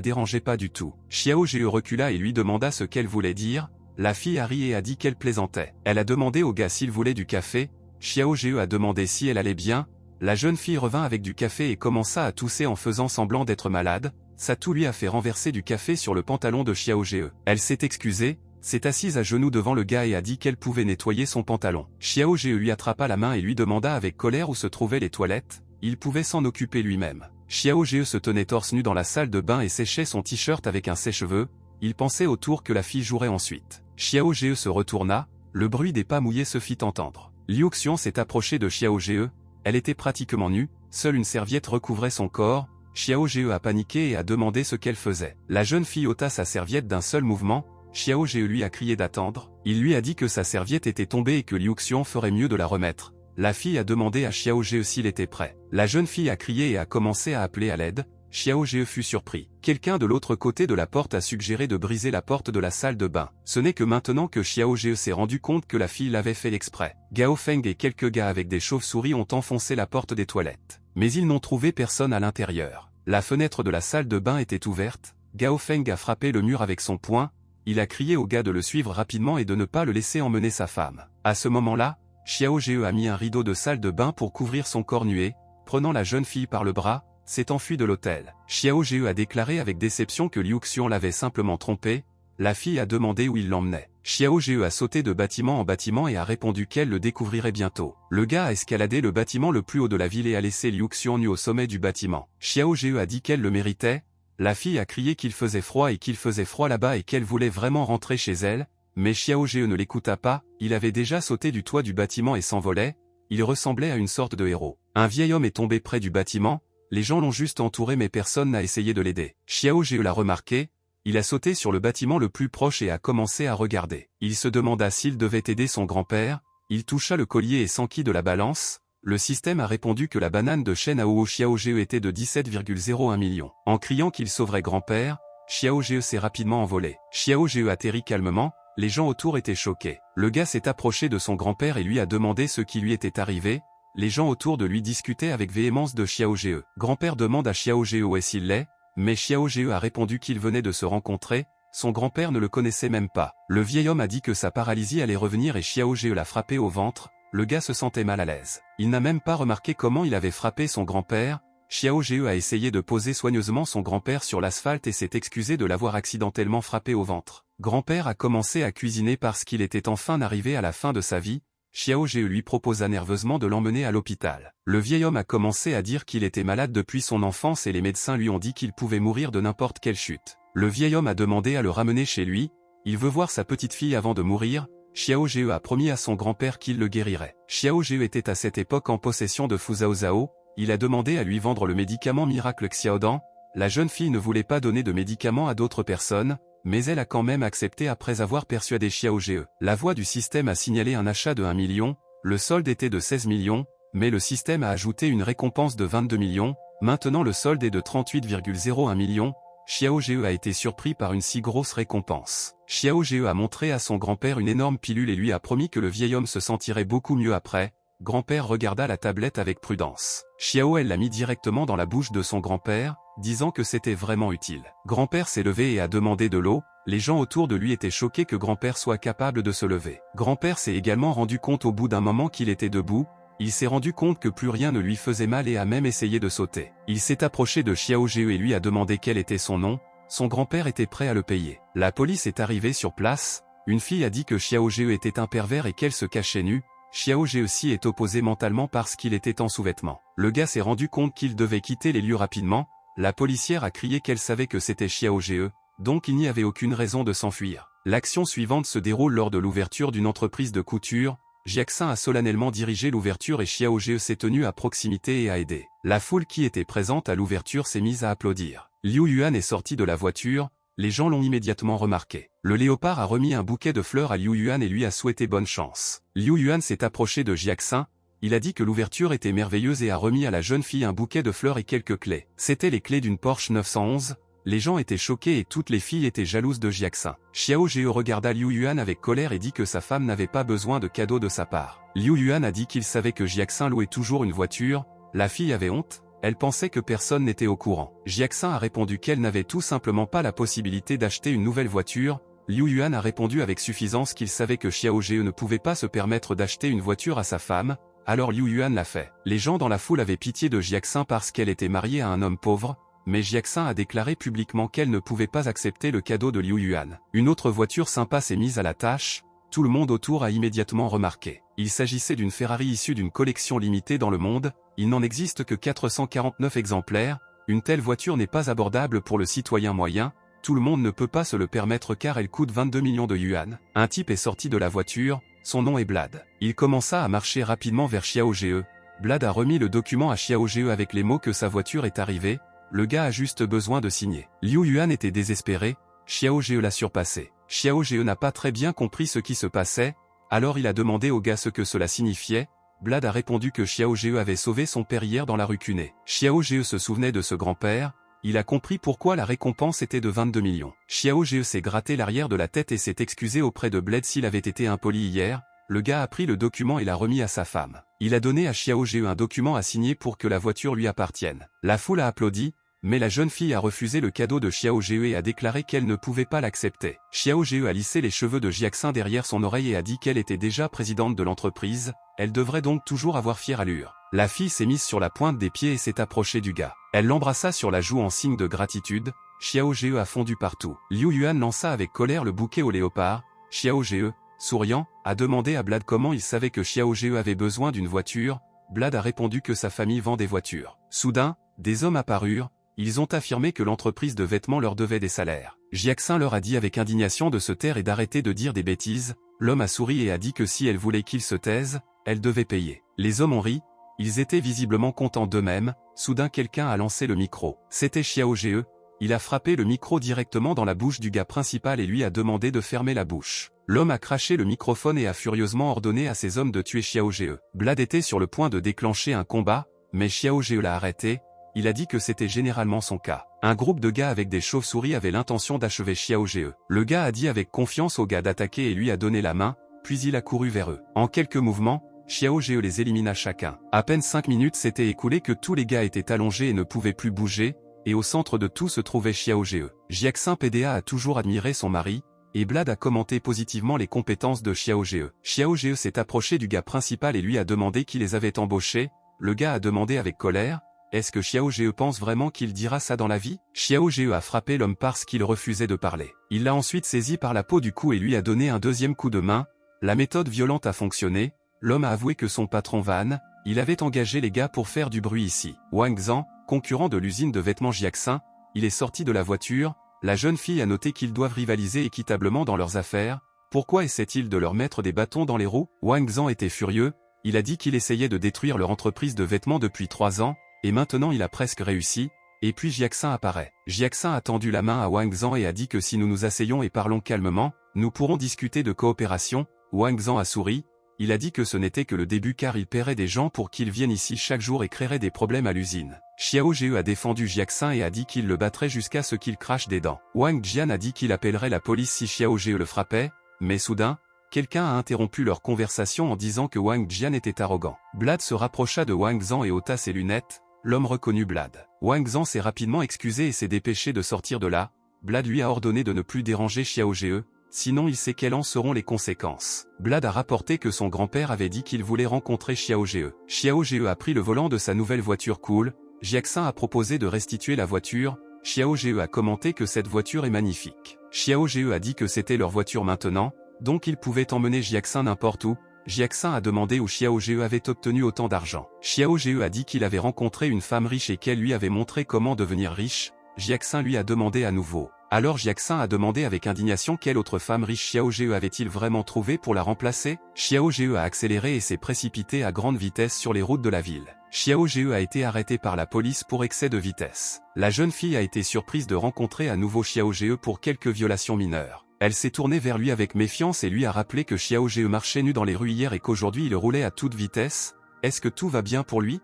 dérangeait pas du tout. Xiao Zhe recula et lui demanda ce qu'elle voulait dire. La fille a ri et a dit qu'elle plaisantait. Elle a demandé au gars s'il voulait du café. Xiao Zhe a demandé si elle allait bien. La jeune fille revint avec du café et commença à tousser en faisant semblant d'être malade. Sa toux lui a fait renverser du café sur le pantalon de Xiao Zhe. Elle s'est excusée, s'est assise à genoux devant le gars et a dit qu'elle pouvait nettoyer son pantalon. Xiao Zhe lui attrapa la main et lui demanda avec colère où se trouvaient les toilettes. Il pouvait s'en occuper lui-même. Xiao Zhe se tenait torse nu dans la salle de bain et séchait son t-shirt avec un sèche-cheveux. Il pensait au tour que la fille jouerait ensuite. Xiao Zhe se retourna, le bruit des pas mouillés se fit entendre. Liu Xuan s'est approché de Xiao Zhe. Elle était pratiquement nue, seule une serviette recouvrait son corps. Xiao Zhe a paniqué et a demandé ce qu'elle faisait. La jeune fille ôta sa serviette d'un seul mouvement. Xiao Zhe lui a crié d'attendre. Il lui a dit que sa serviette était tombée et que Liu Xuan ferait mieux de la remettre. La fille a demandé à Xiao Zhe s'il était prêt. La jeune fille a crié et a commencé à appeler à l'aide. Xiao Zhe fut surpris. Quelqu'un de l'autre côté de la porte a suggéré de briser la porte de la salle de bain. Ce n'est que maintenant que Xiao Zhe s'est rendu compte que la fille l'avait fait exprès. Gao Feng et quelques gars avec des chauves-souris ont enfoncé la porte des toilettes. Mais ils n'ont trouvé personne à l'intérieur. La fenêtre de la salle de bain était ouverte. Gao Feng a frappé le mur avec son poing. Il a crié au gars de le suivre rapidement et de ne pas le laisser emmener sa femme. À ce moment-là, Xiao Zhe a mis un rideau de salle de bain pour couvrir son corps nué. Prenant la jeune fille par le bras, s'est enfui de l'hôtel. Xiao Zhe a déclaré avec déception que Liu Xuan l'avait simplement trompé. La fille a demandé où il l'emmenait. Xiao Zhe a sauté de bâtiment en bâtiment et a répondu qu'elle le découvrirait bientôt. Le gars a escaladé le bâtiment le plus haut de la ville et a laissé Liu Xuan nu au sommet du bâtiment. Xiao Zhe a dit qu'elle le méritait. La fille a crié qu'il faisait froid et qu'il faisait froid là-bas et qu'elle voulait vraiment rentrer chez elle. Mais Xiao Zhe ne l'écouta pas. Il avait déjà sauté du toit du bâtiment et s'envolait. Il ressemblait à une sorte de héros. Un vieil homme est tombé près du bâtiment. Les gens l'ont juste entouré mais personne n'a essayé de l'aider. Xiao Zhe l'a remarqué. Il a sauté sur le bâtiment le plus proche et a commencé à regarder. Il se demanda s'il devait aider son grand-père. Il toucha le collier et s'enquit de la balance. Le système a répondu que la banane de Shen Ao Xiao Zhe était de 17,01 millions. En criant qu'il sauverait grand-père, Xiao Zhe s'est rapidement envolé. Xiao Zhe atterrit calmement. Les gens autour étaient choqués. Le gars s'est approché de son grand-père et lui a demandé ce qui lui était arrivé. Les gens autour de lui discutaient avec véhémence de Xiao Zhe. Grand-père demande à Xiao Zhe où est-ce qu'il l'est, mais Xiao Zhe a répondu qu'ils venaient de se rencontrer. Son grand-père ne le connaissait même pas. Le vieil homme a dit que sa paralysie allait revenir et Xiao Zhe l'a frappé au ventre. Le gars se sentait mal à l'aise. Il n'a même pas remarqué comment il avait frappé son grand-père. Xiao Zhe a essayé de poser soigneusement son grand-père sur l'asphalte et s'est excusé de l'avoir accidentellement frappé au ventre. Grand-père a commencé à cuisiner parce qu'il était enfin arrivé à la fin de sa vie. Xiao Zhe lui proposa nerveusement de l'emmener à l'hôpital. Le vieil homme a commencé à dire qu'il était malade depuis son enfance et les médecins lui ont dit qu'il pouvait mourir de n'importe quelle chute. Le vieil homme a demandé à le ramener chez lui. Il veut voir sa petite fille avant de mourir. Xiao Jie a promis à son grand-père qu'il le guérirait. Xiao Jie était à cette époque en possession de Fu Zhaozhao, il a demandé à lui vendre le médicament miracle Xiaodan. La jeune fille ne voulait pas donner de médicaments à d'autres personnes, mais elle a quand même accepté après avoir persuadé Xiao Jie. La voix du système a signalé un achat de 1 million, le solde était de 16 millions, mais le système a ajouté une récompense de 22 millions, maintenant le solde est de 38,01 millions. Xiao Jie a été surpris par une si grosse récompense. Xiao Jie a montré à son grand-père une énorme pilule et lui a promis que le vieil homme se sentirait beaucoup mieux après. Grand-père regarda la tablette avec prudence. Xiao elle l'a mis directement dans la bouche de son grand-père, disant que c'était vraiment utile. Grand-père s'est levé et a demandé de l'eau, les gens autour de lui étaient choqués que grand-père soit capable de se lever. Grand-père s'est également rendu compte au bout d'un moment qu'il était debout, il s'est rendu compte que plus rien ne lui faisait mal et a même essayé de sauter. Il s'est approché de Xiao Jie et lui a demandé quel était son nom, son grand-père était prêt à le payer. La police est arrivée sur place, une fille a dit que Xiao Jie était un pervers et qu'elle se cachait nue. Xiao Jie aussi est opposé mentalement parce qu'il était en sous-vêtements. Le gars s'est rendu compte qu'il devait quitter les lieux rapidement, la policière a crié qu'elle savait que c'était Xiao Jie, donc il n'y avait aucune raison de s'enfuir. L'action suivante se déroule lors de l'ouverture d'une entreprise de couture, Jiaxin a solennellement dirigé l'ouverture et Xiao Jie s'est tenu à proximité et a aidé. La foule qui était présente à l'ouverture s'est mise à applaudir. Liu Yuan est sorti de la voiture, les gens l'ont immédiatement remarqué. Le léopard a remis un bouquet de fleurs à Liu Yuan et lui a souhaité bonne chance. Liu Yuan s'est approché de Jiaxin, il a dit que l'ouverture était merveilleuse et a remis à la jeune fille un bouquet de fleurs et quelques clés. C'était les clés d'une Porsche 911, les gens étaient choqués et toutes les filles étaient jalouses de Jiaxin. Xiao Jie regarda Liu Yuan avec colère et dit que sa femme n'avait pas besoin de cadeaux de sa part. Liu Yuan a dit qu'il savait que Jiaxin louait toujours une voiture, la fille avait honte. Elle pensait que personne n'était au courant. Jiaxin a répondu qu'elle n'avait tout simplement pas la possibilité d'acheter une nouvelle voiture. Liu Yuan a répondu avec suffisance qu'il savait que Xiao Jie ne pouvait pas se permettre d'acheter une voiture à sa femme, alors Liu Yuan l'a fait. Les gens dans la foule avaient pitié de Jiaxin parce qu'elle était mariée à un homme pauvre, mais Jiaxin a déclaré publiquement qu'elle ne pouvait pas accepter le cadeau de Liu Yuan. Une autre voiture sympa s'est mise à la tâche, tout le monde autour a immédiatement remarqué. Il s'agissait d'une Ferrari issue d'une collection limitée dans le monde, il n'en existe que 449 exemplaires, une telle voiture n'est pas abordable pour le citoyen moyen, tout le monde ne peut pas se le permettre car elle coûte 22 millions de yuan. Un type est sorti de la voiture, son nom est Blad. Il commença à marcher rapidement vers Xiao Jie. Blad a remis le document à Xiao Jie avec les mots que sa voiture est arrivée, le gars a juste besoin de signer. Liu Yuan était désespéré, Xiao Jie l'a surpassé. Xiao Jie n'a pas très bien compris ce qui se passait, alors il a demandé au gars ce que cela signifiait. Blad a répondu que Xiao Jie avait sauvé son père hier dans la rue Cuney. Xiao Jie se souvenait de ce grand-père, il a compris pourquoi la récompense était de 22 millions. Xiao Jie s'est gratté l'arrière de la tête et s'est excusé auprès de Blad s'il avait été impoli hier. Le gars a pris le document et l'a remis à sa femme. Il a donné à Xiao Jie un document à signer pour que la voiture lui appartienne. La foule a applaudi, mais la jeune fille a refusé le cadeau de Xiao Jie et a déclaré qu'elle ne pouvait pas l'accepter. Xiao Jie a lissé les cheveux de Jiaxin derrière son oreille et a dit qu'elle était déjà présidente de l'entreprise, elle devrait donc toujours avoir fière allure. La fille s'est mise sur la pointe des pieds et s'est approchée du gars. Elle l'embrassa sur la joue en signe de gratitude, Xiao Jie a fondu partout. Liu Yuan lança avec colère le bouquet au léopard, Xiao Jie, souriant, a demandé à Blad comment il savait que Xiao Jie avait besoin d'une voiture, Blad a répondu que sa famille vend des voitures. Soudain, des hommes apparurent, ils ont affirmé que l'entreprise de vêtements leur devait des salaires. Jiaxin leur a dit avec indignation de se taire et d'arrêter de dire des bêtises, l'homme a souri et a dit que si elle voulait qu'ils se taisent, elle devait payer. Les hommes ont ri, ils étaient visiblement contents d'eux-mêmes, soudain quelqu'un a lancé le micro. C'était Xiao Jie, il a frappé le micro directement dans la bouche du gars principal et lui a demandé de fermer la bouche. L'homme a craché le microphone et a furieusement ordonné à ses hommes de tuer Xiao Jie. Blad était sur le point de déclencher un combat, mais Xiao Jie l'a arrêté. Il a dit que c'était généralement son cas. Un groupe de gars avec des chauves-souris avait l'intention d'achever Xiao Jie. Le gars a dit avec confiance au gars d'attaquer et lui a donné la main, puis il a couru vers eux. En quelques mouvements, Xiao Jie les élimina chacun. À peine 5 minutes s'étaient écoulées que tous les gars étaient allongés et ne pouvaient plus bouger, et au centre de tout se trouvait Xiao Jie. Jiaxin PDA a toujours admiré son mari, et Blad a commenté positivement les compétences de Xiao Jie. Xiao Jie s'est approché du gars principal et lui a demandé qui les avait embauchés. Le gars a demandé avec colère, est-ce que Xiao Jie pense vraiment qu'il dira ça dans la vie? Xiao Jie a frappé l'homme parce qu'il refusait de parler. Il l'a ensuite saisi par la peau du cou et lui a donné un deuxième coup de main. La méthode violente a fonctionné, l'homme a avoué que son patron Van, il avait engagé les gars pour faire du bruit ici. Wang Zhang, concurrent de l'usine de vêtements Jiaxin, il est sorti de la voiture, la jeune fille a noté qu'ils doivent rivaliser équitablement dans leurs affaires, Pourquoi essaie-t-il de leur mettre des bâtons dans les roues? Wang Zhang était furieux, il a dit qu'il essayait de détruire leur entreprise de vêtements depuis 3 ans, et maintenant il a presque réussi, et puis Jiaxin apparaît. Jiaxin a tendu la main à Wang Zhang et a dit que si nous nous asseyons et parlons calmement, nous pourrons discuter de coopération. Wang Zhang a souri, il a dit que ce n'était que le début car il paierait des gens pour qu'ils viennent ici chaque jour et créerait des problèmes à l'usine. Xiao Zhe a défendu Jiaxin et a dit qu'il le battrait jusqu'à ce qu'il crache des dents. Wang Jian a dit qu'il appellerait la police si Xiao Zhe le frappait, mais soudain, quelqu'un a interrompu leur conversation en disant que Wang Jian était arrogant. Blad se rapprocha de Wang Zhang et ôta ses lunettes, l'homme reconnut Blad. Wang Zhang s'est rapidement excusé et s'est dépêché de sortir de là. Blad lui a ordonné de ne plus déranger Xiao Zhe, sinon il sait quelles en seront les conséquences. Blad a rapporté que son grand-père avait dit qu'il voulait rencontrer Xiao Zhe. Xiao Zhe a pris le volant de sa nouvelle voiture cool, Jiaxin a proposé de restituer la voiture, Xiao Zhe a commenté que cette voiture est magnifique. Xiao Zhe a dit que c'était leur voiture maintenant, donc ils pouvaient emmener Jiaxin n'importe où. Jiaxin a demandé où Xiao Zhe avait obtenu autant d'argent. Xiao Zhe a dit qu'il avait rencontré une femme riche et qu'elle lui avait montré comment devenir riche. Jiaxin lui a demandé à nouveau. Alors Jiaxin a demandé avec indignation quelle autre femme riche Xiao Zhe avait-il vraiment trouvé pour la remplacer. Xiao Zhe a accéléré et s'est précipité à grande vitesse sur les routes de la ville. Xiao Zhe a été arrêté par la police pour excès de vitesse. La jeune fille a été surprise de rencontrer à nouveau Xiao Zhe pour quelques violations mineures. Elle s'est tournée vers lui avec méfiance et lui a rappelé que Xiao Zhe marchait nu dans les rues hier et qu'aujourd'hui il roulait à toute vitesse. Est-ce que tout va bien pour lui?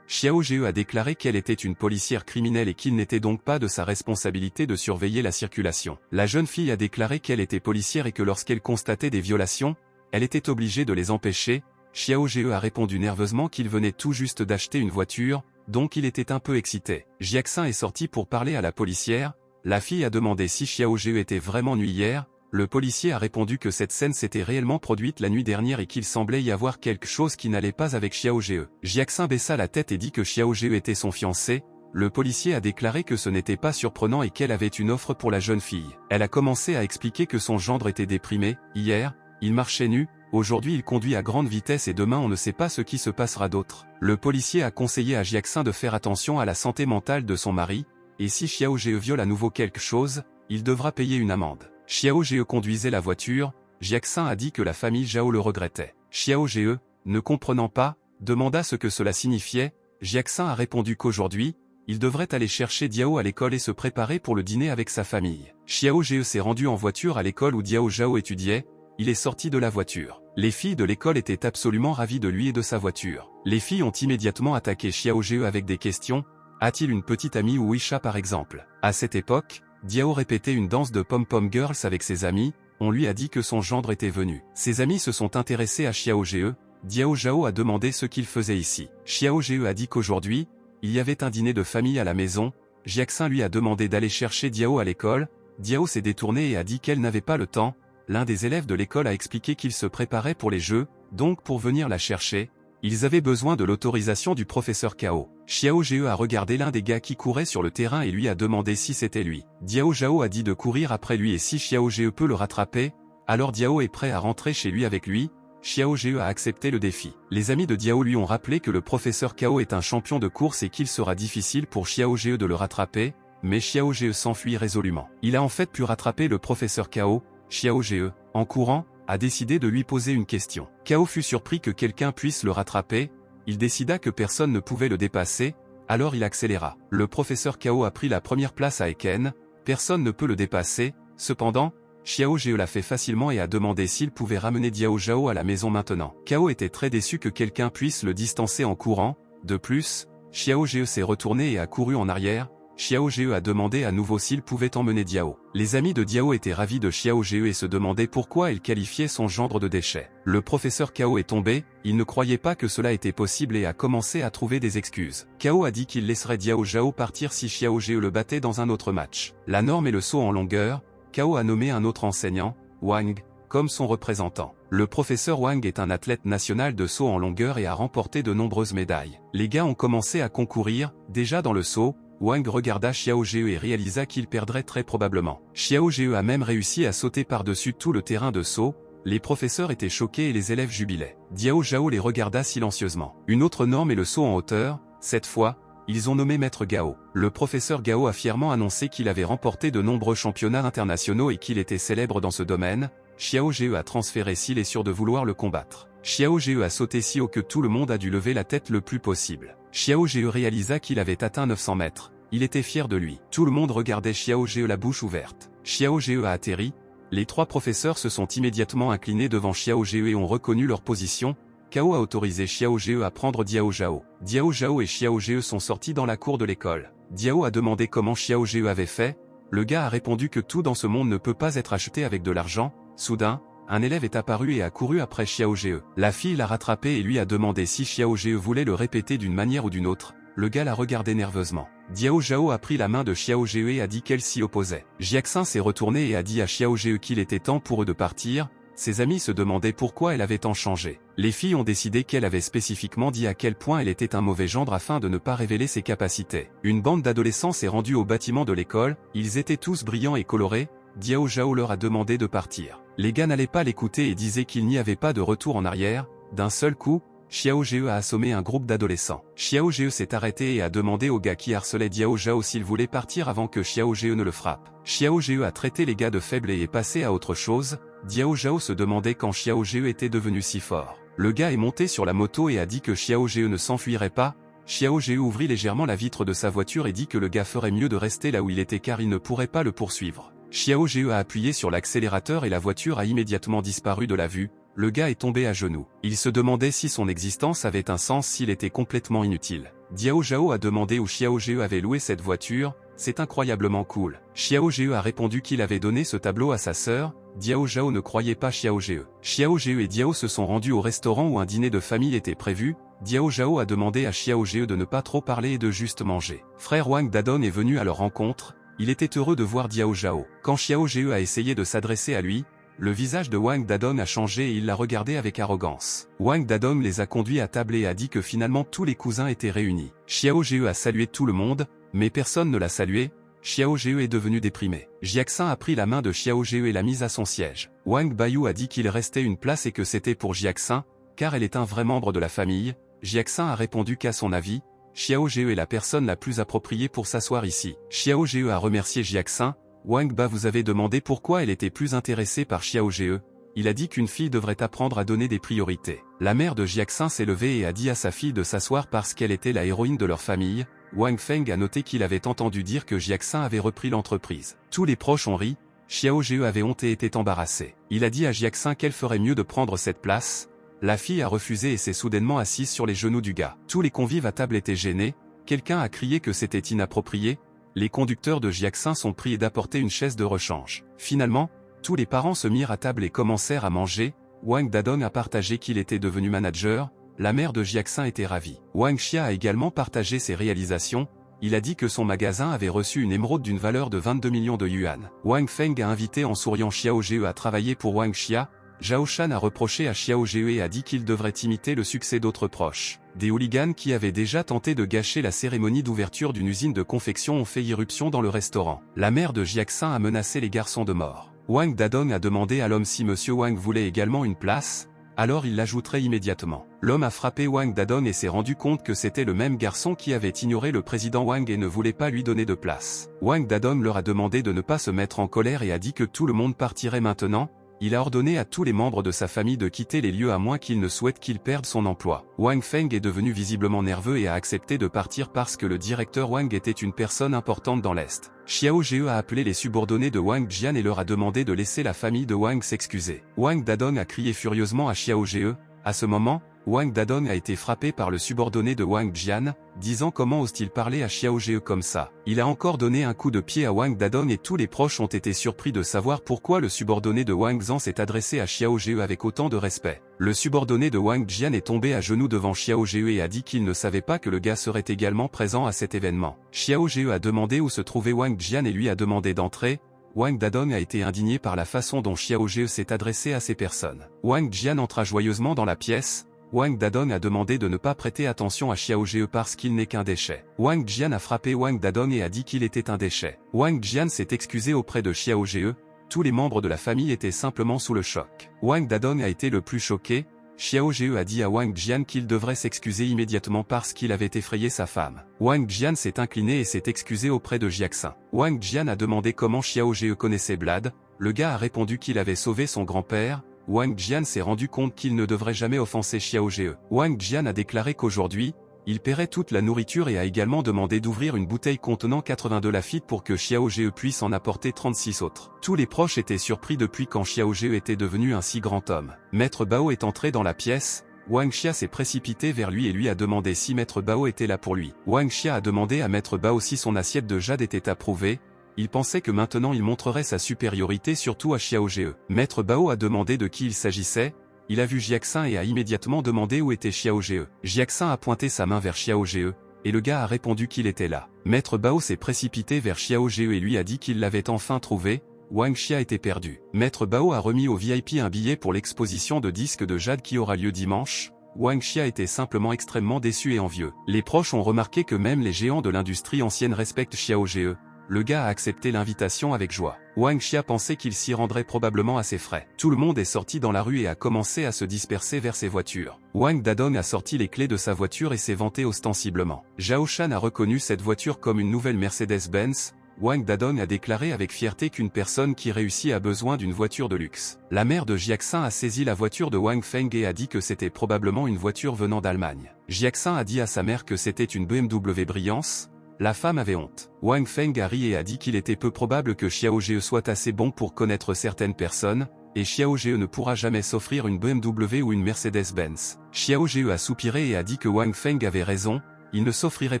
Xiao Zhe a déclaré qu'elle était une policière criminelle et qu'il n'était donc pas de sa responsabilité de surveiller la circulation. La jeune fille a déclaré qu'elle était policière et que lorsqu'elle constatait des violations, elle était obligée de les empêcher. Xiao Zhe a répondu nerveusement qu'il venait tout juste d'acheter une voiture, donc il était un peu excité. Jiaxin est sorti pour parler à la policière. La fille a demandé si Xiao Zhe était vraiment nu hier. Le policier a répondu que cette scène s'était réellement produite la nuit dernière et qu'il semblait y avoir quelque chose qui n'allait pas avec Xiao Zhe. Jiaxin baissa la tête et dit que Xiao Zhe était son fiancé. Le policier a déclaré que ce n'était pas surprenant et qu'elle avait une offre pour la jeune fille. Elle a commencé à expliquer que son gendre était déprimé. Hier, il marchait nu, aujourd'hui il conduit à grande vitesse et demain on ne sait pas ce qui se passera d'autre. Le policier a conseillé à Jiaxin de faire attention à la santé mentale de son mari, et si Xiao Zhe viole à nouveau quelque chose, il devra payer une amende. Xiao Zhe conduisait la voiture, Jiaxin a dit que la famille Zhao le regrettait. Xiao Zhe, ne comprenant pas, demanda ce que cela signifiait. Jiaxin a répondu qu'aujourd'hui, il devrait aller chercher Diao à l'école et se préparer pour le dîner avec sa famille. Xiao Zhe s'est rendu en voiture à l'école où Diao Zhao étudiait, il est sorti de la voiture. Les filles de l'école étaient absolument ravies de lui et de sa voiture. Les filles ont immédiatement attaqué Xiao Zhe avec des questions. A-t-il une petite amie ou Wisha par exemple? À cette époque, Diao répétait une danse de pom-pom girls avec ses amis, on lui a dit que son gendre était venu. Ses amis se sont intéressés à Xiao Zhe, Diao Zhao a demandé ce qu'il faisait ici. Xiao Zhe a dit qu'aujourd'hui, il y avait un dîner de famille à la maison, Jiaxin lui a demandé d'aller chercher Diao à l'école, Diao s'est détournée et a dit qu'elle n'avait pas le temps, l'un des élèves de l'école a expliqué qu'il se préparait pour les jeux, donc pour venir la chercher, ils avaient besoin de l'autorisation du professeur Kao. Xiao Zhe a regardé l'un des gars qui courait sur le terrain et lui a demandé si c'était lui. Diao Zhao a dit de courir après lui et si Xiao Zhe peut le rattraper, alors Diao est prêt à rentrer chez lui avec lui. Xiao Zhe a accepté le défi. Les amis de Diao lui ont rappelé que le professeur Kao est un champion de course et qu'il sera difficile pour Xiao Zhe de le rattraper, mais Xiao Zhe s'enfuit résolument. Il a en fait pu rattraper le professeur Kao. Xiao Zhe, en courant, a décidé de lui poser une question. Kao fut surpris que quelqu'un puisse le rattraper, il décida que personne ne pouvait le dépasser, alors il accéléra. Le professeur Kao a pris la première place à Eken, personne ne peut le dépasser, cependant, Xiao Zhe l'a fait facilement et a demandé s'il pouvait ramener Diao Zhao à la maison maintenant. Kao était très déçu que quelqu'un puisse le distancer en courant, de plus, Xiao Zhe s'est retourné et a couru en arrière. Xiao Zhe a demandé à nouveau s'il pouvait emmener Diao. Les amis de Diao étaient ravis de Xiao Zhe et se demandaient pourquoi elle qualifiait son gendre de déchet. Le professeur Kao est tombé, il ne croyait pas que cela était possible et a commencé à trouver des excuses. Kao a dit qu'il laisserait Diao Zhao partir si Xiao Zhe le battait dans un autre match. La norme est le saut en longueur, Kao a nommé un autre enseignant, Wang, comme son représentant. Le professeur Wang est un athlète national de saut en longueur et a remporté de nombreuses médailles. Les gars ont commencé à concourir, déjà dans le saut, Wang regarda Xiao Zhe et réalisa qu'il perdrait très probablement. Xiao Zhe a même réussi à sauter par-dessus tout le terrain de saut, les professeurs étaient choqués et les élèves jubilaient. Diao Zhao les regarda silencieusement. Une autre norme est le saut en hauteur, cette fois, ils ont nommé Maître Gao. Le professeur Gao a fièrement annoncé qu'il avait remporté de nombreux championnats internationaux et qu'il était célèbre dans ce domaine. Xiao Ge a transféré s'il est sûr de vouloir le combattre. Xiao Ge a sauté si haut que tout le monde a dû lever la tête le plus possible. Xiao Ge réalisa qu'il avait atteint 900 mètres. Il était fier de lui. Tout le monde regardait Xiao Ge la bouche ouverte. Xiao Ge a atterri. Les trois professeurs se sont immédiatement inclinés devant Xiao Ge et ont reconnu leur position. Cao a autorisé Xiao Ge à prendre Diao Zhao. Diao Zhao et Xiao Ge sont sortis dans la cour de l'école. Diao a demandé comment Xiao Ge avait fait. Le gars a répondu que tout dans ce monde ne peut pas être acheté avec de l'argent. Soudain, un élève est apparu et a couru après Xiao Ge. La fille l'a rattrapé et lui a demandé si Xiao Ge voulait le répéter d'une manière ou d'une autre. Le gars l'a regardé nerveusement. Diao Zhao a pris la main de Xiao Ge et a dit qu'elle s'y opposait. Jiaxin s'est retourné et a dit à Xiao Ge qu'il était temps pour eux de partir. Ses amis se demandaient pourquoi elle avait tant changé. Les filles ont décidé qu'elle avait spécifiquement dit à quel point elle était un mauvais gendre afin de ne pas révéler ses capacités. Une bande d'adolescents s'est rendue au bâtiment de l'école, ils étaient tous brillants et colorés. Diao Zhao leur a demandé de partir. Les gars n'allaient pas l'écouter et disaient qu'il n'y avait pas de retour en arrière. D'un seul coup, Xiao Ge a assommé un groupe d'adolescents. Xiao Ge s'est arrêté et a demandé aux gars qui harcelaient Diao Zhao s'ils voulaient partir avant que Xiao Ge ne le frappe. Xiao Ge a traité les gars de faibles et est passé à autre chose. Diao Zhao se demandait quand Xiao Ge était devenu si fort. Le gars est monté sur la moto et a dit que Xiao Ge ne s'enfuirait pas. Xiao Ge ouvrit légèrement la vitre de sa voiture et dit que le gars ferait mieux de rester là où il était car il ne pourrait pas le poursuivre. Xiao Ge a appuyé sur l'accélérateur et la voiture a immédiatement disparu de la vue. Le gars est tombé à genoux. Il se demandait si son existence avait un sens s'il était complètement inutile. Diao Zhao a demandé où Xiao Ge avait loué cette voiture. C'est incroyablement cool. Xiao Ge a répondu qu'il avait donné ce tableau à sa sœur. Diao Zhao ne croyait pas Xiao Ge. Xiao Ge et Diao se sont rendus au restaurant où un dîner de famille était prévu. Diao Zhao a demandé à Xiao Ge de ne pas trop parler et de juste manger. Frère Wang Dadong est venu à leur rencontre. Il était heureux de voir Diao Zhao. Quand Xiao Ge a essayé de s'adresser à lui, le visage de Wang Dadong a changé et il l'a regardé avec arrogance. Wang Dadong les a conduits à table et a dit que finalement tous les cousins étaient réunis. Xiao Ge a salué tout le monde, mais personne ne l'a salué. Xiao Ge est devenu déprimé. Jiaxin a pris la main de Xiao Ge et l'a mise à son siège. Wang Baiyu a dit qu'il restait une place et que c'était pour Jiaxin, car elle est un vrai membre de la famille. Jiaxin a répondu qu'à son avis, Xiao Ge est la personne la plus appropriée pour s'asseoir ici. Xiao Ge a remercié Jiaxin. Wang Ba vous avez demandé pourquoi elle était plus intéressée par Xiao Ge. Il a dit qu'une fille devrait apprendre à donner des priorités. La mère de Jiaxin s'est levée et a dit à sa fille de s'asseoir parce qu'elle était la héroïne de leur famille. Wang Feng a noté qu'il avait entendu dire que Jiaxin avait repris l'entreprise. Tous les proches ont ri. Xiao Ge avait honte et était embarrassé. Il a dit à Jiaxin qu'elle ferait mieux de prendre cette place. La fille a refusé et s'est soudainement assise sur les genoux du gars. Tous les convives à table étaient gênés. Quelqu'un a crié que c'était inapproprié. Les conducteurs de Jiaxin sont priés d'apporter une chaise de rechange. Finalement, tous les parents se mirent à table et commencèrent à manger. Wang Dadong a partagé qu'il était devenu manager. La mère de Jiaxin était ravie. Wang Xia a également partagé ses réalisations. Il a dit que son magasin avait reçu une émeraude d'une valeur de 22 millions de yuan. Wang Feng a invité en souriant Xiao Ge à travailler pour Wang Xia. Zhao Shan a reproché à Xiao Ge et a dit qu'il devrait imiter le succès d'autres proches. Des hooligans qui avaient déjà tenté de gâcher la cérémonie d'ouverture d'une usine de confection ont fait irruption dans le restaurant. La mère de Jiaxin a menacé les garçons de mort. Wang Dadong a demandé à l'homme si Monsieur Wang voulait également une place, alors il l'ajouterait immédiatement. L'homme a frappé Wang Dadong et s'est rendu compte que c'était le même garçon qui avait ignoré le président Wang et ne voulait pas lui donner de place. Wang Dadong leur a demandé de ne pas se mettre en colère et a dit que tout le monde partirait maintenant. Il a ordonné à tous les membres de sa famille de quitter les lieux à moins qu'il ne souhaite qu'il perde son emploi. Wang Feng est devenu visiblement nerveux et a accepté de partir parce que le directeur Wang était une personne importante dans l'Est. Xiao Ge a appelé les subordonnés de Wang Jian et leur a demandé de laisser la famille de Wang s'excuser. Wang Dadong a crié furieusement à Xiao Ge. À ce moment, Wang Dadong a été frappé par le subordonné de Wang Jian, disant comment ose-t-il parler à Xiao Ge comme ça. Il a encore donné un coup de pied à Wang Dadong et tous les proches ont été surpris de savoir pourquoi le subordonné de Wang Zhan s'est adressé à Xiao Ge avec autant de respect. Le subordonné de Wang Jian est tombé à genoux devant Xiao Ge et a dit qu'il ne savait pas que le gars serait également présent à cet événement. Xiao Ge a demandé où se trouvait Wang Jian et lui a demandé d'entrer. Wang Dadong a été indigné par la façon dont Xiao Ge s'est adressé à ces personnes. Wang Jian entra joyeusement dans la pièce. Wang Dadong a demandé de ne pas prêter attention à Xiao Ge parce qu'il n'est qu'un déchet. Wang Jian a frappé Wang Dadong et a dit qu'il était un déchet. Wang Jian s'est excusé auprès de Xiao Ge. Tous les membres de la famille étaient simplement sous le choc. Wang Dadong a été le plus choqué. Xiao Ge a dit à Wang Jian qu'il devrait s'excuser immédiatement parce qu'il avait effrayé sa femme. Wang Jian s'est incliné et s'est excusé auprès de Jiaxin. Wang Jian a demandé comment Xiao Ge connaissait Blad. Le gars a répondu qu'il avait sauvé son grand-père. Wang Jian s'est rendu compte qu'il ne devrait jamais offenser Xiao Zhe. Wang Jian a déclaré qu'aujourd'hui, il paierait toute la nourriture et a également demandé d'ouvrir une bouteille contenant 82 lafite pour que Xiao Zhe puisse en apporter 36 autres. Tous les proches étaient surpris depuis quand Xiao Zhe était devenu un si grand homme. Maître Bao est entré dans la pièce. Wang Xia s'est précipité vers lui et lui a demandé si Maître Bao était là pour lui. Wang Xia a demandé à Maître Bao si son assiette de jade était approuvée. Il pensait que maintenant il montrerait sa supériorité surtout à Xiao Zhe. Maître Bao a demandé de qui il s'agissait. Il a vu Jiaxin et a immédiatement demandé où était Xiao Zhe. Jiaxin a pointé sa main vers Xiao Zhe, et le gars a répondu qu'il était là. Maître Bao s'est précipité vers Xiao Zhe et lui a dit qu'il l'avait enfin trouvé. Wang Xia était perdu. Maître Bao a remis au VIP un billet pour l'exposition de disques de jade qui aura lieu dimanche. Wang Xia était simplement extrêmement déçu et envieux. Les proches ont remarqué que même les géants de l'industrie ancienne respectent Xiao Zhe. Le gars a accepté l'invitation avec joie. Wang Xia pensait qu'il s'y rendrait probablement à ses frais. Tout le monde est sorti dans la rue et a commencé à se disperser vers ses voitures. Wang Dadong a sorti les clés de sa voiture et s'est vanté ostensiblement. Zhao Shan a reconnu cette voiture comme une nouvelle Mercedes-Benz. Wang Dadong a déclaré avec fierté qu'une personne qui réussit a besoin d'une voiture de luxe. La mère de Jiaxin a saisi la voiture de Wang Feng et a dit que c'était probablement une voiture venant d'Allemagne. Jiaxin a dit à sa mère que c'était une BMW Brillance. La femme avait honte. Wang Feng a ri et a dit qu'il était peu probable que Xiao Zhe soit assez bon pour connaître certaines personnes, et Xiao Zhe ne pourra jamais s'offrir une BMW ou une Mercedes-Benz. Xiao Zhe a soupiré et a dit que Wang Feng avait raison, il ne s'offrirait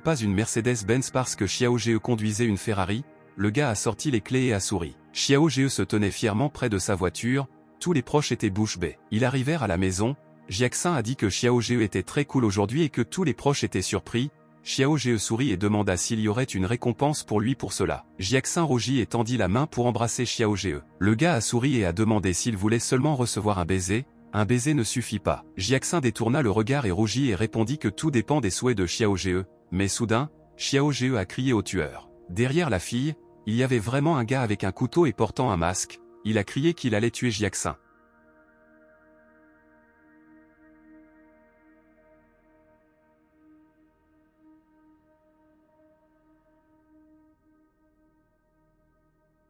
pas une Mercedes-Benz parce que Xiao Zhe conduisait une Ferrari. Le gars a sorti les clés et a souri. Xiao Zhe se tenait fièrement près de sa voiture, tous les proches étaient bouche bée. Ils arrivèrent à la maison, Jiaxin a dit que Xiao Zhe était très cool aujourd'hui et que tous les proches étaient surpris. Xiao Zhe sourit et demanda s'il y aurait une récompense pour lui pour cela. Jiaxin rougit et tendit la main pour embrasser Xiao Zhe. Le gars a souri et a demandé s'il voulait seulement recevoir un baiser ne suffit pas. Jiaxin détourna le regard et rougit et répondit que tout dépend des souhaits de Xiao Zhe, mais soudain, Xiao Zhe a crié au tueur. Derrière la fille, il y avait vraiment un gars avec un couteau et portant un masque, il a crié qu'il allait tuer Jiaxin.